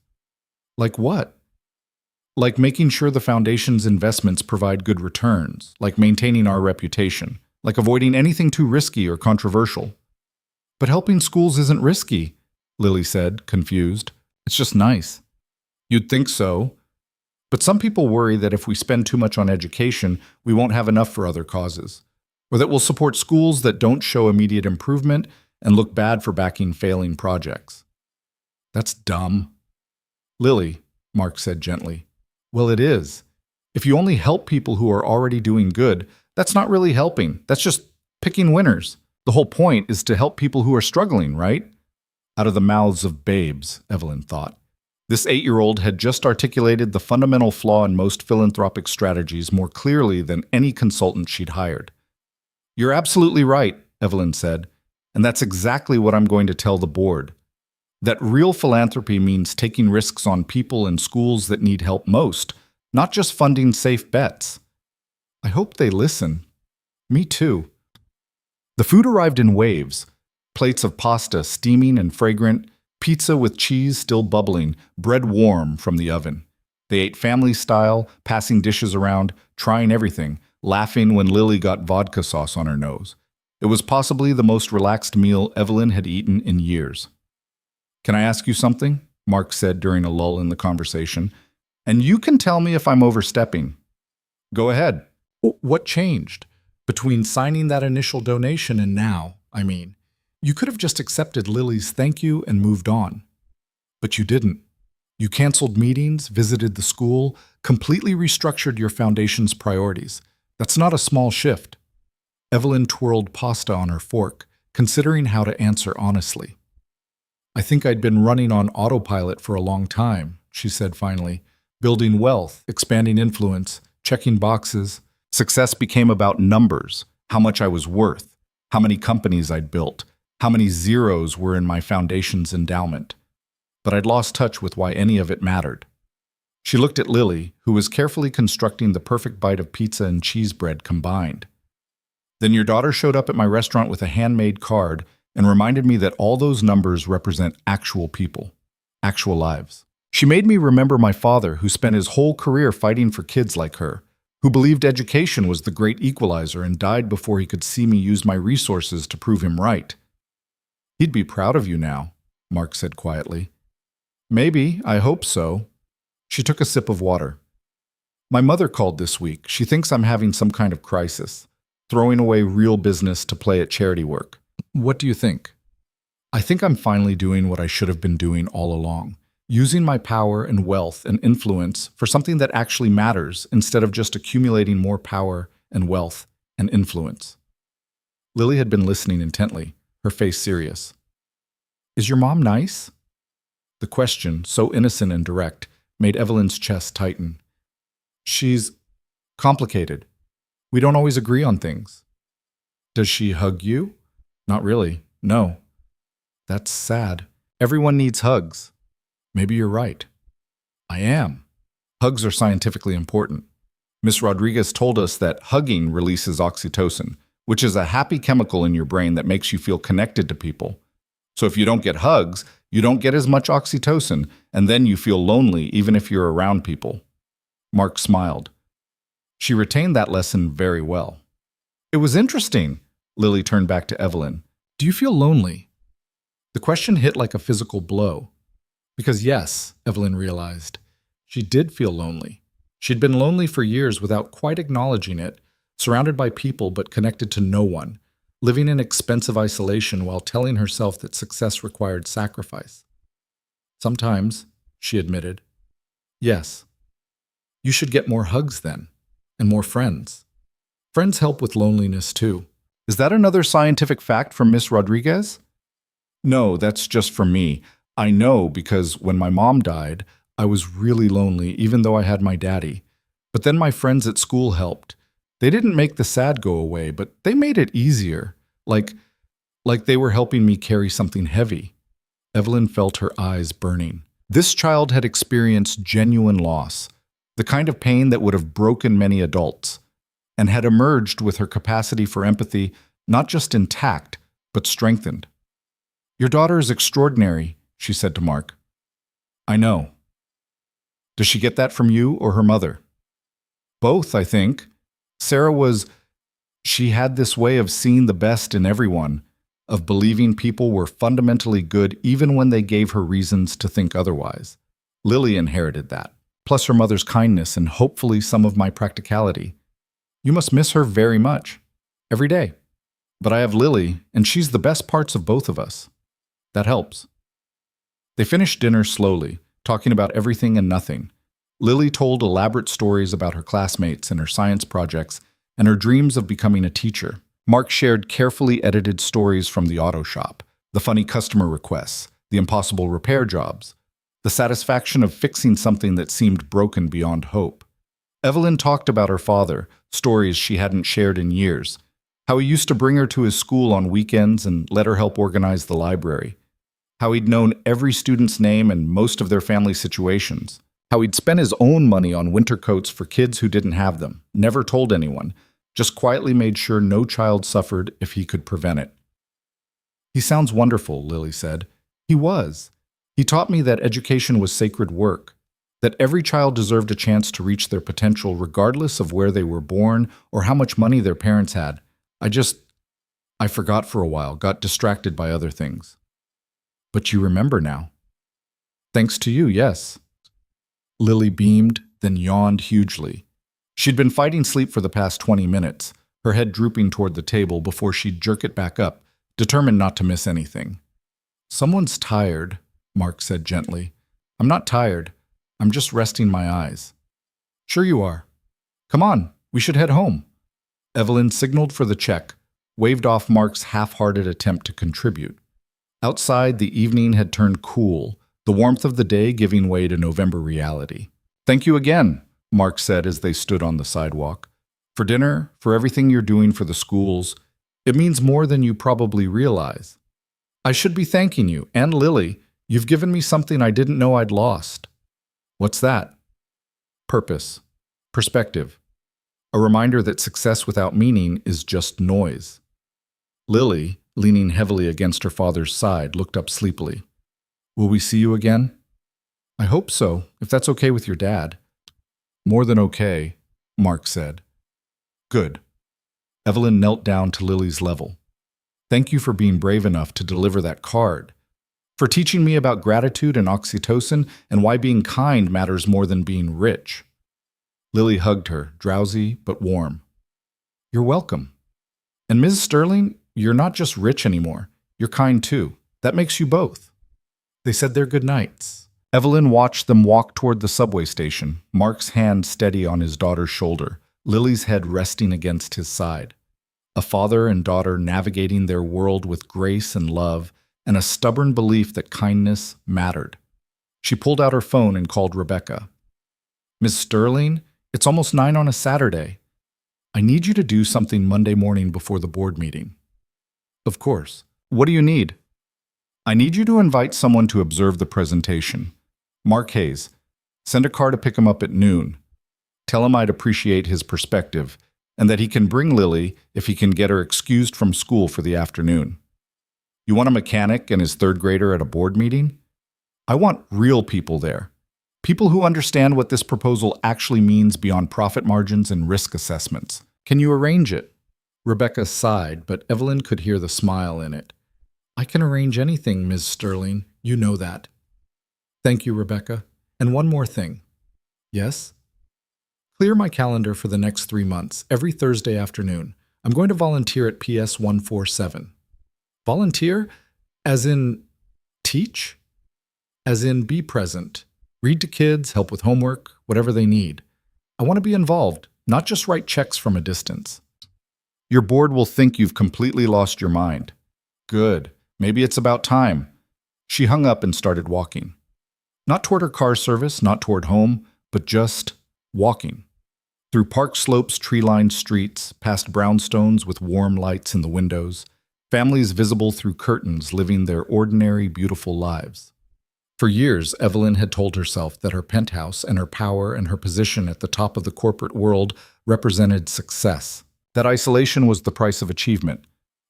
Like what? Like making sure the foundation's investments provide good returns, like maintaining our reputation, like avoiding anything too risky or controversial. But helping schools isn't risky, Lily said, confused. It's just nice. You'd think so. But some people worry that if we spend too much on education, we won't have enough for other causes, or that we'll support schools that don't show immediate improvement and look bad for backing failing projects. That's dumb. Lily, Mark said gently. Well, it is. If you only help people who are already doing good, that's not really helping. That's just picking winners. The whole point is to help people who are struggling, right? Out of the mouths of babes, Evelyn thought. This 8-year-old had just articulated the fundamental flaw in most philanthropic strategies more clearly than any consultant she'd hired. You're absolutely right, Evelyn said, and that's exactly what I'm going to tell the board. That real philanthropy means taking risks on people and schools that need help most, not just funding safe bets. I hope they listen. Me too. The food arrived in waves. Plates of pasta steaming and fragrant, pizza with cheese still bubbling, bread warm from the oven. They ate family style, passing dishes around, trying everything, laughing when Lily got vodka sauce on her nose. It was possibly the most relaxed meal Evelyn had eaten in years. Can I ask you something? Mark said during a lull in the conversation. And you can tell me if I'm overstepping. Go ahead. What changed? Between signing that initial donation and now, I mean. You could have just accepted Lily's thank you and moved on. But you didn't. You canceled meetings, visited the school, completely restructured your foundation's priorities. That's not a small shift. Evelyn twirled pasta on her fork, considering how to answer honestly. I think I'd been running on autopilot for a long time, she said finally, building wealth, expanding influence, checking boxes. Success became about numbers, how much I was worth, how many companies I'd built, how many zeros were in my foundation's endowment. But I'd lost touch with why any of it mattered. She looked at Lily, who was carefully constructing the perfect bite of pizza and cheese bread combined. Then your daughter showed up at my restaurant with a handmade card and reminded me that all those numbers represent actual people, actual lives. She made me remember my father, who spent his whole career fighting for kids like her, who believed education was the great equalizer and died before he could see me use my resources to prove him right. He'd be proud of you now, Mark said quietly. Maybe, I hope so. She took a sip of water. My mother called this week. She thinks I'm having some kind of crisis, throwing away real business to play at charity work. What do you think? I think I'm finally doing what I should have been doing all along, using my power and wealth and influence for something that actually matters instead of just accumulating more power and wealth and influence. Lily had been listening intently, her face serious. Is your mom nice? The question, so innocent and direct, made Evelyn's chest tighten. She's complicated. We don't always agree on things. Does she hug you? Not really, no. That's sad. Everyone needs hugs. Maybe you're right. I am. Hugs are scientifically important. Miss Rodriguez told us that hugging releases oxytocin, which is a happy chemical in your brain that makes you feel connected to people. So if you don't get hugs, you don't get as much oxytocin, and then you feel lonely even if you're around people. Mark smiled. She retained that lesson very well. It was interesting. Lily turned back to Evelyn. Do you feel lonely? The question hit like a physical blow. Because yes, Evelyn realized, she did feel lonely. She'd been lonely for years without quite acknowledging it, surrounded by people but connected to no one, living in expensive isolation while telling herself that success required sacrifice. Sometimes, she admitted. Yes. You should get more hugs then, and more friends. Friends help with loneliness too. Is that another scientific fact from Miss Rodriguez? No, that's just from me. I know because when my mom died, I was really lonely even though I had my daddy. But then my friends at school helped. They didn't make the sad go away, but they made it easier. Like they were helping me carry something heavy. Evelyn felt her eyes burning. This child had experienced genuine loss, the kind of pain that would have broken many adults, and had emerged with her capacity for empathy not just intact, but strengthened. Your daughter is extraordinary, she said to Mark. I know. Does she get that from you or her mother? Both, I think. She had this way of seeing the best in everyone, of believing people were fundamentally good even when they gave her reasons to think otherwise. Lily inherited that, plus her mother's kindness and hopefully some of my practicality. You must miss her very much. Every day. But I have Lily, and she's the best parts of both of us. That helps. They finished dinner slowly, talking about everything and nothing. Lily told elaborate stories about her classmates and her science projects and her dreams of becoming a teacher. Mark shared carefully edited stories from the auto shop, the funny customer requests, the impossible repair jobs, the satisfaction of fixing something that seemed broken beyond hope. Evelyn talked about her father, stories she hadn't shared in years, how he used to bring her to his school on weekends and let her help organize the library, how he'd known every student's name and most of their family situations, how he'd spent his own money on winter coats for kids who didn't have them, never told anyone, just quietly made sure no child suffered if he could prevent it. He sounds wonderful, Lily said. He was. He taught me that education was sacred work, that every child deserved a chance to reach their potential regardless of where they were born or how much money their parents had. I forgot for a while, got distracted by other things. But you remember now. Thanks to you, yes. Lily beamed, then yawned hugely. She'd been fighting sleep for the past 20 minutes, her head drooping toward the table before she'd jerk it back up, determined not to miss anything. Someone's tired, Mark said gently. I'm not tired. I'm just resting my eyes. Sure you are. Come on, we should head home. Evelyn signaled for the check, waved off Mark's half-hearted attempt to contribute. Outside, the evening had turned cool, the warmth of the day giving way to November reality. Thank you again, Mark said as they stood on the sidewalk. For dinner, for everything you're doing for the schools. It means more than you probably realize. I should be thanking you, and Lily. You've given me something I didn't know I'd lost. What's that? Purpose. Perspective. A reminder that success without meaning is just noise. Lily, leaning heavily against her father's side, looked up sleepily. Will we see you again? I hope so, if that's okay with your dad. More than okay, Mark said. Good. Evelyn knelt down to Lily's level. Thank you for being brave enough to deliver that card. For teaching me about gratitude and oxytocin and why being kind matters more than being rich. Lily hugged her, drowsy but warm. You're welcome. And Ms. Sterling, you're not just rich anymore. You're kind too. That makes you both. They said their goodnights. Evelyn watched them walk toward the subway station, Mark's hand steady on his daughter's shoulder, Lily's head resting against his side. A father and daughter navigating their world with grace and love, and a stubborn belief that kindness mattered. She pulled out her phone and called Rebecca. Miss Sterling, it's almost 9 on a Saturday. I need you to do something Monday morning before the board meeting. Of course. What do you need? I need you to invite someone to observe the presentation. Mark Hayes. Send a car to pick him up at noon. Tell him I'd appreciate his perspective, and that he can bring Lily if he can get her excused from school for the afternoon. You want a mechanic and his third grader at a board meeting? I want real people there. People who understand what this proposal actually means beyond profit margins and risk assessments. Can you arrange it? Rebecca sighed, but Evelyn could hear the smile in it. I can arrange anything, Ms. Sterling. You know that. Thank you, Rebecca. And one more thing. Yes? Clear my calendar for the next 3 months, every Thursday afternoon. I'm going to volunteer at PS 147. Volunteer? As in teach? As in be present. Read to kids, help with homework, whatever they need. I want to be involved, not just write checks from a distance. Your board will think you've completely lost your mind. Good. Maybe it's about time. She hung up and started walking. Not toward her car service, not toward home, but just walking. Through park slopes, tree-lined streets, past brownstones with warm lights in the windows, families visible through curtains living their ordinary, beautiful lives. For years, Evelyn had told herself that her penthouse and her power and her position at the top of the corporate world represented success, that isolation was the price of achievement.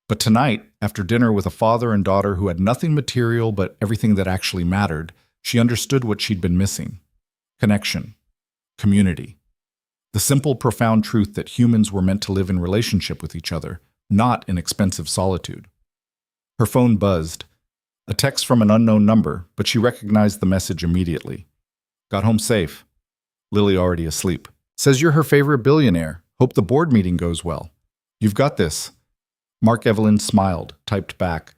But tonight, after dinner with a father and daughter who had nothing material but everything that actually mattered, she understood what she'd been missing. Connection. Community. The simple, profound truth that humans were meant to live in relationship with each other, not in expensive solitude. Her phone buzzed. A text from an unknown number, but she recognized the message immediately. Got home safe. Lily already asleep. Says you're her favorite billionaire. Hope the board meeting goes well. You've got this. Mark Evelyn smiled, typed back.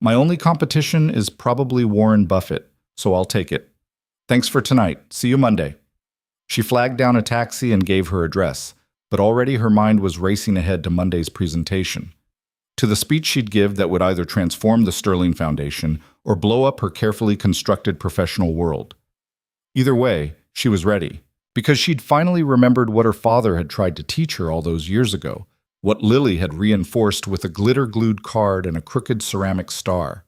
My only competition is probably Warren Buffett, so I'll take it. Thanks for tonight. See you Monday. She flagged down a taxi and gave her address, but already her mind was racing ahead to Monday's presentation. To the speech she'd give that would either transform the Sterling Foundation or blow up her carefully constructed professional world. Either way, she was ready, because she'd finally remembered what her father had tried to teach her all those years ago, what Lily had reinforced with a glitter-glued card and a crooked ceramic star.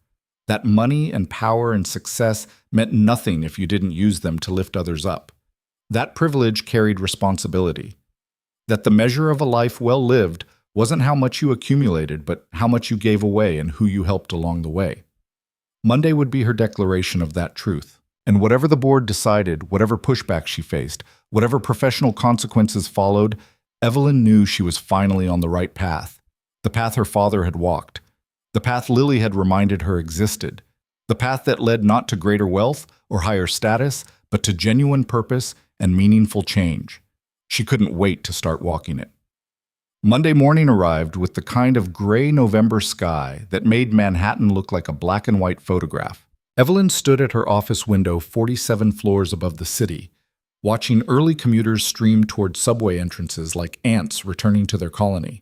That money and power and success meant nothing if you didn't use them to lift others up. That privilege carried responsibility. That the measure of a life well lived wasn't how much you accumulated, but how much you gave away and who you helped along the way. Monday would be her declaration of that truth. And whatever the board decided, whatever pushback she faced, whatever professional consequences followed, Evelyn knew she was finally on the right path. The path her father had walked. The path Lily had reminded her existed. The path that led not to greater wealth or higher status, but to genuine purpose and meaningful change. She couldn't wait to start walking it. Monday morning arrived with the kind of gray November sky that made Manhattan look like a black and white photograph. Evelyn stood at her office window 47 floors above the city, watching early commuters stream toward subway entrances like ants returning to their colony.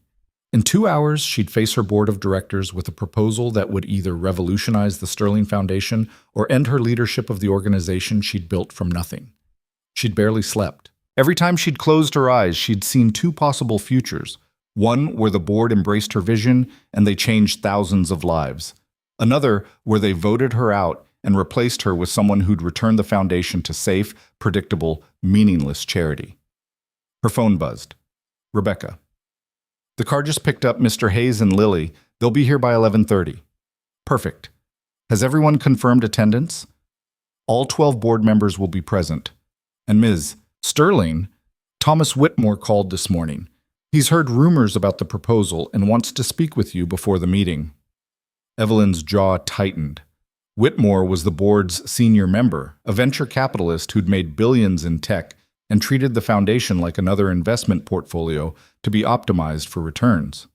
In 2 hours, she'd face her board of directors with a proposal that would either revolutionize the Sterling Foundation or end her leadership of the organization she'd built from nothing. She'd barely slept. Every time she'd closed her eyes, she'd seen 2 possible futures. One where the board embraced her vision and they changed thousands of lives. Another where they voted her out and replaced her with someone who'd return the foundation to safe, predictable, meaningless charity. Her phone buzzed. Rebecca. The car just picked up Mr. Hayes and Lily. They'll be here by 11:30. Perfect. Has everyone confirmed attendance? All 12 board members will be present. And Ms. Sterling, Thomas Whitmore called this morning. He's heard rumors about the proposal and wants to speak with you before the meeting. Evelyn's jaw tightened. Whitmore was the board's senior member, a venture capitalist who'd made billions in tech and treated the foundation like another investment portfolio to be optimized for returns.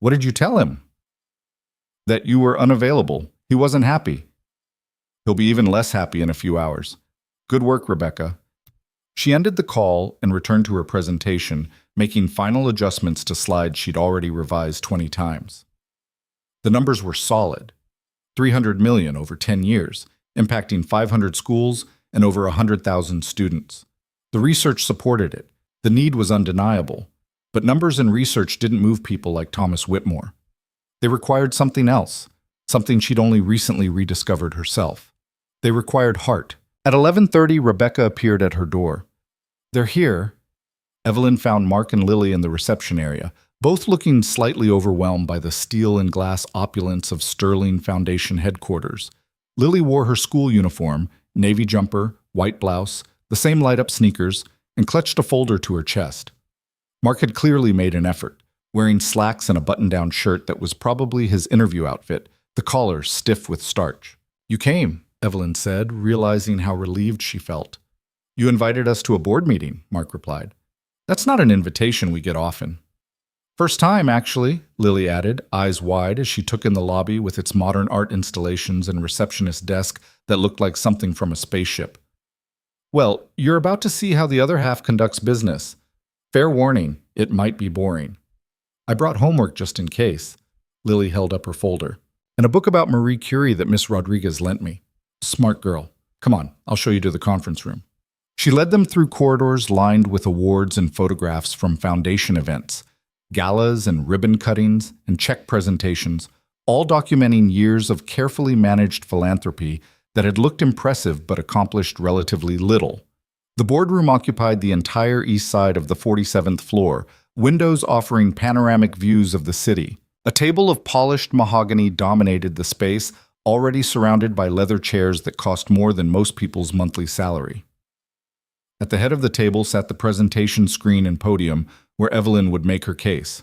What did you tell him? That you were unavailable. He wasn't happy. He'll be even less happy in a few hours. Good work, Rebecca. She ended the call and returned to her presentation, making final adjustments to slides she'd already revised 20 times. The numbers were solid. 300 million over 10 years, impacting 500 schools and over 100,000 students. The research supported it. The need was undeniable. But numbers and research didn't move people like Thomas Whitmore. They required something else, something she'd only recently rediscovered herself. They required heart. At 11:30, Rebecca appeared at her door. They're here. Evelyn found Mark and Lily in the reception area, both looking slightly overwhelmed by the steel and glass opulence of Sterling Foundation headquarters. Lily wore her school uniform, navy jumper, white blouse, the same light-up sneakers, and clutched a folder to her chest. Mark had clearly made an effort, wearing slacks and a button-down shirt that was probably his interview outfit, the collar stiff with starch. You came, Evelyn said, realizing how relieved she felt. You invited us to a board meeting, Mark replied. That's not an invitation we get often. First time, actually, Lily added, eyes wide as she took in the lobby with its modern art installations and receptionist desk that looked like something from a spaceship. Well, you're about to see how the other half conducts business. Fair warning, it might be boring. I brought homework just in case. Lily held up her folder. And a book about Marie Curie that Miss Rodriguez lent me. Smart girl. Come on, I'll show you to the conference room. She led them through corridors lined with awards and photographs from foundation events, galas and ribbon cuttings and check presentations, all documenting years of carefully managed philanthropy that had looked impressive but accomplished relatively little. The boardroom occupied the entire east side of the 47th floor, windows offering panoramic views of the city. A table of polished mahogany dominated the space, already surrounded by leather chairs that cost more than most people's monthly salary. At the head of the table sat the presentation screen and podium, where Evelyn would make her case.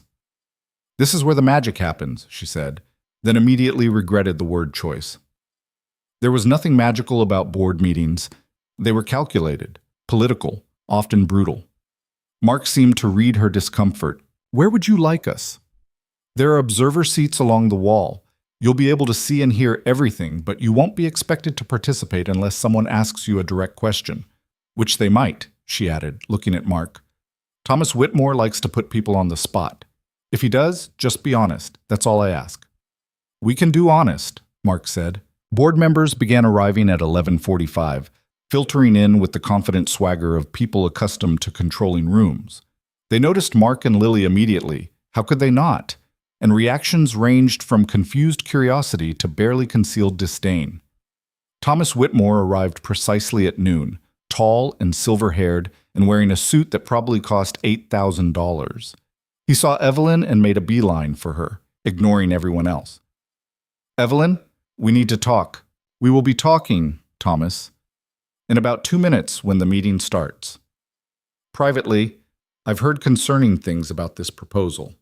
This is where the magic happens, she said, then immediately regretted the word choice. There was nothing magical about board meetings. They were calculated, political, often brutal. Mark seemed to read her discomfort. Where would you like us? There are observer seats along the wall. You'll be able to see and hear everything, but you won't be expected to participate unless someone asks you a direct question. Which they might, she added, looking at Mark. Thomas Whitmore likes to put people on the spot. If he does, just be honest. That's all I ask. We can do honest, Mark said. Board members began arriving at 11:45, filtering in with the confident swagger of people accustomed to controlling rooms. They noticed Mark and Lily immediately. How could they not? And reactions ranged from confused curiosity to barely concealed disdain. Thomas Whitmore arrived precisely at noon, tall and silver-haired, and wearing a suit that probably cost $8,000. He saw Evelyn and made a beeline for her, ignoring everyone else. Evelyn, we need to talk. We will be talking, Thomas, in about 2 minutes when the meeting starts. Privately, I've heard concerning things about this proposal.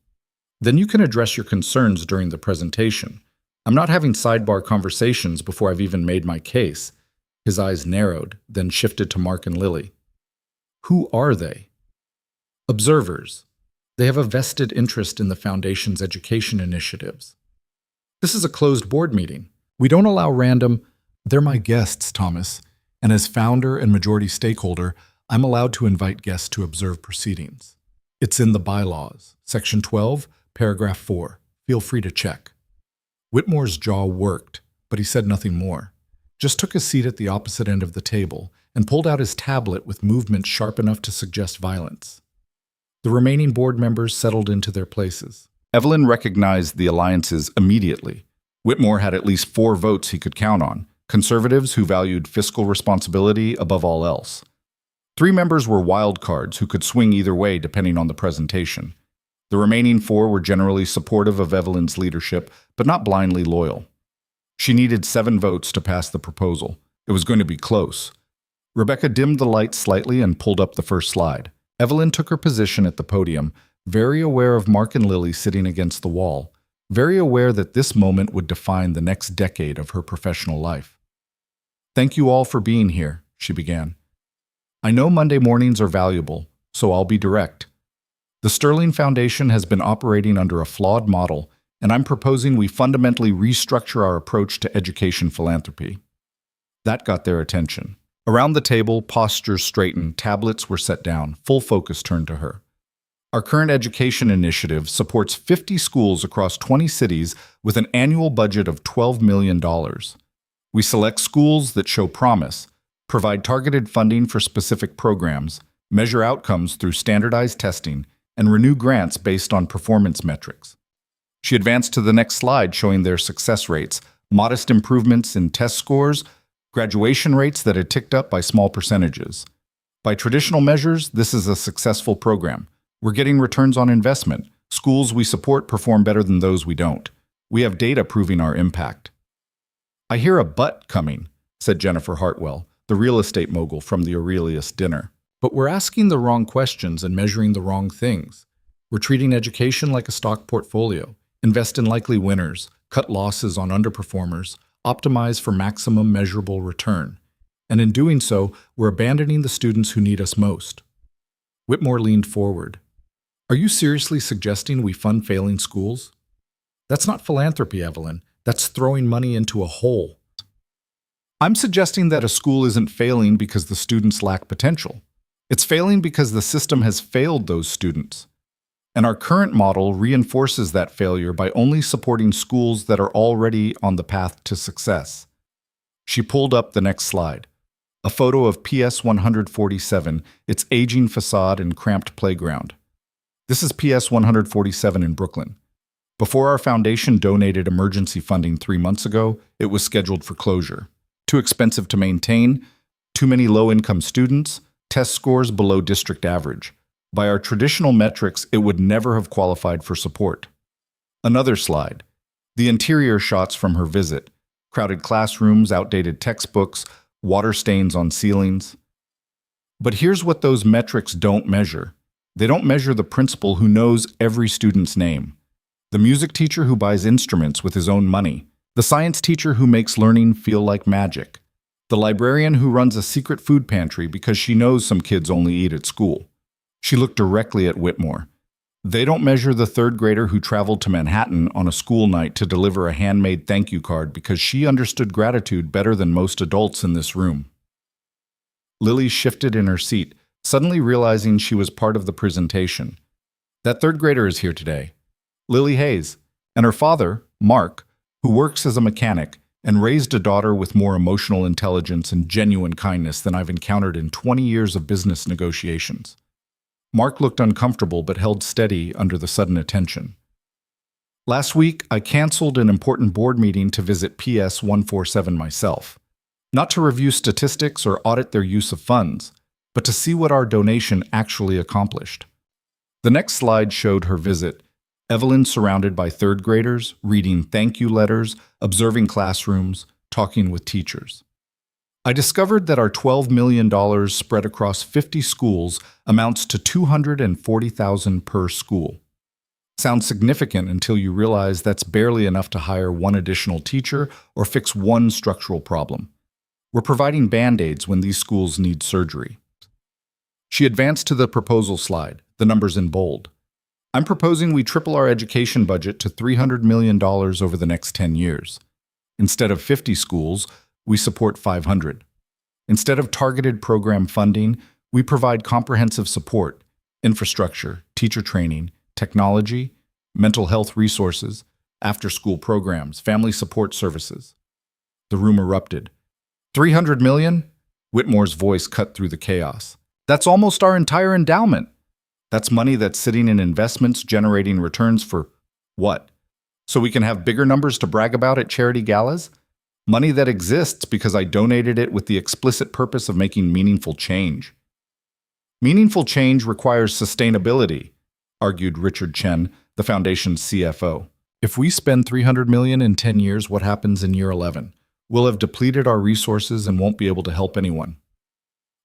Then you can address your concerns during the presentation. I'm not having sidebar conversations before I've even made my case. His eyes narrowed, then shifted to Mark and Lily. Who are they? Observers. They have a vested interest in the Foundation's education initiatives. This is a closed board meeting. We don't allow random... They're my guests, Thomas, and as founder and majority stakeholder, I'm allowed to invite guests to observe proceedings. It's in the bylaws, Section 12, Paragraph 4. Feel free to check. Whitmore's jaw worked, but he said nothing more. Just took a seat at the opposite end of the table and pulled out his tablet with movements sharp enough to suggest violence. The remaining board members settled into their places. Evelyn recognized the alliances immediately. Whitmore had at least 4 votes he could count on, conservatives who valued fiscal responsibility above all else. 3 members were wild cards who could swing either way depending on the presentation. The remaining 4 were generally supportive of Evelyn's leadership, but not blindly loyal. She needed 7 votes to pass the proposal. It was going to be close. Rebecca dimmed the light slightly and pulled up the first slide. Evelyn took her position at the podium, very aware of Mark and Lily sitting against the wall, very aware that this moment would define the next decade of her professional life. "Thank you all for being here," she began. "I know Monday mornings are valuable, so I'll be direct. The Sterling Foundation has been operating under a flawed model, and I'm proposing we fundamentally restructure our approach to education philanthropy." That got their attention. Around the table, postures straightened, tablets were set down, full focus turned to her. Our current education initiative supports 50 schools across 20 cities with an annual budget of $12 million. We select schools that show promise, provide targeted funding for specific programs, measure outcomes through standardized testing, and renew grants based on performance metrics. She advanced to the next slide showing their success rates, modest improvements in test scores, graduation rates that had ticked up by small percentages. By traditional measures, this is a successful program. We're getting returns on investment. Schools we support perform better than those we don't. We have data proving our impact. "I hear a but coming," said Jennifer Hartwell, the real estate mogul from the Aurelius dinner. "But we're asking the wrong questions and measuring the wrong things. We're treating education like a stock portfolio. Invest in likely winners, cut losses on underperformers, optimize for maximum measurable return. And in doing so, we're abandoning the students who need us most." Whitmore leaned forward. "Are you seriously suggesting we fund failing schools? That's not philanthropy, Evelyn. That's throwing money into a hole." "I'm suggesting that a school isn't failing because the students lack potential. It's failing because the system has failed those students. And our current model reinforces that failure by only supporting schools that are already on the path to success." She pulled up the next slide. A photo of PS 147, its aging facade and cramped playground. This is PS 147 in Brooklyn. Before our foundation donated emergency funding 3 months ago, it was scheduled for closure. Too expensive to maintain, too many low-income students, test scores below district average. By our traditional metrics, it would never have qualified for support. Another slide. The interior shots from her visit. Crowded classrooms, outdated textbooks, water stains on ceilings. But here's what those metrics don't measure. They don't measure the principal who knows every student's name, the music teacher who buys instruments with his own money, the science teacher who makes learning feel like magic, the librarian who runs a secret food pantry because she knows some kids only eat at school. She looked directly at Whitmore. They don't measure the third grader who traveled to Manhattan on a school night to deliver a handmade thank you card because she understood gratitude better than most adults in this room. Lily shifted in her seat, suddenly realizing she was part of the presentation. That third grader is here today, Lily Hayes, and her father, Mark, who works as a mechanic and raised a daughter with more emotional intelligence and genuine kindness than I've encountered in 20 years of business negotiations. Mark looked uncomfortable but held steady under the sudden attention. "Last week, I canceled an important board meeting to visit PS 147 myself. Not to review statistics or audit their use of funds, but to see what our donation actually accomplished." The next slide showed her visit. Evelyn surrounded by third graders, reading thank you letters, observing classrooms, talking with teachers. "I discovered that our $12 million spread across 50 schools amounts to $240,000 per school. Sounds significant until you realize that's barely enough to hire one additional teacher or fix one structural problem. We're providing Band-Aids when these schools need surgery." She advanced to the proposal slide, the numbers in bold. "I'm proposing we triple our education budget to $300 million over the next 10 years. Instead of 50 schools, we support 500. Instead of targeted program funding, we provide comprehensive support, infrastructure, teacher training, technology, mental health resources, after-school programs, family support services." The room erupted. $300 million? Whitmore's voice cut through the chaos. "That's almost our entire endowment. That's money that's sitting in investments generating returns for what? So we can have bigger numbers to brag about at charity galas? Money that exists because I donated it with the explicit purpose of making meaningful change." "Meaningful change requires sustainability," argued Richard Chen, the foundation's CFO. "If we spend $300 million in 10 years, what happens in year 11? We'll have depleted our resources and won't be able to help anyone.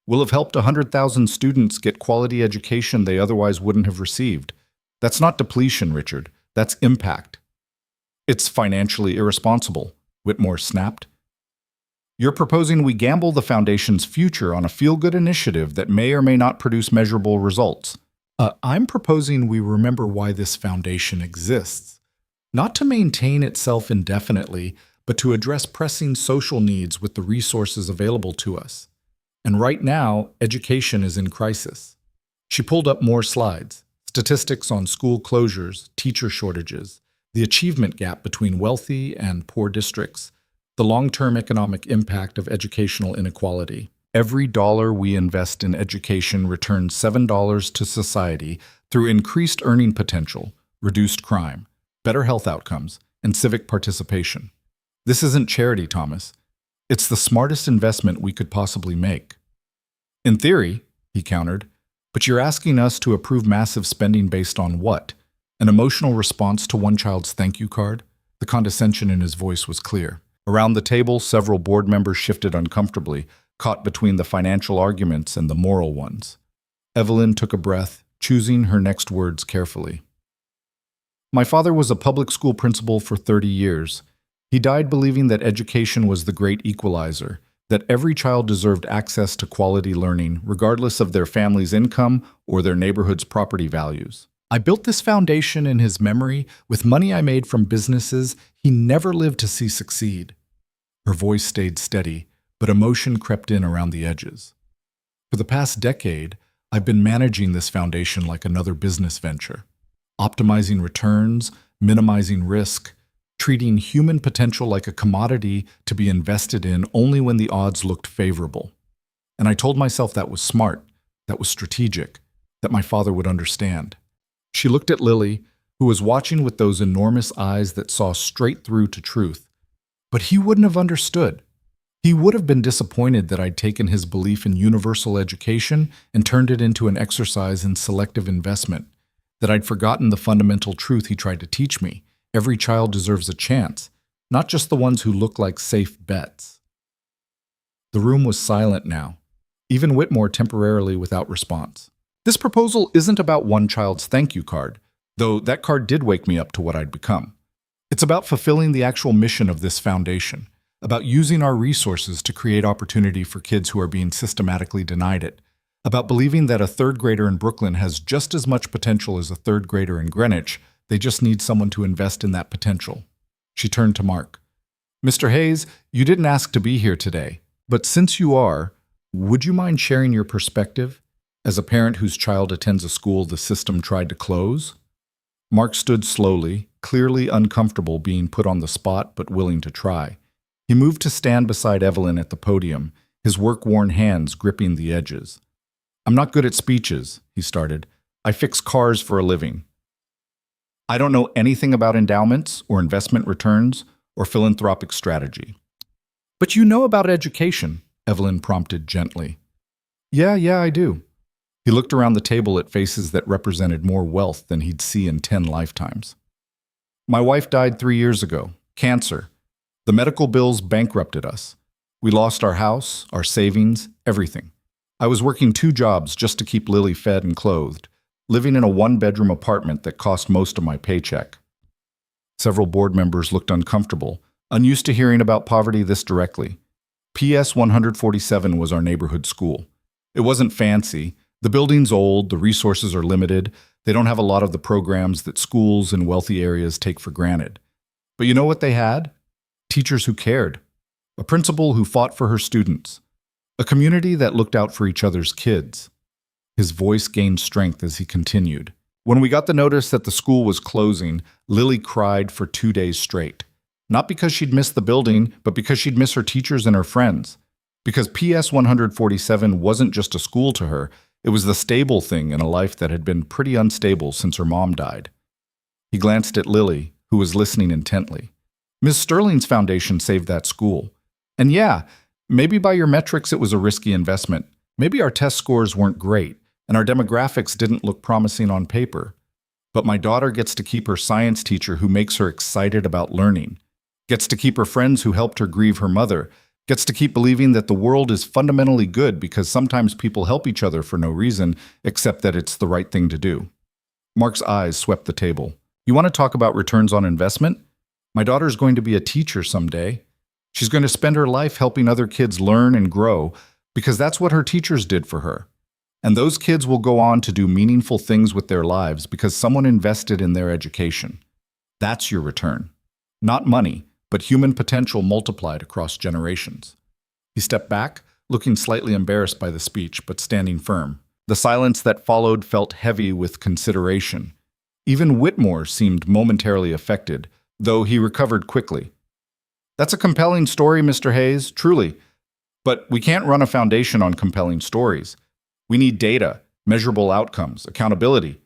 We'll have helped 100,000 students get quality education they otherwise wouldn't have received. That's not depletion, Richard. That's impact. It's financially irresponsible, Whitmore snapped. You're proposing we gamble the Foundation's future on a feel-good initiative that may or may not produce measurable results. I'm proposing we remember why this foundation exists. Not to maintain itself indefinitely, but to address pressing social needs with the resources available to us. And right now, education is in crisis. She pulled up more slides, statistics on school closures, teacher shortages, the achievement gap between wealthy and poor districts, the long-term economic impact of educational inequality. Every dollar we invest in education returns $7 to society through increased earning potential, reduced crime, better health outcomes, and civic participation. This isn't charity, Thomas. It's the smartest investment we could possibly make. In theory, he countered, but you're asking us to approve massive spending based on what? An emotional response to one child's thank you card? The condescension in his voice was clear. Around the table, several board members shifted uncomfortably, caught between the financial arguments and the moral ones. Evelyn took a breath, choosing her next words carefully. My father was a public school principal for 30 years. He died believing that education was the great equalizer, that every child deserved access to quality learning, regardless of their family's income or their neighborhood's property values. I built this foundation in his memory with money I made from businesses he never lived to see succeed. Her voice stayed steady, but emotion crept in around the edges. For the past decade, I've been managing this foundation like another business venture, optimizing returns, minimizing risk, treating human potential like a commodity to be invested in only when the odds looked favorable. And I told myself that was smart, that was strategic, that my father would understand. She looked at Lily, who was watching with those enormous eyes that saw straight through to truth. But he wouldn't have understood. He would have been disappointed that I'd taken his belief in universal education and turned it into an exercise in selective investment, that I'd forgotten the fundamental truth he tried to teach me. Every child deserves a chance, not just the ones who look like safe bets. The room was silent now, even Whitmore temporarily without response. This proposal isn't about one child's thank you card, though that card did wake me up to what I'd become. It's about fulfilling the actual mission of this foundation, about using our resources to create opportunity for kids who are being systematically denied it, about believing that a third grader in Brooklyn has just as much potential as a third grader in Greenwich. They just need someone to invest in that potential. She turned to Mark. Mr. Hayes, you didn't ask to be here today, but since you are, would you mind sharing your perspective as a parent whose child attends a school the system tried to close? Mark stood slowly, clearly uncomfortable being put on the spot but willing to try. He moved to stand beside Evelyn at the podium, his work-worn hands gripping the edges. I'm not good at speeches, he started. I fix cars for a living. I don't know anything about endowments or investment returns or philanthropic strategy. But you know about education, Evelyn prompted gently. Yeah, I do. He looked around the table at faces that represented more wealth than he'd see in 10 lifetimes. My wife died 3 years ago, cancer. The medical bills bankrupted us. We lost our house, our savings, everything. I was working 2 jobs just to keep Lily fed and clothed, living in a 1-bedroom apartment that cost most of my paycheck. Several board members looked uncomfortable, unused to hearing about poverty this directly. PS 147 was our neighborhood school. It wasn't fancy. The building's old, the resources are limited, they don't have a lot of the programs that schools in wealthy areas take for granted. But you know what they had? Teachers who cared. A principal who fought for her students. A community that looked out for each other's kids. His voice gained strength as he continued. When we got the notice that the school was closing, Lily cried for 2 days straight. Not because she'd miss the building, but because she'd miss her teachers and her friends. Because PS 147 wasn't just a school to her, it was the stable thing in a life that had been pretty unstable since her mom died. He glanced at Lily, who was listening intently. Ms. Sterling's foundation saved that school. And yeah, maybe by your metrics it was a risky investment. Maybe our test scores weren't great, and our demographics didn't look promising on paper. But my daughter gets to keep her science teacher who makes her excited about learning. gets to keep her friends who helped her grieve her mother, gets to keep believing that the world is fundamentally good because sometimes people help each other for no reason except that it's the right thing to do. Mark's eyes swept the table. You want to talk about returns on investment? My daughter's going to be a teacher someday. She's going to spend her life helping other kids learn and grow because that's what her teachers did for her. And those kids will go on to do meaningful things with their lives because someone invested in their education. That's your return. Not money, but human potential multiplied across generations. He stepped back, looking slightly embarrassed by the speech, but standing firm. The silence that followed felt heavy with consideration. Even Whitmore seemed momentarily affected, though he recovered quickly. That's a compelling story, Mr. Hayes, truly. But we can't run a foundation on compelling stories. We need data, measurable outcomes, accountability.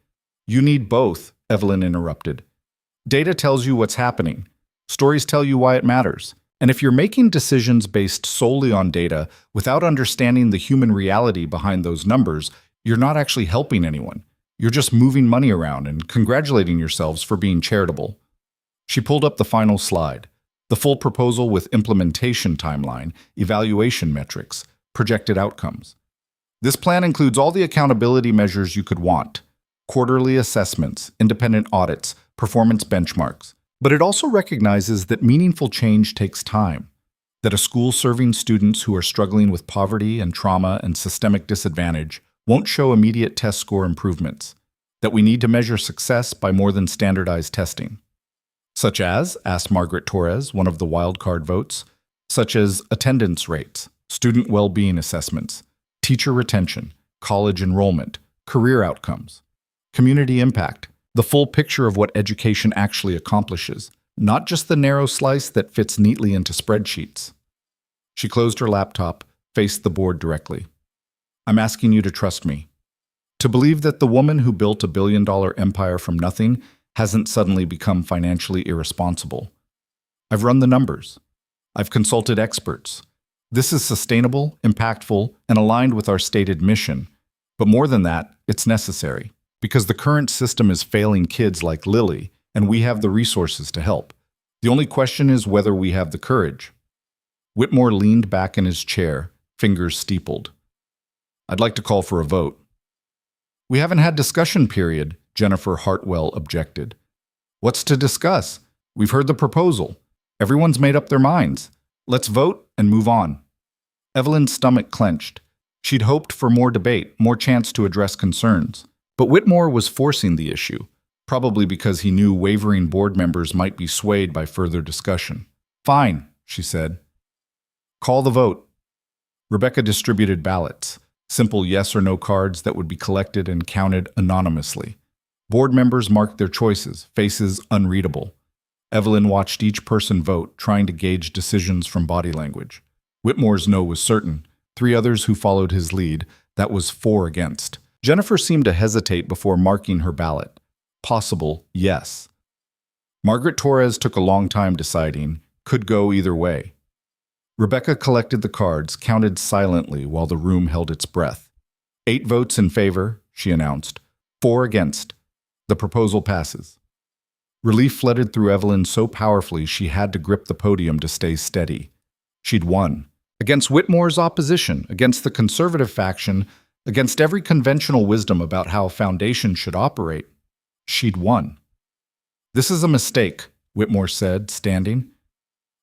You need both, Evelyn interrupted. Data tells you what's happening. Stories tell you why it matters. And if you're making decisions based solely on data without understanding the human reality behind those numbers, you're not actually helping anyone. You're just moving money around and congratulating yourselves for being charitable. She pulled up the final slide, the full proposal with implementation timeline, evaluation metrics, projected outcomes. This plan includes all the accountability measures you could want: quarterly assessments, independent audits, performance benchmarks. But it also recognizes that meaningful change takes time, that a school serving students who are struggling with poverty and trauma and systemic disadvantage won't show immediate test score improvements, that we need to measure success by more than standardized testing. Such as, asked Margaret Torres, one of the wildcard votes, such as attendance rates, student well-being assessments, teacher retention, college enrollment, career outcomes, community impact, the full picture of what education actually accomplishes, not just the narrow slice that fits neatly into spreadsheets. She closed her laptop, faced the board directly. I'm asking you to trust me. To believe that the woman who built a billion-dollar empire from nothing hasn't suddenly become financially irresponsible. I've run the numbers. I've consulted experts. This is sustainable, impactful, and aligned with our stated mission. But more than that, it's necessary. Because the current system is failing kids like Lily, and we have the resources to help. The only question is whether we have the courage. Whitmore leaned back in his chair, fingers steepled. I'd like to call for a vote. We haven't had discussion period, Jennifer Hartwell objected. What's to discuss? We've heard the proposal. Everyone's made up their minds. Let's vote and move on. Evelyn's stomach clenched. She'd hoped for more debate, more chance to address concerns. But Whitmore was forcing the issue, probably because he knew wavering board members might be swayed by further discussion. Fine, she said. Call the vote. Rebecca distributed ballots, simple yes or no cards that would be collected and counted anonymously. Board members marked their choices, faces unreadable. Evelyn watched each person vote, trying to gauge decisions from body language. Whitmore's no was certain. 3 others who followed his lead, that was 4 against. Jennifer seemed to hesitate before marking her ballot. Possible, yes. Margaret Torres took a long time deciding, could go either way. Rebecca collected the cards, counted silently while the room held its breath. 8 votes in favor, she announced. 4 against. The proposal passes. Relief flooded through Evelyn so powerfully she had to grip the podium to stay steady. She'd won. Against Whitmore's opposition, against the conservative faction, against every conventional wisdom about how a foundation should operate, she'd won. This is a mistake, Whitmore said, standing.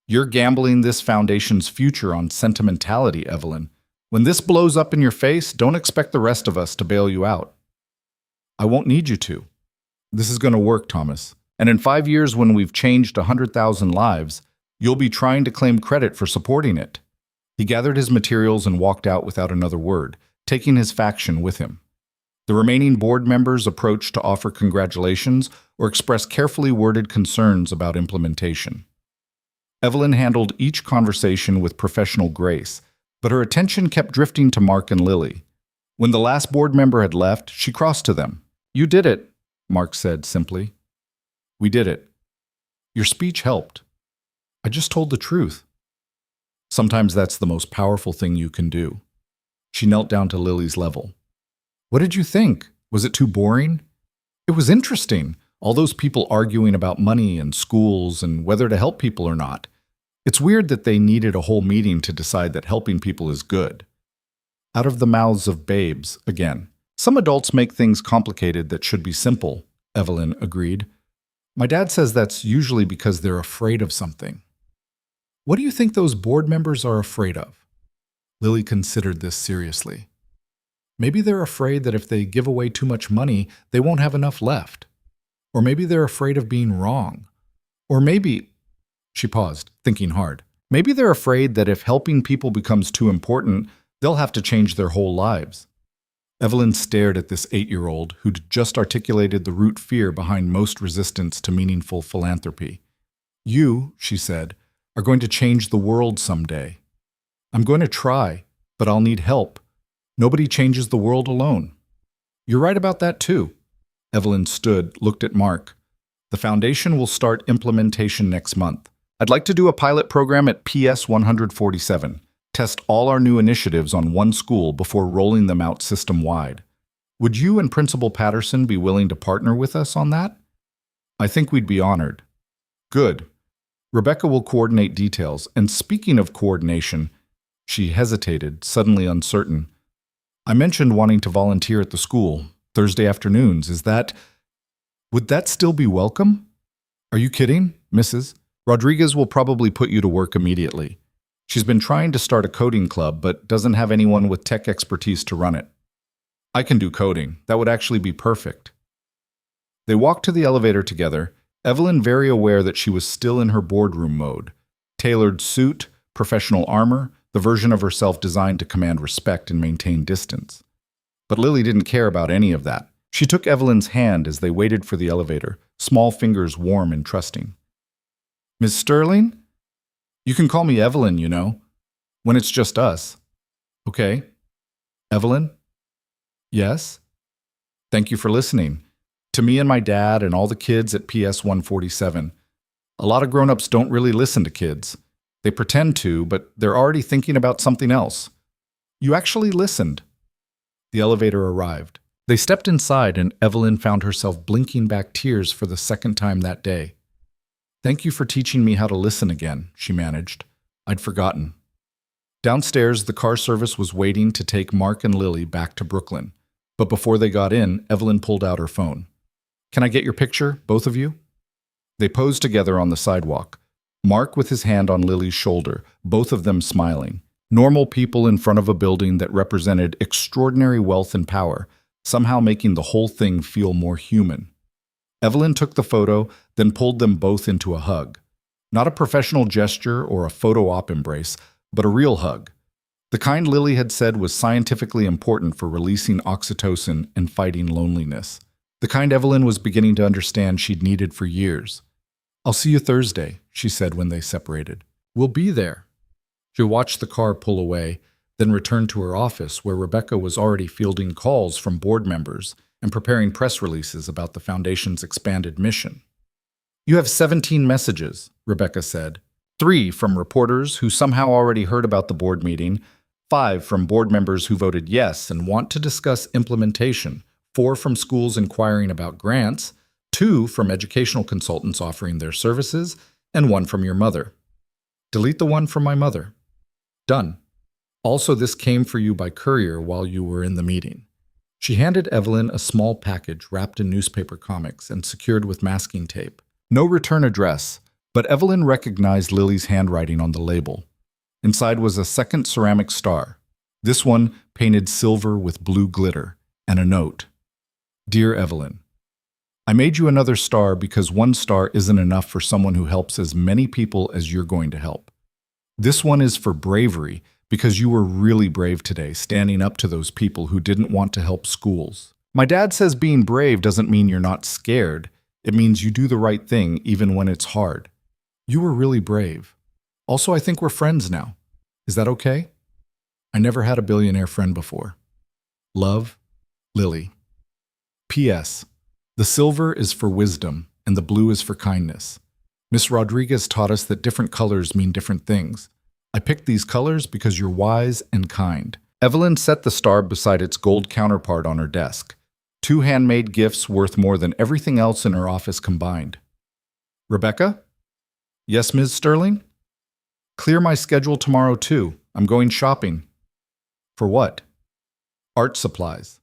You're gambling this foundation's future on sentimentality, Evelyn. When this blows up in your face, don't expect the rest of us to bail you out. I won't need you to. This is going to work, Thomas. And in 5 years, when we've changed 100,000 lives, you'll be trying to claim credit for supporting it. He gathered his materials and walked out without another word, taking his faction with him. The remaining board members approached to offer congratulations or express carefully worded concerns about implementation. Evelyn handled each conversation with professional grace, but her attention kept drifting to Mark and Lily. When the last board member had left, she crossed to them. You did it, Mark said simply. We did it. Your speech helped. I just told the truth. Sometimes that's the most powerful thing you can do. She knelt down to Lily's level. What did you think? Was it too boring? It was interesting. All those people arguing about money and schools and whether to help people or not. It's weird that they needed a whole meeting to decide that helping people is good. Out of the mouths of babes, again. Some adults make things complicated that should be simple, Evelyn agreed. My dad says that's usually because they're afraid of something. What do you think those board members are afraid of? Lily considered this seriously. Maybe they're afraid that if they give away too much money, they won't have enough left. Or maybe they're afraid of being wrong. Or maybe, she paused, thinking hard, maybe they're afraid that if helping people becomes too important, they'll have to change their whole lives. Evelyn stared at this 8-year-old who'd just articulated the root fear behind most resistance to meaningful philanthropy. You, she said, are going to change the world someday. I'm going to try, but I'll need help. Nobody changes the world alone. You're right about that too. Evelyn stood, looked at Mark. The foundation will start implementation next month. I'd like to do a pilot program at PS 147. Test all our new initiatives on one school before rolling them out system-wide. Would you and Principal Patterson be willing to partner with us on that? I think we'd be honored. Good. Rebecca will coordinate details, and speaking of coordination, she hesitated, suddenly uncertain. I mentioned wanting to volunteer at the school, Thursday afternoons. Would that still be welcome? Are you kidding, Mrs.? Rodriguez will probably put you to work immediately. She's been trying to start a coding club, but doesn't have anyone with tech expertise to run it. I can do coding. That would actually be perfect. They walked to the elevator together, Evelyn very aware that she was still in her boardroom mode. Tailored suit, professional armor, the version of herself designed to command respect and maintain distance. But Lily didn't care about any of that. She took Evelyn's hand as they waited for the elevator, small fingers warm and trusting. Miss Sterling? You can call me Evelyn, you know, when it's just us. Okay. Evelyn? Yes? Thank you for listening. To me and my dad and all the kids at PS 147. A lot of grown-ups don't really listen to kids. They pretend to, but they're already thinking about something else. You actually listened. The elevator arrived. They stepped inside and Evelyn found herself blinking back tears for the second time that day. Thank you for teaching me how to listen again, she managed. I'd forgotten. Downstairs, the car service was waiting to take Mark and Lily back to Brooklyn. But before they got in, Evelyn pulled out her phone. Can I get your picture, both of you? They posed together on the sidewalk. Mark with his hand on Lily's shoulder, both of them smiling. Normal people in front of a building that represented extraordinary wealth and power, somehow making the whole thing feel more human. Evelyn took the photo, then pulled them both into a hug. Not a professional gesture or a photo op embrace, but a real hug. The kind Lily had said was scientifically important for releasing oxytocin and fighting loneliness. The kind Evelyn was beginning to understand she'd needed for years. I'll see you Thursday, she said when they separated. We'll be there. She watched the car pull away, then returned to her office where Rebecca was already fielding calls from board members and preparing press releases about the Foundation's expanded mission. You have 17 messages, Rebecca said. 3 from reporters who somehow already heard about the board meeting, 5 from board members who voted yes and want to discuss implementation, 4 from schools inquiring about grants, 2 from educational consultants offering their services, and 1 from your mother. Delete the one from my mother. Done. Also, this came for you by courier while you were in the meeting. She handed Evelyn a small package wrapped in newspaper comics and secured with masking tape. No return address, but Evelyn recognized Lily's handwriting on the label. Inside was a second ceramic star, this one painted silver with blue glitter, and a note. Dear Evelyn, I made you another star because 1 star isn't enough for someone who helps as many people as you're going to help. This one is for bravery, because you were really brave today, standing up to those people who didn't want to help schools. My dad says being brave doesn't mean you're not scared. It means you do the right thing even when it's hard. You were really brave. Also, I think we're friends now. Is that okay? I never had a billionaire friend before. Love, Lily. P.S. The silver is for wisdom, and the blue is for kindness. Miss Rodriguez taught us that different colors mean different things. I picked these colors because you're wise and kind. Evelyn set the star beside its gold counterpart on her desk. 2 handmade gifts worth more than everything else in her office combined. Rebecca? Yes, Ms. Sterling? Clear my schedule tomorrow, too. I'm going shopping. For what? Art supplies.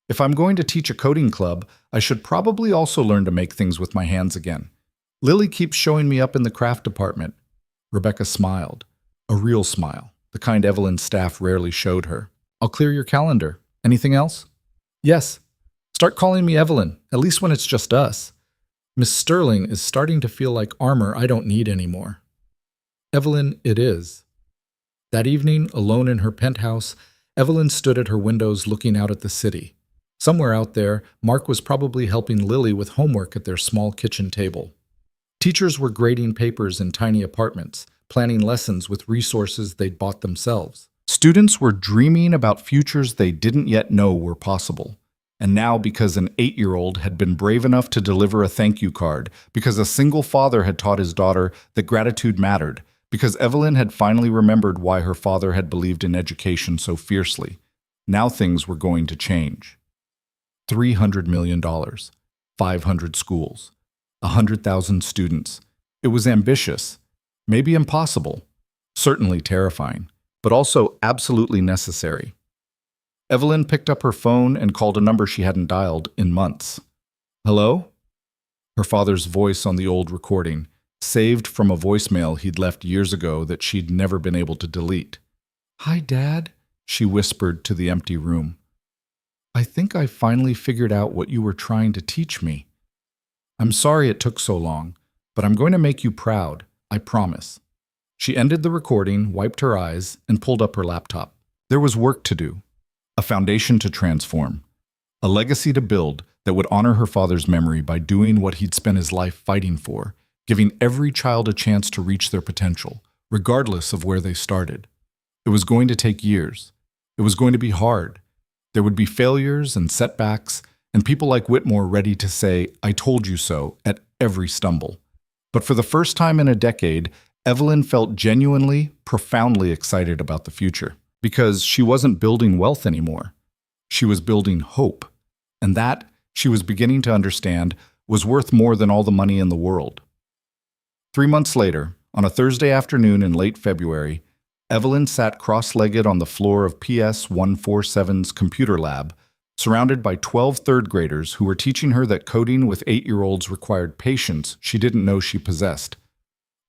If I'm going to teach a coding club, I should probably also learn to make things with my hands again. Lily keeps showing me up in the craft department. Rebecca smiled. A real smile, the kind Evelyn's staff rarely showed her. I'll clear your calendar. Anything else? Yes. Start calling me Evelyn, at least when it's just us. Miss Sterling is starting to feel like armor I don't need anymore. Evelyn, it is. That evening, alone in her penthouse, Evelyn stood at her windows looking out at the city. Somewhere out there, Mark was probably helping Lily with homework at their small kitchen table. Teachers were grading papers in tiny apartments, planning lessons with resources they'd bought themselves. Students were dreaming about futures they didn't yet know were possible. And now, because an 8-year-old had been brave enough to deliver a thank you card, because a single father had taught his daughter that gratitude mattered, because Evelyn had finally remembered why her father had believed in education so fiercely, now things were going to change. $300 million, 500 schools, 100,000 students. It was ambitious, maybe impossible, certainly terrifying, but also absolutely necessary. Evelyn picked up her phone and called a number she hadn't dialed in months. Hello? Her father's voice on the old recording, saved from a voicemail he'd left years ago that she'd never been able to delete. Hi, Dad, she whispered to the empty room. I think I finally figured out what you were trying to teach me. I'm sorry it took so long, but I'm going to make you proud, I promise. She ended the recording, wiped her eyes, and pulled up her laptop. There was work to do, a foundation to transform, a legacy to build that would honor her father's memory by doing what he'd spent his life fighting for, giving every child a chance to reach their potential, regardless of where they started. It was going to take years. It was going to be hard. There would be failures and setbacks, and people like Whitmore ready to say, I told you so, at every stumble. But for the first time in a decade, Evelyn felt genuinely, profoundly excited about the future, because she wasn't building wealth anymore. She was building hope, and that, she was beginning to understand, was worth more than all the money in the world. 3 months later, on a Thursday afternoon in late February, Evelyn sat cross-legged on the floor of PS 147's computer lab, surrounded by 12 third graders who were teaching her that coding with 8-year-olds required patience she didn't know she possessed.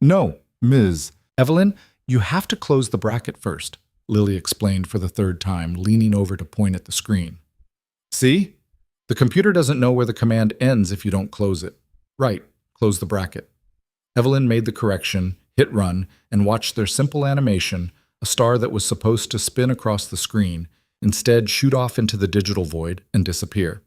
No, Ms. Evelyn, you have to close the bracket first, Lily explained for the third time, leaning over to point at the screen. See? The computer doesn't know where the command ends if you don't close it. Right, close the bracket. Evelyn made the correction, hit run, and watched their simple animation, a star that was supposed to spin across the screen, instead shoot off into the digital void and disappear.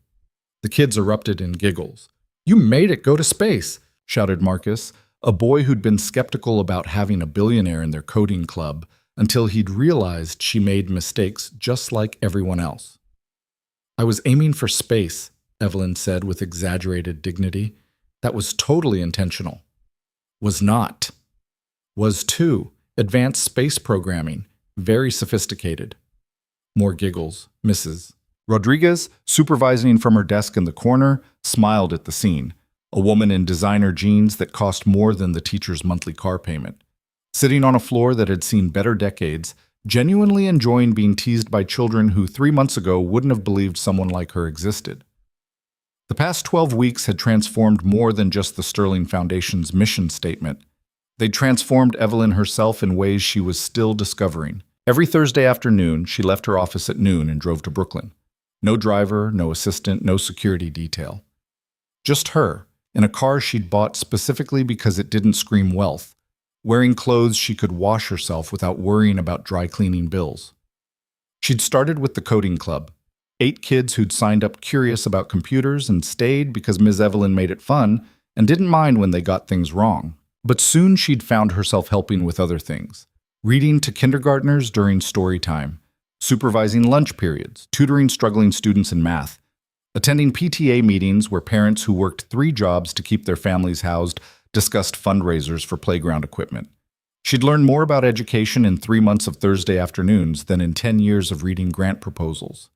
The kids erupted in giggles. You made it go to space, shouted Marcus, a boy who'd been skeptical about having a billionaire in their coding club until he'd realized she made mistakes just like everyone else. I was aiming for space, Evelyn said with exaggerated dignity. That was totally intentional. Was not. Was too. Advanced space programming. Very sophisticated. More giggles. Mrs. Rodriguez, supervising from her desk in the corner, smiled at the scene. A woman in designer jeans that cost more than the teacher's monthly car payment. Sitting on a floor that had seen better decades, genuinely enjoying being teased by children who 3 months ago wouldn't have believed someone like her existed. The past 12 weeks had transformed more than just the Sterling Foundation's mission statement. They'd transformed Evelyn herself in ways she was still discovering. Every Thursday afternoon, she left her office at noon and drove to Brooklyn. No driver, no assistant, no security detail. Just her, in a car she'd bought specifically because it didn't scream wealth, wearing clothes she could wash herself without worrying about dry cleaning bills. She'd started with the coding club. 8 kids who'd signed up curious about computers and stayed because Ms. Evelyn made it fun and didn't mind when they got things wrong. But soon she'd found herself helping with other things. Reading to kindergartners during story time, supervising lunch periods, tutoring struggling students in math, attending PTA meetings where parents who worked 3 jobs to keep their families housed discussed fundraisers for playground equipment. She'd learned more about education in 3 months of Thursday afternoons than in 10 years of reading grant proposals.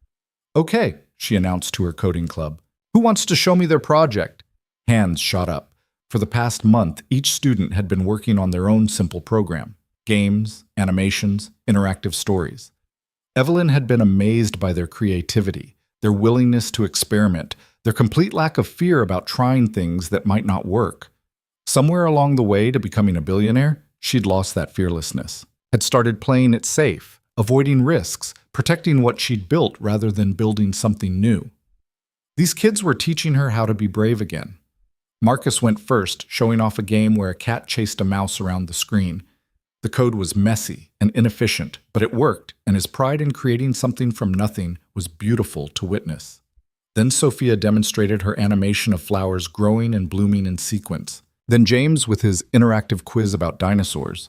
Okay, she announced to her coding club. Who wants to show me their project? Hands shot up. For the past month, each student had been working on their own simple program. Games, animations, interactive stories. Evelyn had been amazed by their creativity, their willingness to experiment, their complete lack of fear about trying things that might not work. Somewhere along the way to becoming a billionaire, she'd lost that fearlessness, had started playing it safe, avoiding risks, protecting what she'd built rather than building something new. These kids were teaching her how to be brave again. Marcus went first, showing off a game where a cat chased a mouse around the screen. The code was messy and inefficient, but it worked, and his pride in creating something from nothing was beautiful to witness. Then Sophia demonstrated her animation of flowers growing and blooming in sequence. Then James with his interactive quiz about dinosaurs.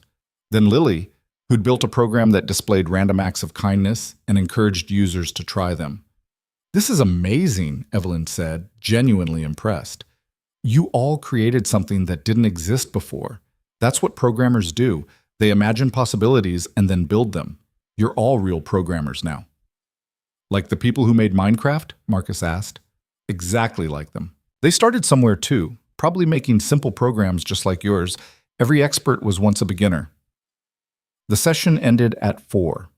Then Lily, who'd built a program that displayed random acts of kindness and encouraged users to try them. This is amazing, Evelyn said, genuinely impressed. You all created something that didn't exist before. That's what programmers do. They imagine possibilities and then build them. You're all real programmers now. Like the people who made Minecraft? Marcus asked. Exactly like them. They started somewhere too, probably making simple programs just like yours. Every expert was once a beginner. The session ended at 4.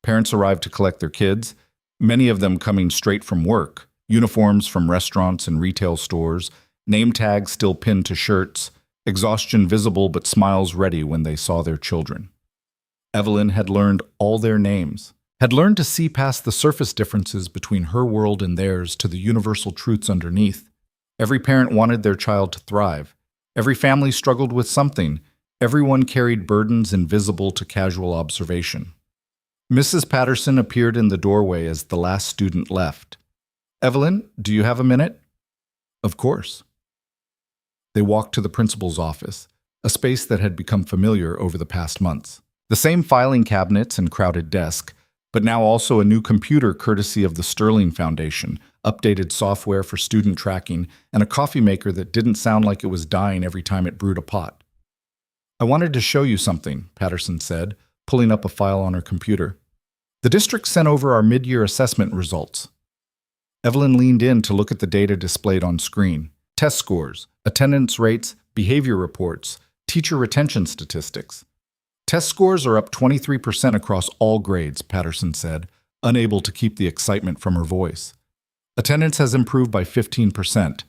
Parents arrived to collect their kids, many of them coming straight from work, uniforms from restaurants and retail stores, name tags still pinned to shirts, exhaustion visible but smiles ready when they saw their children. Evelyn had learned all their names, had learned to see past the surface differences between her world and theirs to the universal truths underneath. Every parent wanted their child to thrive. Every family struggled with something. Everyone carried burdens invisible to casual observation. Mrs. Patterson appeared in the doorway as the last student left. Evelyn, do you have a minute? Of course. They walked to the principal's office, a space that had become familiar over the past months. The same filing cabinets and crowded desk, but now also a new computer courtesy of the Sterling Foundation, updated software for student tracking, and a coffee maker that didn't sound like it was dying every time it brewed a pot. I wanted to show you something, Patterson said, pulling up a file on her computer. The district sent over our mid-year assessment results. Evelyn leaned in to look at the data displayed on screen. Test scores, attendance rates, behavior reports, teacher retention statistics. Test scores are up 23% across all grades, Patterson said, unable to keep the excitement from her voice. Attendance has improved by 15%.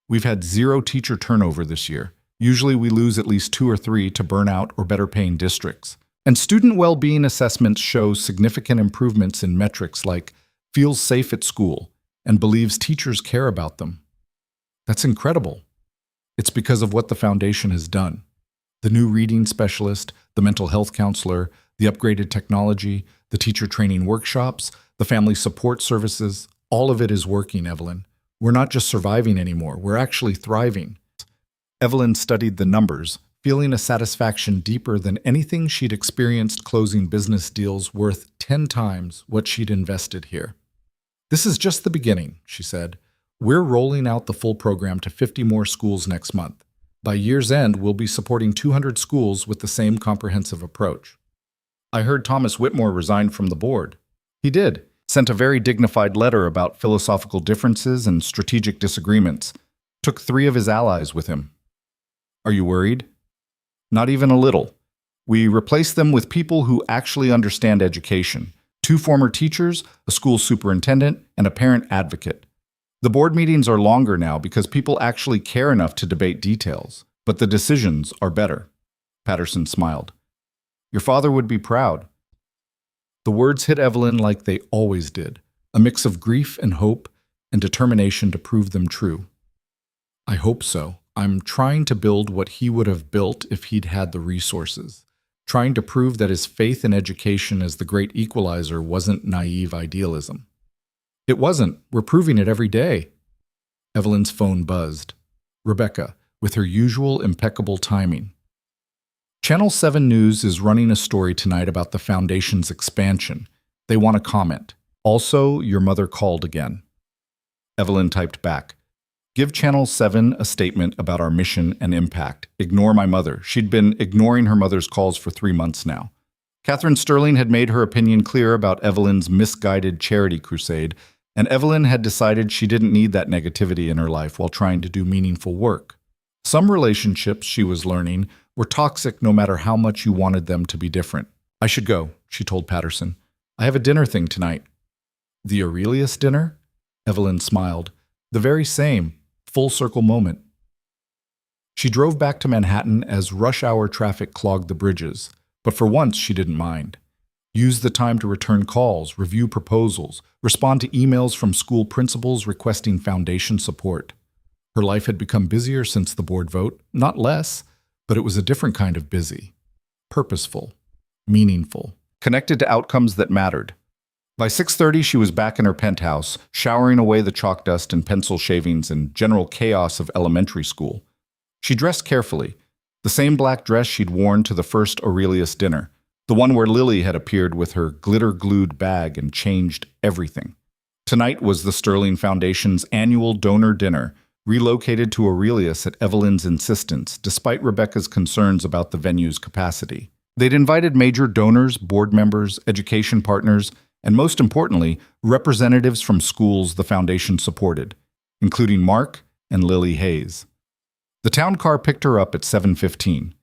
We've had 0 teacher turnover this year. Usually we lose at least 2 or 3 to burnout or better-paying districts. And student well-being assessments show significant improvements in metrics like feels safe at school and believes teachers care about them. That's incredible. It's because of what the foundation has done. The new reading specialist, the mental health counselor, the upgraded technology, the teacher training workshops, the family support services, all of it is working, Evelyn. We're not just surviving anymore, we're actually thriving. Evelyn studied the numbers, feeling a satisfaction deeper than anything she'd experienced closing business deals worth 10 times what she'd invested here. This is just the beginning, she said. We're rolling out the full program to 50 more schools next month. By year's end, we'll be supporting 200 schools with the same comprehensive approach. I heard Thomas Whitmore resigned from the board. He did. Sent a very dignified letter about philosophical differences and strategic disagreements. Took 3 of his allies with him. Are you worried? Not even a little. We replaced them with people who actually understand education. 2 former teachers, a school superintendent, and a parent advocate. The board meetings are longer now because people actually care enough to debate details, but the decisions are better. Patterson smiled. Your father would be proud. The words hit Evelyn like they always did, a mix of grief and hope and determination to prove them true. I hope so. I'm trying to build what he would have built if he'd had the resources, trying to prove that his faith in education as the great equalizer wasn't naive idealism. It wasn't. We're proving it every day. Evelyn's phone buzzed. Rebecca, with her usual impeccable timing. Channel 7 News is running a story tonight about the Foundation's expansion. They want to comment. Also, your mother called again. Evelyn typed back. Give Channel 7 a statement about our mission and impact. Ignore my mother. She'd been ignoring her mother's calls for 3 months now. Catherine Sterling had made her opinion clear about Evelyn's misguided charity crusade, and Evelyn had decided she didn't need that negativity in her life while trying to do meaningful work. Some relationships, she was learning, were toxic no matter how much you wanted them to be different. "I should go," she told Patterson. "I have a dinner thing tonight." "The Aurelius dinner?" Evelyn smiled. "The very same. Full circle moment." She drove back to Manhattan as rush hour traffic clogged the bridges, but for once she didn't mind. Use the time to return calls, review proposals, respond to emails from school principals requesting foundation support. Her life had become busier since the board vote, not less, but it was a different kind of busy. Purposeful, meaningful, connected to outcomes that mattered. By 6:30, she was back in her penthouse, showering away the chalk dust and pencil shavings and general chaos of elementary school. She dressed carefully, the same black dress she'd worn to the first Aurelius dinner, the one where Lily had appeared with her glitter-glued bag and changed everything. Tonight was the Sterling Foundation's annual donor dinner, relocated to Aurelius at Evelyn's insistence, despite Rebecca's concerns about the venue's capacity. They'd invited major donors, board members, education partners, and most importantly, representatives from schools the foundation supported, including Mark and Lily Hayes. The town car picked her up at 7:15.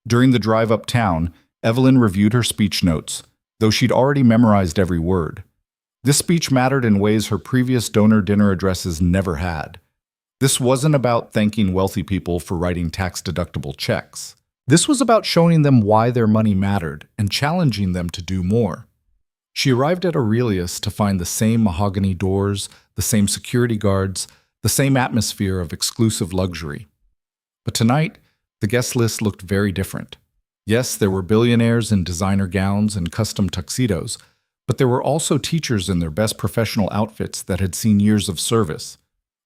During the drive uptown, Evelyn reviewed her speech notes, though she'd already memorized every word. This speech mattered in ways her previous donor dinner addresses never had. This wasn't about thanking wealthy people for writing tax-deductible checks. This was about showing them why their money mattered and challenging them to do more. She arrived at Aurelius to find the same mahogany doors, the same security guards, the same atmosphere of exclusive luxury. But tonight, the guest list looked very different. Yes, there were billionaires in designer gowns and custom tuxedos, but there were also teachers in their best professional outfits that had seen years of service,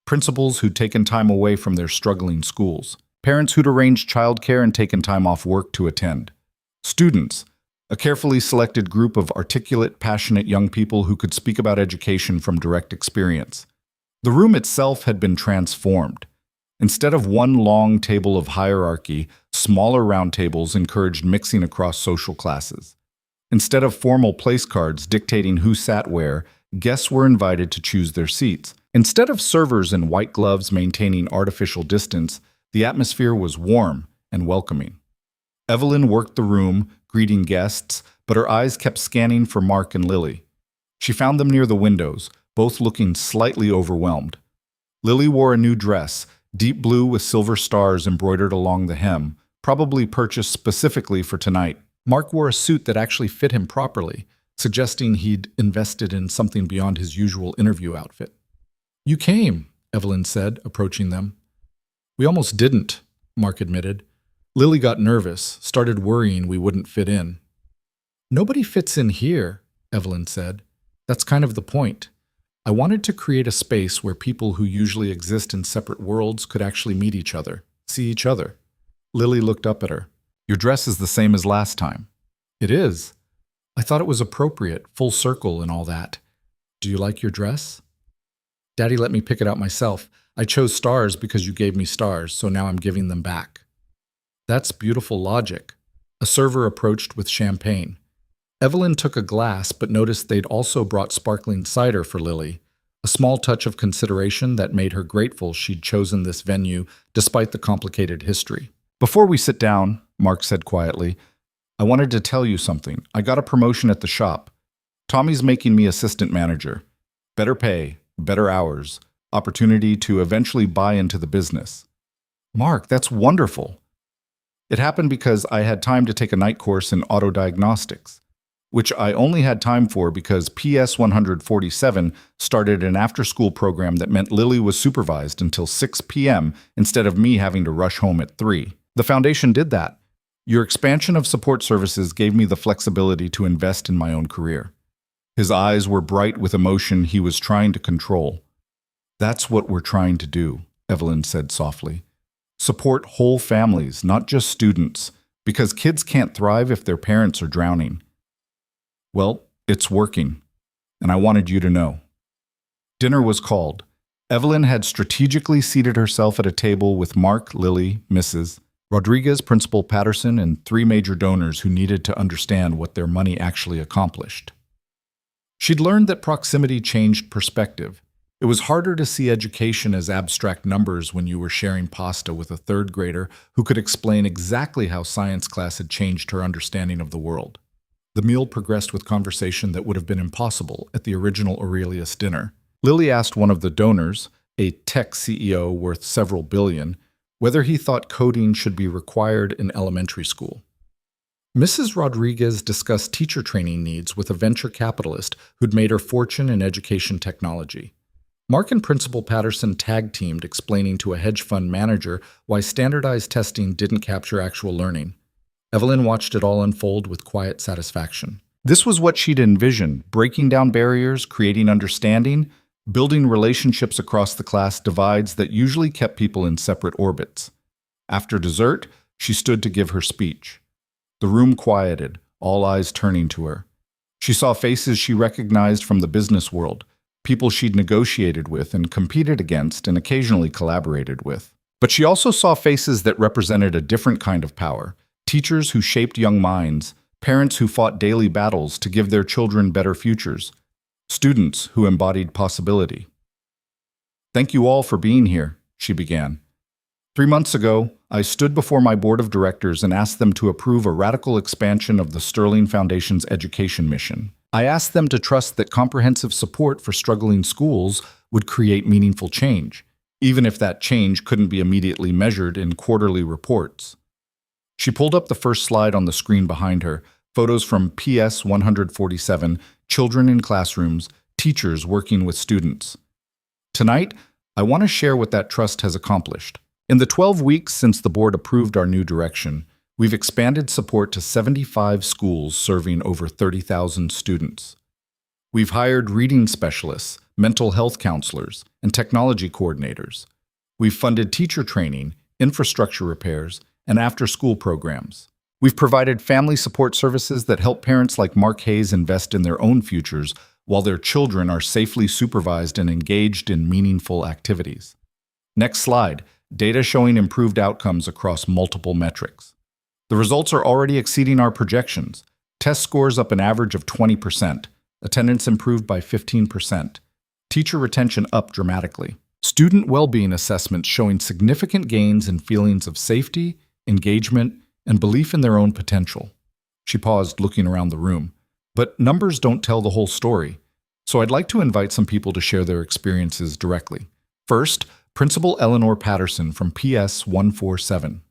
principals who'd taken time away from their struggling schools, parents who'd arranged childcare and taken time off work to attend, students, a carefully selected group of articulate, passionate young people who could speak about education from direct experience. The room itself had been transformed. Instead of one long table of hierarchy, smaller round tables encouraged mixing across social classes. Instead of formal place cards dictating who sat where, guests were invited to choose their seats. Instead of servers in white gloves maintaining artificial distance, the atmosphere was warm and welcoming. Evelyn worked the room, greeting guests, but her eyes kept scanning for Mark and Lily. She found them near the windows, both looking slightly overwhelmed. Lily wore a new dress, deep blue with silver stars embroidered along the hem, probably purchased specifically for tonight. Mark wore a suit that actually fit him properly, suggesting he'd invested in something beyond his usual interview outfit. "You came," Evelyn said, approaching them. "We almost didn't," Mark admitted. "Lily got nervous, started worrying we wouldn't fit in." "Nobody fits in here," Evelyn said. "That's kind of the point. I wanted to create a space where people who usually exist in separate worlds could actually meet each other, see each other." Lily looked up at her. "Your dress is the same as last time." "It is. I thought it was appropriate, full circle and all that. Do you like your dress?" "Daddy let me pick it out myself. I chose stars because you gave me stars, so now I'm giving them back." "That's beautiful logic." A server approached with champagne. Evelyn took a glass but noticed they'd also brought sparkling cider for Lily, a small touch of consideration that made her grateful she'd chosen this venue despite the complicated history. "Before we sit down," Mark said quietly, "I wanted to tell you something. I got a promotion at the shop. Tommy's making me assistant manager. Better pay, better hours, opportunity to eventually buy into the business." "Mark, that's wonderful." "It happened because I had time to take a night course in auto diagnostics, which I only had time for because PS 147 started an after-school program that meant Lily was supervised until 6 p.m. instead of me having to rush home at 3. The foundation did that. Your expansion of support services gave me the flexibility to invest in my own career." His eyes were bright with emotion he was trying to control. "That's what we're trying to do," Evelyn said softly. "Support whole families, not just students, because kids can't thrive if their parents are drowning." "Well, it's working, and I wanted you to know." Dinner was called. Evelyn had strategically seated herself at a table with Mark, Lily, Mrs. Rodriguez, Principal Patterson, and 3 major donors who needed to understand what their money actually accomplished. She'd learned that proximity changed perspective. It was harder to see education as abstract numbers when you were sharing pasta with a third grader who could explain exactly how science class had changed her understanding of the world. The meal progressed with conversation that would have been impossible at the original Aurelius dinner. Lily asked one of the donors, a tech CEO worth several billion, whether he thought coding should be required in elementary school. Mrs. Rodriguez discussed teacher training needs with a venture capitalist who'd made her fortune in education technology. Mark and Principal Patterson tag-teamed explaining to a hedge fund manager why standardized testing didn't capture actual learning. Evelyn watched it all unfold with quiet satisfaction. This was what she'd envisioned, breaking down barriers, creating understanding, building relationships across the class divides that usually kept people in separate orbits. After dessert, she stood to give her speech. The room quieted, all eyes turning to her. She saw faces she recognized from the business world, people she'd negotiated with and competed against and occasionally collaborated with. But she also saw faces that represented a different kind of power, teachers who shaped young minds, parents who fought daily battles to give their children better futures, students who embodied possibility. "Thank you all for being here," she began. 3 months ago, I stood before my board of directors and asked them to approve a radical expansion of the Sterling Foundation's education mission. I asked them to trust that comprehensive support for struggling schools would create meaningful change, even if that change couldn't be immediately measured in quarterly reports. She pulled up the first slide on the screen behind her, photos from PS 147, children in classrooms, teachers working with students. Tonight, I want to share what that trust has accomplished. In the 12 weeks since the board approved our new direction, we've expanded support to 75 schools serving over 30,000 students. We've hired reading specialists, mental health counselors, and technology coordinators. We've funded teacher training, infrastructure repairs, and after-school programs. We've provided family support services that help parents like Mark Hayes invest in their own futures while their children are safely supervised and engaged in meaningful activities. Next slide, data showing improved outcomes across multiple metrics. The results are already exceeding our projections. Test scores up an average of 20%, attendance improved by 15%, teacher retention up dramatically. Student well-being assessments showing significant gains in feelings of safety, engagement, and belief in their own potential. She paused, looking around the room. But numbers don't tell the whole story, so I'd like to invite some people to share their experiences directly. First, Principal Eleanor Patterson from PS 147.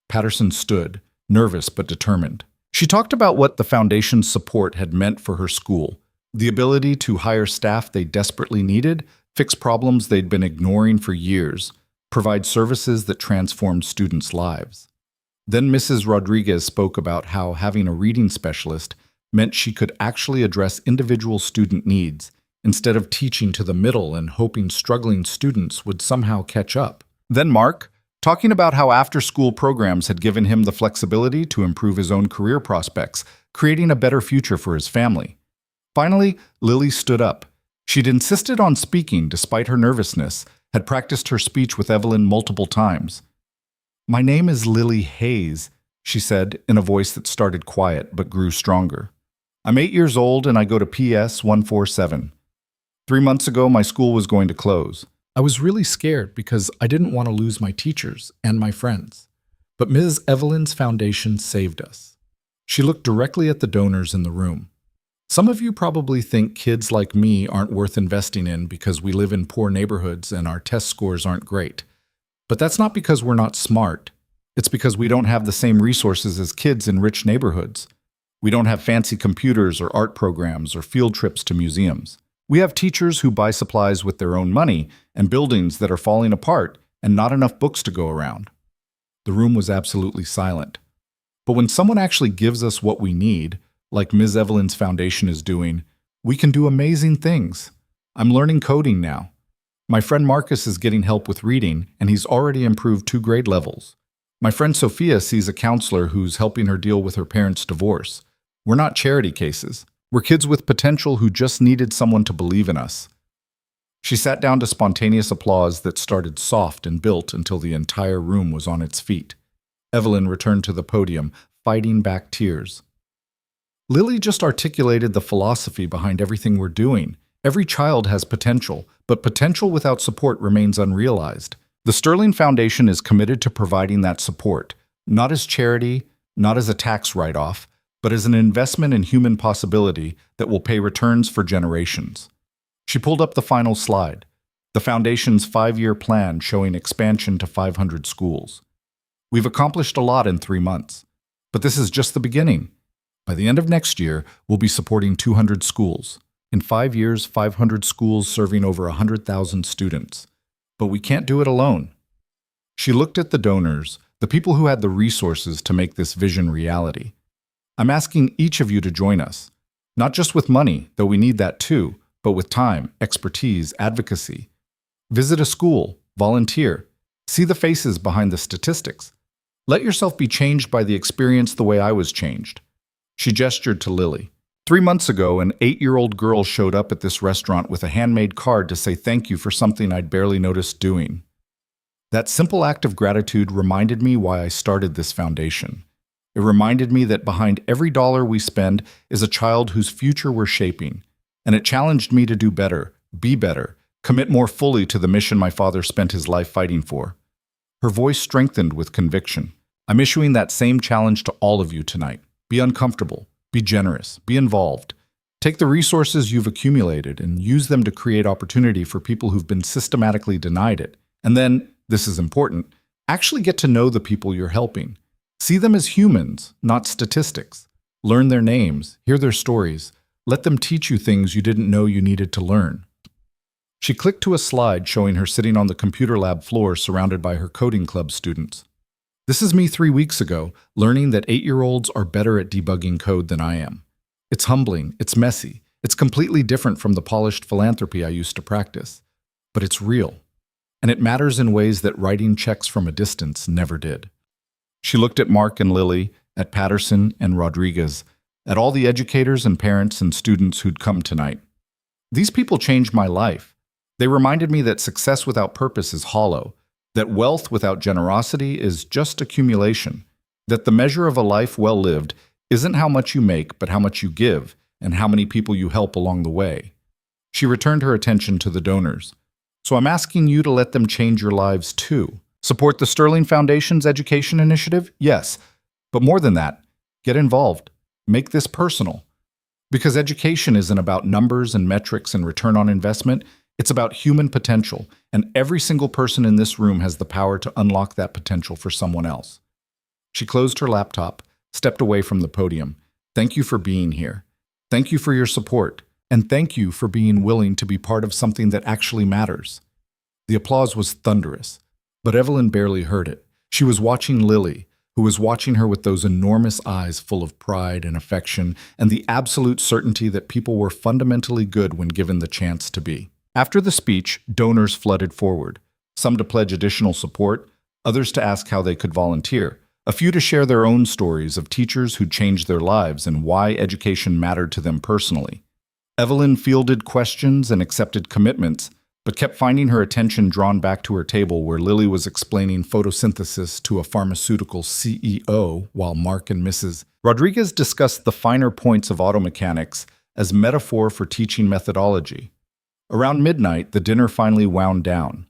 Patterson stood, nervous but determined. She talked about what the foundation's support had meant for her school, the ability to hire staff they desperately needed, fix problems they'd been ignoring for years, provide services that transformed students' lives. Then Mrs. Rodriguez spoke about how having a reading specialist meant she could actually address individual student needs instead of teaching to the middle and hoping struggling students would somehow catch up. Then Mark, talking about how after-school programs had given him the flexibility to improve his own career prospects, creating a better future for his family. Finally, Lily stood up. She'd insisted on speaking despite her nervousness, had practiced her speech with Evelyn multiple times. "My name is Lily Hayes," she said in a voice that started quiet but grew stronger. "I'm 8 years old and I go to PS 147. 3 months ago, my school was going to close. I was really scared because I didn't want to lose my teachers and my friends. But Ms. Evelyn's foundation saved us." She looked directly at the donors in the room. "Some of you probably think kids like me aren't worth investing in because we live in poor neighborhoods and our test scores aren't great. But that's not because we're not smart. It's because we don't have the same resources as kids in rich neighborhoods. We don't have fancy computers or art programs or field trips to museums. We have teachers who buy supplies with their own money and buildings that are falling apart and not enough books to go around." The room was absolutely silent. But when someone actually gives us what we need, like Ms. Evelyn's foundation is doing, we can do amazing things. I'm learning coding now. My friend Marcus is getting help with reading, and he's already improved 2 grade levels. My friend Sophia sees a counselor who's helping her deal with her parents' divorce. We're not charity cases. We're kids with potential who just needed someone to believe in us. She sat down to spontaneous applause that started soft and built until the entire room was on its feet. Evelyn returned to the podium, fighting back tears. Lily just articulated the philosophy behind everything we're doing. Every child has potential, but potential without support remains unrealized. The Sterling Foundation is committed to providing that support, not as charity, not as a tax write-off, but as an investment in human possibility that will pay returns for generations. She pulled up the final slide, the Foundation's 5-year plan showing expansion to 500 schools. We've accomplished a lot in 3 months, but this is just the beginning. By the end of next year, we'll be supporting 200 schools. In 5 years, 500 schools serving over 100,000 students. But we can't do it alone. She looked at the donors, the people who had the resources to make this vision reality. I'm asking each of you to join us, not just with money, though we need that too, but with time, expertise, advocacy. Visit a school, volunteer, see the faces behind the statistics. Let yourself be changed by the experience the way I was changed. She gestured to Lily. 3 months ago, an 8-year-old girl showed up at this restaurant with a handmade card to say thank you for something I'd barely noticed doing. That simple act of gratitude reminded me why I started this foundation. It reminded me that behind every dollar we spend is a child whose future we're shaping, and it challenged me to do better, be better, commit more fully to the mission my father spent his life fighting for. Her voice strengthened with conviction. I'm issuing that same challenge to all of you tonight. Be uncomfortable. Be generous. Be involved. Take the resources you've accumulated and use them to create opportunity for people who've been systematically denied it. And then, this is important, actually get to know the people you're helping. See them as humans, not statistics. Learn their names, hear their stories. Let them teach you things you didn't know you needed to learn. She clicked to a slide showing her sitting on the computer lab floor surrounded by her coding club students. This is me 3 weeks ago, learning that 8-year-olds are better at debugging code than I am. It's humbling, it's messy, it's completely different from the polished philanthropy I used to practice. But it's real, and it matters in ways that writing checks from a distance never did. She looked at Mark and Lily, at Patterson and Rodriguez, at all the educators and parents and students who'd come tonight. These people changed my life. They reminded me that success without purpose is hollow, that wealth without generosity is just accumulation, that the measure of a life well lived isn't how much you make, but how much you give, and how many people you help along the way. She returned her attention to the donors. So I'm asking you to let them change your lives too. Support the Sterling Foundation's education initiative? Yes. But more than that, get involved. Make this personal. Because education isn't about numbers and metrics and return on investment. It's about human potential, and every single person in this room has the power to unlock that potential for someone else. She closed her laptop, stepped away from the podium. Thank you for being here. Thank you for your support, and thank you for being willing to be part of something that actually matters. The applause was thunderous, but Evelyn barely heard it. She was watching Lily, who was watching her with those enormous eyes full of pride and affection and the absolute certainty that people were fundamentally good when given the chance to be. After the speech, donors flooded forward, some to pledge additional support, others to ask how they could volunteer, a few to share their own stories of teachers who'd changed their lives and why education mattered to them personally. Evelyn fielded questions and accepted commitments, but kept finding her attention drawn back to her table where Lily was explaining photosynthesis to a pharmaceutical CEO while Mark and Mrs. Rodriguez discussed the finer points of auto mechanics as metaphor for teaching methodology. Around midnight, the dinner finally wound down.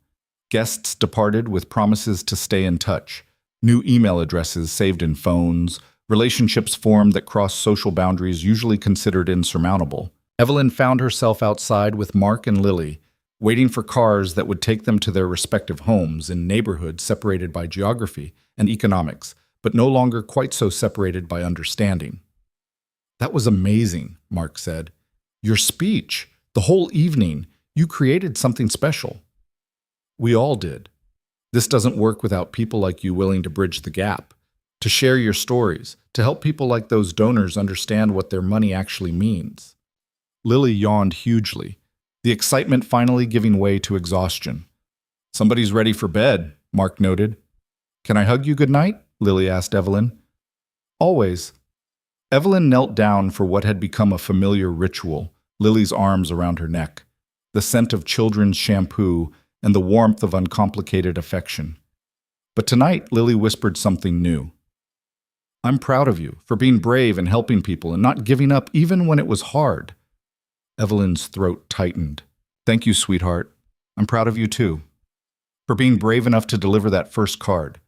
Guests departed with promises to stay in touch, new email addresses saved in phones, relationships formed that crossed social boundaries usually considered insurmountable. Evelyn found herself outside with Mark and Lily, waiting for cars that would take them to their respective homes in neighborhoods separated by geography and economics, but no longer quite so separated by understanding. "That was amazing," Mark said. "Your speech. The whole evening, you created something special." "We all did. This doesn't work without people like you willing to bridge the gap, to share your stories, to help people like those donors understand what their money actually means." Lily yawned hugely, the excitement finally giving way to exhaustion. "Somebody's ready for bed," Mark noted. "Can I hug you goodnight?" Lily asked Evelyn. "Always." Evelyn knelt down for what had become a familiar ritual, Lily's arms around her neck, the scent of children's shampoo, and the warmth of uncomplicated affection. But tonight, Lily whispered something new. I'm proud of you for being brave and helping people and not giving up even when it was hard. Evelyn's throat tightened. Thank you, sweetheart. I'm proud of you too. For being brave enough to deliver that first card.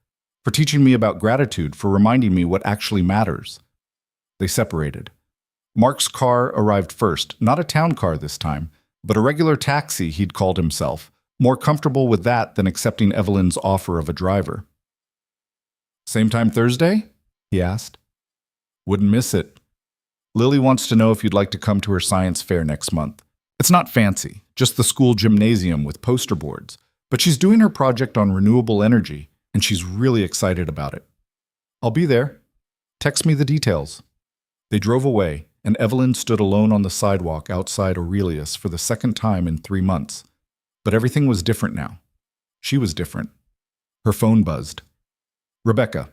For teaching me about gratitude, for reminding me what actually matters. They separated. Mark's car arrived first, not a town car this time, but a regular taxi he'd called himself, more comfortable with that than accepting Evelyn's offer of a driver. Same time Thursday? He asked. Wouldn't miss it. Lily wants to know if you'd like to come to her science fair next month. It's not fancy, just the school gymnasium with poster boards, but she's doing her project on renewable energy, and she's really excited about it. I'll be there. Text me the details. They drove away, and Evelyn stood alone on the sidewalk outside Aurelius for the second time in 3 months. But everything was different now. She was different. Her phone buzzed. Rebecca.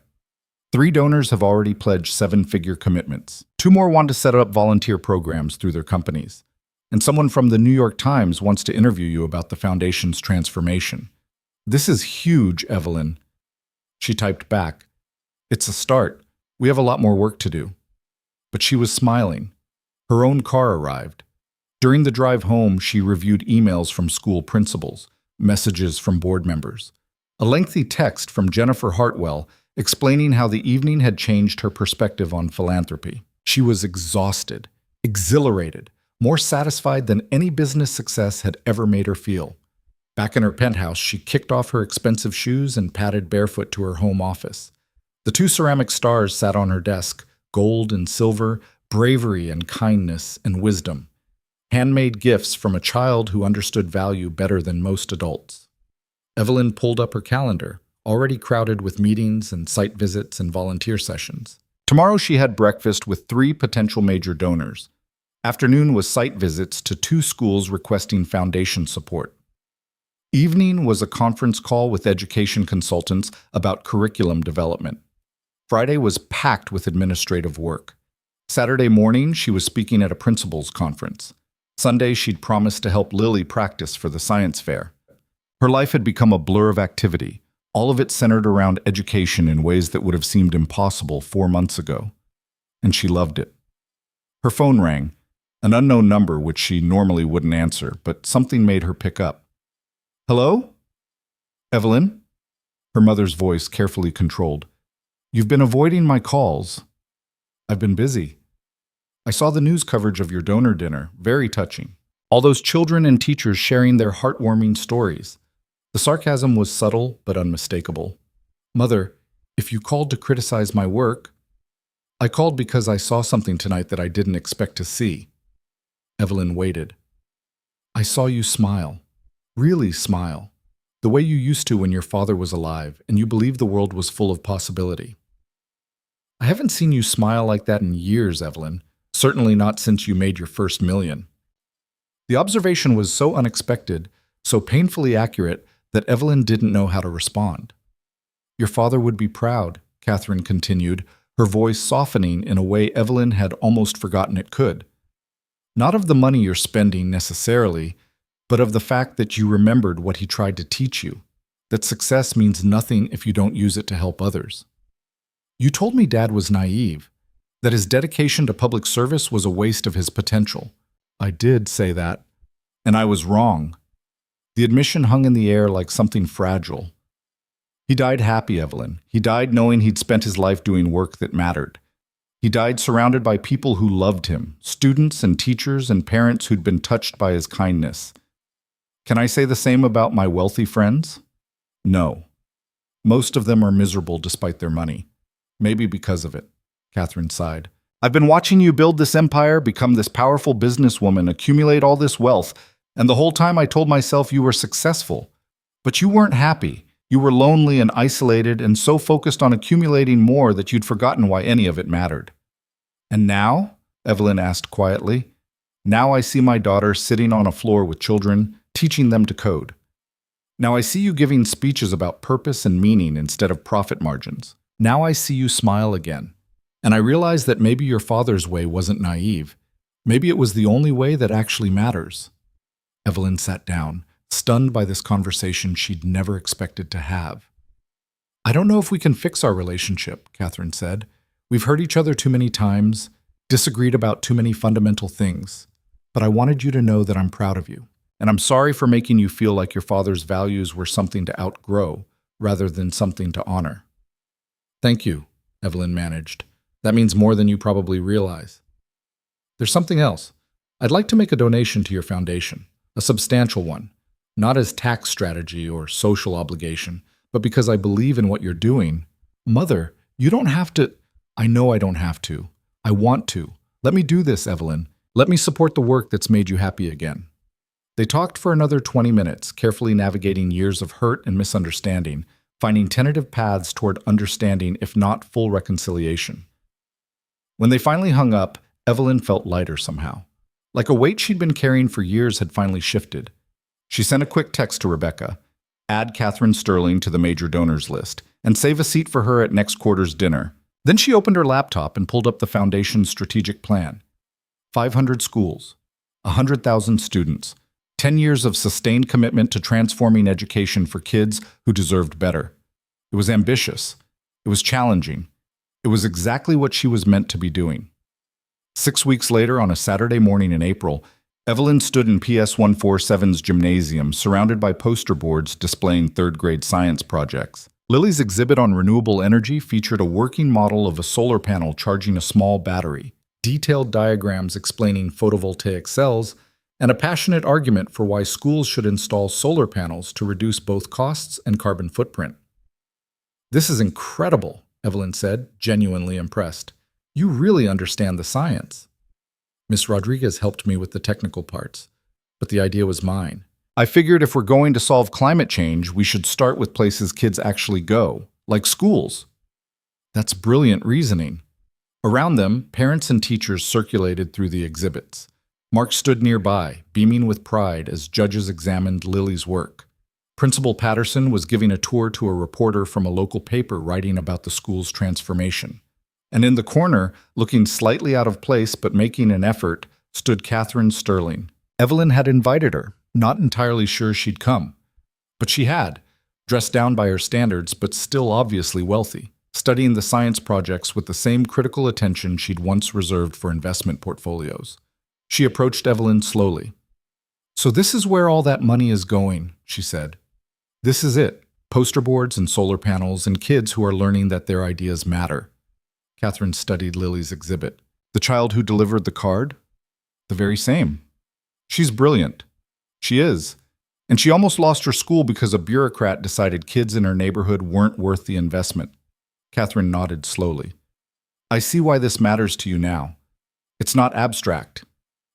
3 donors have already pledged 7-figure commitments. 2 more want to set up volunteer programs through their companies. And someone from the New York Times wants to interview you about the foundation's transformation. This is huge, Evelyn. She typed back. It's a start. We have a lot more work to do. But she was smiling. Her own car arrived. During the drive home, she reviewed emails from school principals, messages from board members, a lengthy text from Jennifer Hartwell explaining how the evening had changed her perspective on philanthropy. She was exhausted, exhilarated, more satisfied than any business success had ever made her feel. Back in her penthouse, she kicked off her expensive shoes and padded barefoot to her home office. The 2 ceramic stars sat on her desk, gold and silver, bravery and kindness and wisdom. Handmade gifts from a child who understood value better than most adults. Evelyn pulled up her calendar, already crowded with meetings and site visits and volunteer sessions. Tomorrow she had breakfast with 3 potential major donors. Afternoon was site visits to 2 schools requesting foundation support. Evening was a conference call with education consultants about curriculum development. Friday was packed with administrative work. Saturday morning, she was speaking at a principals conference. Sunday, she'd promised to help Lily practice for the science fair. Her life had become a blur of activity, all of it centered around education in ways that would have seemed impossible 4 months ago. And she loved it. Her phone rang, an unknown number which she normally wouldn't answer, but something made her pick up. Hello? Evelyn? Her mother's voice carefully controlled. You've been avoiding my calls. I've been busy. I saw the news coverage of your donor dinner, very touching. All those children and teachers sharing their heartwarming stories. The sarcasm was subtle but unmistakable. Mother, if you called to criticize my work, I called because I saw something tonight that I didn't expect to see. Evelyn waited. I saw you smile. Really smile. The way you used to when your father was alive and you believed the world was full of possibility. I haven't seen you smile like that in years, Evelyn. Certainly not since you made your first million. The observation was so unexpected, so painfully accurate, that Evelyn didn't know how to respond. Your father would be proud, Catherine continued, her voice softening in a way Evelyn had almost forgotten it could. Not of the money you're spending necessarily, but of the fact that you remembered what he tried to teach you, that success means nothing if you don't use it to help others. You told me Dad was naive, that his dedication to public service was a waste of his potential. I did say that, and I was wrong. The admission hung in the air like something fragile. He died happy, Evelyn. He died knowing he'd spent his life doing work that mattered. He died surrounded by people who loved him, students and teachers and parents who'd been touched by his kindness. Can I say the same about my wealthy friends? No. Most of them are miserable despite their money. Maybe because of it. Catherine sighed. I've been watching you build this empire, become this powerful businesswoman, accumulate all this wealth, and the whole time I told myself you were successful. But you weren't happy. You were lonely and isolated and so focused on accumulating more that you'd forgotten why any of it mattered. And now? Evelyn asked quietly. Now I see my daughter sitting on a floor with children, teaching them to code. Now I see you giving speeches about purpose and meaning instead of profit margins. Now I see you smile again. And I realize that maybe your father's way wasn't naive. Maybe it was the only way that actually matters. Evelyn sat down, stunned by this conversation she'd never expected to have. I don't know if we can fix our relationship, Catherine said. We've hurt each other too many times, disagreed about too many fundamental things, but I wanted you to know that I'm proud of you. And I'm sorry for making you feel like your father's values were something to outgrow rather than something to honor. Thank you, Evelyn managed. That means more than you probably realize. There's something else. I'd like to make a donation to your foundation, a substantial one, not as tax strategy or social obligation, but because I believe in what you're doing. Mother, you don't have to. I know I don't have to. I want to. Let me do this, Evelyn. Let me support the work that's made you happy again. They talked for another 20 minutes, carefully navigating years of hurt and misunderstanding, finding tentative paths toward understanding, if not full reconciliation. When they finally hung up, Evelyn felt lighter somehow. Like a weight she'd been carrying for years had finally shifted. She sent a quick text to Rebecca, add Catherine Sterling to the major donors list, and save a seat for her at next quarter's dinner. Then she opened her laptop and pulled up the foundation's strategic plan. 500 schools, 100,000 students, 10 years of sustained commitment to transforming education for kids who deserved better. It was ambitious. It was challenging. It was exactly what she was meant to be doing. 6 weeks later, on a Saturday morning in April, Evelyn stood in PS 147's gymnasium, surrounded by poster boards displaying third-grade science projects. Lily's exhibit on renewable energy featured a working model of a solar panel charging a small battery, detailed diagrams explaining photovoltaic cells, and a passionate argument for why schools should install solar panels to reduce both costs and carbon footprint. "This is incredible," Evelyn said, genuinely impressed. "You really understand the science." Miss Rodriguez helped me with the technical parts, but the idea was mine. I figured if we're going to solve climate change, we should start with places kids actually go, like schools. That's brilliant reasoning. Around them, parents and teachers circulated through the exhibits. Mark stood nearby, beaming with pride as judges examined Lily's work. Principal Patterson was giving a tour to a reporter from a local paper writing about the school's transformation. And in the corner, looking slightly out of place but making an effort, stood Catherine Sterling. Evelyn had invited her, not entirely sure she'd come. But she had, dressed down by her standards but still obviously wealthy, studying the science projects with the same critical attention she'd once reserved for investment portfolios. She approached Evelyn slowly. "So this is where all that money is going," she said. "This is it, poster boards and solar panels and kids who are learning that their ideas matter." Catherine studied Lily's exhibit. "The child who delivered the card? The very same. She's brilliant. She is. And she almost lost her school because a bureaucrat decided kids in her neighborhood weren't worth the investment." Catherine nodded slowly. "I see why this matters to you now. It's not abstract.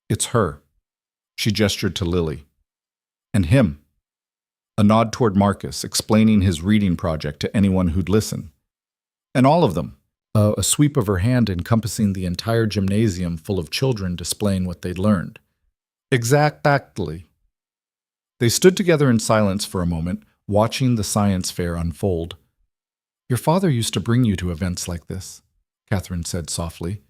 It's her." She gestured to Lily. "And him." A nod toward Marcus, explaining his reading project to anyone who'd listen. "And all of them." A sweep of her hand encompassing the entire gymnasium full of children displaying what they'd learned. "Exactly." They stood together in silence for a moment, watching the science fair unfold. "Your father used to bring you to events like this," Catherine said softly.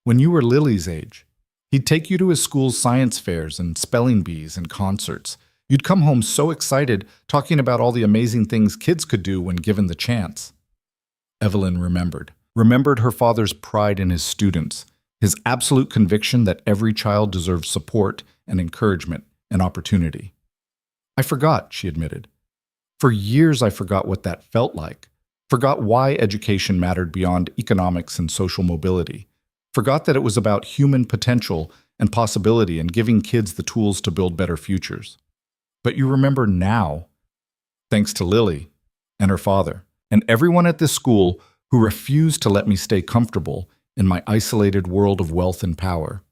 "When you were Lily's age. He'd take you to his school's science fairs and spelling bees and concerts. You'd come home so excited, talking about all the amazing things kids could do when given the chance." Evelyn remembered her father's pride in his students, his absolute conviction that every child deserves support and encouragement and opportunity. "I forgot," she admitted. "For years I forgot what that felt like. Forgot why education mattered beyond economics and social mobility. Forgot that it was about human potential and possibility and giving kids the tools to build better futures. But you remember now, thanks to Lily and her father and everyone at this school who refused to let me stay comfortable in my isolated world of wealth and power."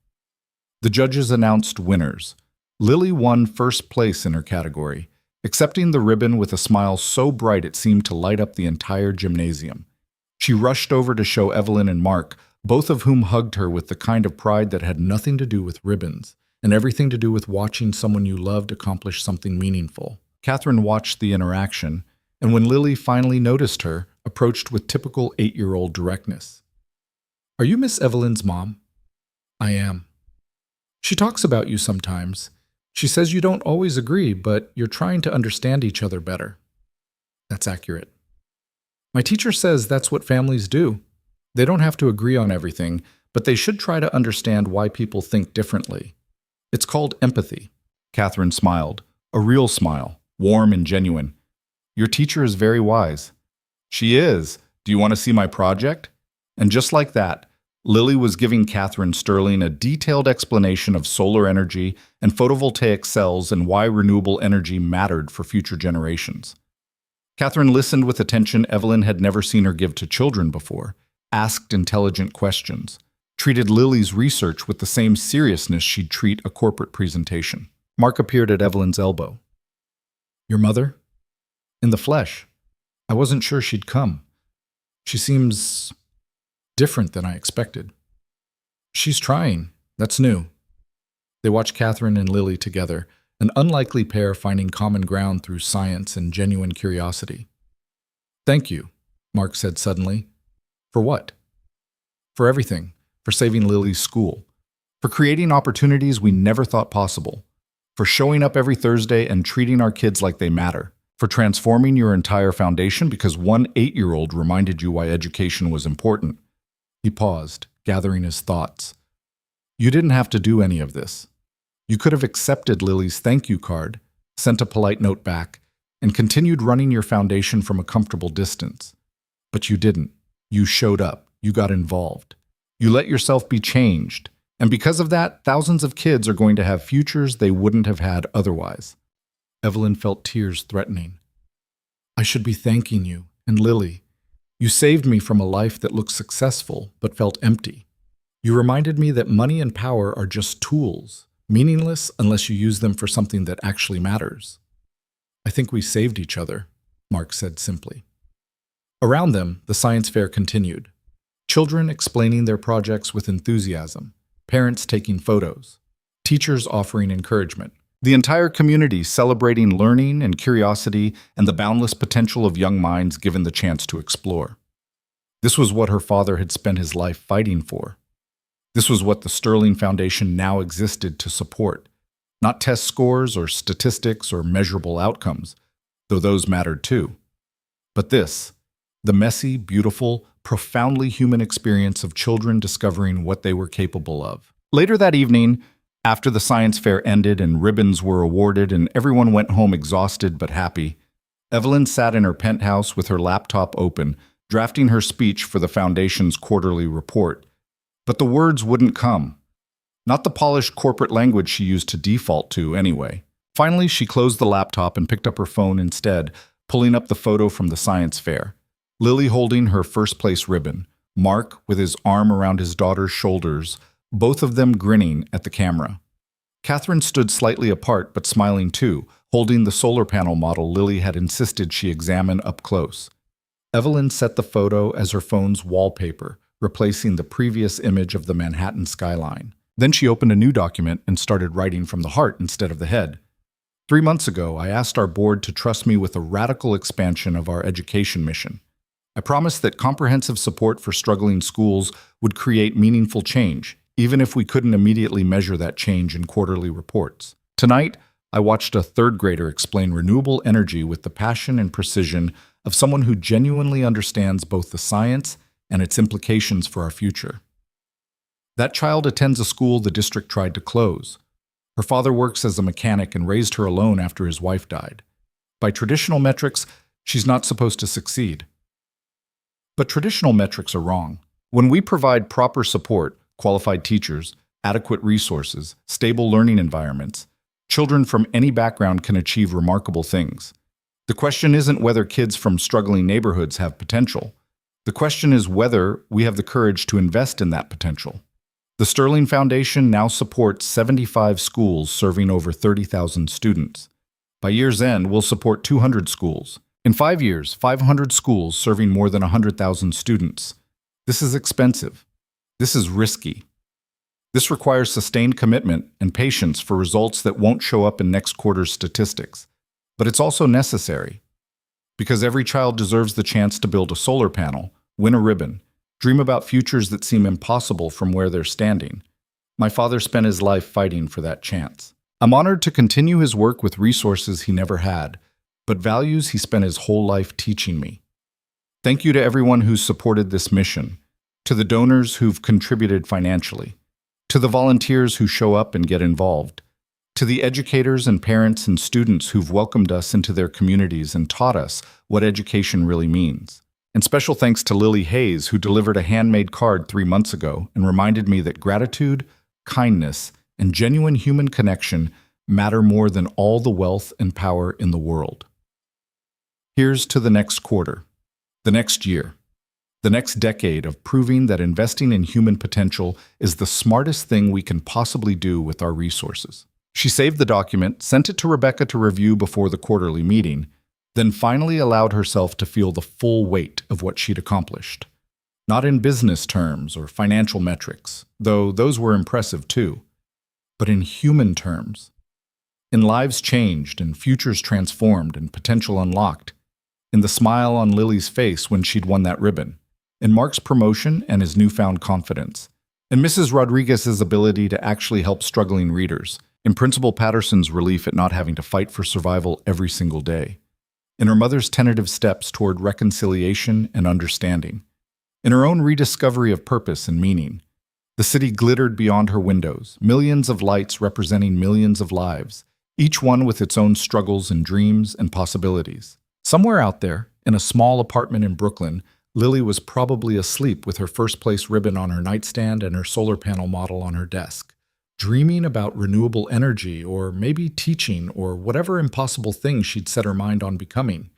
The judges announced winners. Lily won first place in her category, accepting the ribbon with a smile so bright it seemed to light up the entire gymnasium. She rushed over to show Evelyn and Mark, both of whom hugged her with the kind of pride that had nothing to do with ribbons and everything to do with watching someone you loved accomplish something meaningful. Catherine watched the interaction, and when Lily finally noticed her, approached with typical 8-year-old directness. "Are you Miss Evelyn's mom?" "I am. She talks about you sometimes. She says you don't always agree, but you're trying to understand each other better." "That's accurate." "My teacher says that's what families do. They don't have to agree on everything, but they should try to understand why people think differently. It's called empathy. Catherine smiled, a real smile, warm and genuine. Your teacher is very wise. She is. Do you want to see my project? And just like that, Lily was giving Catherine Sterling a detailed explanation of solar energy and photovoltaic cells and why renewable energy mattered for future generations. Catherine listened with attention Evelyn had never seen her give to children before, asked intelligent questions, treated Lily's research with the same seriousness she'd treat a corporate presentation. Mark appeared at Evelyn's elbow. Your mother? In the flesh. I wasn't sure she'd come. She seems different than I expected. She's trying. That's new. They watched Catherine and Lily together, an unlikely pair finding common ground through science and genuine curiosity. Thank you, Mark said suddenly. For what? For everything. For saving Lily's school. For creating opportunities we never thought possible. For showing up every Thursday and treating our kids like they matter. For transforming your entire foundation because one 8-year-old reminded you why education was important. He paused, gathering his thoughts. You didn't have to do any of this. You could have accepted Lily's thank you card, sent a polite note back, and continued running your foundation from a comfortable distance. But you didn't. You showed up. You got involved. You let yourself be changed. And because of that, thousands of kids are going to have futures they wouldn't have had otherwise. Evelyn felt tears threatening. I should be thanking you, and Lily. You saved me from a life that looked successful but felt empty. You reminded me that money and power are just tools, meaningless unless you use them for something that actually matters. I think we saved each other, Mark said simply. Around them, the science fair continued. Children explaining their projects with enthusiasm, parents taking photos, teachers offering encouragement. The entire community celebrating learning and curiosity and the boundless potential of young minds given the chance to explore. This was what her father had spent his life fighting for. This was what the Sterling Foundation now existed to support. Not test scores or statistics or measurable outcomes, though those mattered too. But this, the messy, beautiful, profoundly human experience of children discovering what they were capable of. Later that evening, after the science fair ended and ribbons were awarded and everyone went home exhausted but happy, Evelyn sat in her penthouse with her laptop open, drafting her speech for the Foundation's quarterly report. But the words wouldn't come. Not the polished corporate language she used to default to, anyway. Finally, she closed the laptop and picked up her phone instead, pulling up the photo from the science fair. Lily holding her first-place ribbon, Mark with his arm around his daughter's shoulders, both of them grinning at the camera. Catherine stood slightly apart but smiling too, holding the solar panel model Lily had insisted she examine up close. Evelyn set the photo as her phone's wallpaper, replacing the previous image of the Manhattan skyline. Then she opened a new document and started writing from the heart instead of the head. 3 months ago, I asked our board to trust me with a radical expansion of our education mission. I promised that comprehensive support for struggling schools would create meaningful change, even if we couldn't immediately measure that change in quarterly reports. Tonight, I watched a third grader explain renewable energy with the passion and precision of someone who genuinely understands both the science and its implications for our future. That child attends a school the district tried to close. Her father works as a mechanic and raised her alone after his wife died. By traditional metrics, she's not supposed to succeed. But traditional metrics are wrong. When we provide proper support, qualified teachers, adequate resources, stable learning environments, children from any background can achieve remarkable things. The question isn't whether kids from struggling neighborhoods have potential. The question is whether we have the courage to invest in that potential. The Sterling Foundation now supports 75 schools serving over 30,000 students. By year's end, we'll support 200 schools. In 5 years, 500 schools serving more than 100,000 students. This is expensive. This is risky. This requires sustained commitment and patience for results that won't show up in next quarter's statistics. But it's also necessary. Because every child deserves the chance to build a solar panel, win a ribbon, dream about futures that seem impossible from where they're standing. My father spent his life fighting for that chance. I'm honored to continue his work with resources he never had, but values he spent his whole life teaching me. Thank you to everyone who's supported this mission. to the donors who've contributed financially, to the volunteers who show up and get involved, to the educators and parents and students who've welcomed us into their communities and taught us what education really means. And special thanks to Lily Hayes, who delivered a handmade card 3 months ago and reminded me that gratitude, kindness, and genuine human connection matter more than all the wealth and power in the world. Here's to the next quarter, the next year, the next decade of proving that investing in human potential is the smartest thing we can possibly do with our resources. She saved the document, sent it to Rebecca to review before the quarterly meeting, then finally allowed herself to feel the full weight of what she'd accomplished. Not in business terms or financial metrics, though those were impressive too, but in human terms. In lives changed and futures transformed and potential unlocked. In the smile on Lily's face when she'd won that ribbon. In Mark's promotion and his newfound confidence. In Mrs. Rodriguez's ability to actually help struggling readers. In Principal Patterson's relief at not having to fight for survival every single day. In her mother's tentative steps toward reconciliation and understanding. In her own rediscovery of purpose and meaning. The city glittered beyond her windows, millions of lights representing millions of lives, each one with its own struggles and dreams and possibilities. Somewhere out there, in a small apartment in Brooklyn, Lily was probably asleep with her first-place ribbon on her nightstand and her solar panel model on her desk, dreaming about renewable energy or maybe teaching or whatever impossible thing she'd set her mind on becoming.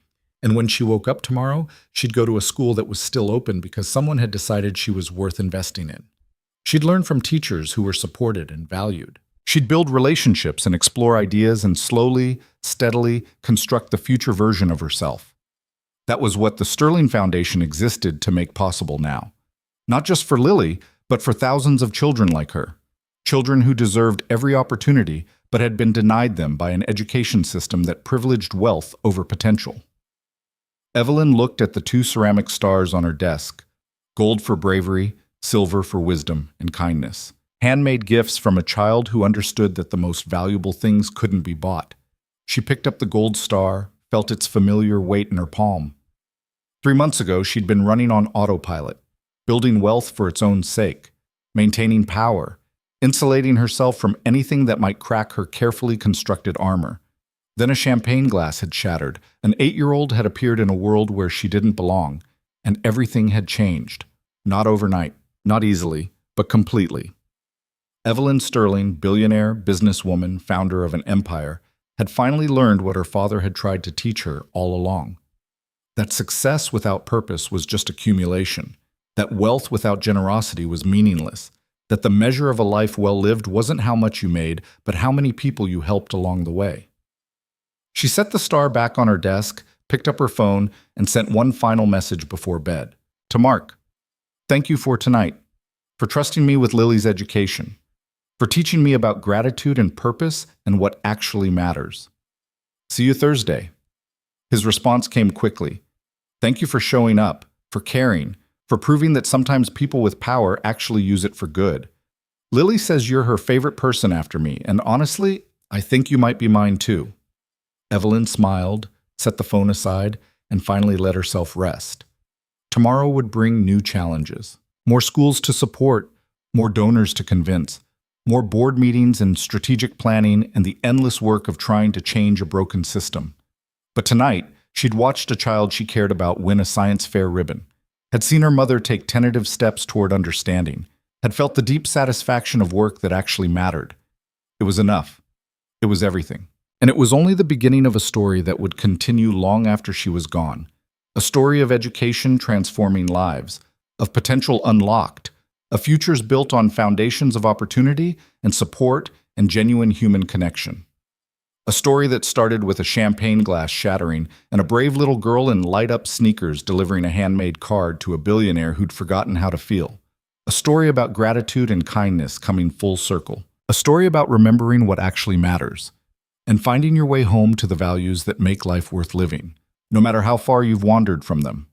And when she woke up tomorrow, she'd go to a school that was still open because someone had decided she was worth investing in. She'd learn from teachers who were supported and valued. She'd build relationships and explore ideas and slowly, steadily construct the future version of herself. That was what the Sterling Foundation existed to make possible now. Not just for Lily, but for thousands of children like her. Children who deserved every opportunity, but had been denied them by an education system that privileged wealth over potential. Evelyn looked at the 2 ceramic stars on her desk, gold for bravery, silver for wisdom and kindness. Handmade gifts from a child who understood that the most valuable things couldn't be bought. She picked up the gold star, felt its familiar weight in her palm. 3 months ago, she'd been running on autopilot, building wealth for its own sake, maintaining power, insulating herself from anything that might crack her carefully constructed armor. Then a champagne glass had shattered, an 8-year-old had appeared in a world where she didn't belong, and everything had changed. Not overnight, not easily, but completely. Evelyn Sterling, billionaire, businesswoman, founder of an empire, had finally learned what her father had tried to teach her all along. That success without purpose was just accumulation, that wealth without generosity was meaningless, that the measure of a life well lived wasn't how much you made, but how many people you helped along the way. She set the star back on her desk, picked up her phone, and sent one final message before bed. To Mark, thank you for tonight, for trusting me with Lily's education, for teaching me about gratitude and purpose and what actually matters. See you Thursday. His response came quickly. Thank you for showing up, for caring, for proving that sometimes people with power actually use it for good. Lily says you're her favorite person after me, and honestly, I think you might be mine too. Evelyn smiled, set the phone aside, and finally let herself rest. Tomorrow would bring new challenges. More schools to support, more donors to convince, more board meetings and strategic planning, and the endless work of trying to change a broken system. But tonight, she'd watched a child she cared about win a science fair ribbon, had seen her mother take tentative steps toward understanding, had felt the deep satisfaction of work that actually mattered. It was enough. It was everything. And it was only the beginning of a story that would continue long after she was gone. A story of education transforming lives, of potential unlocked, of futures built on foundations of opportunity and support and genuine human connection. A story that started with a champagne glass shattering and a brave little girl in light-up sneakers delivering a handmade card to a billionaire who'd forgotten how to feel. A story about gratitude and kindness coming full circle. A story about remembering what actually matters and finding your way home to the values that make life worth living, no matter how far you've wandered from them.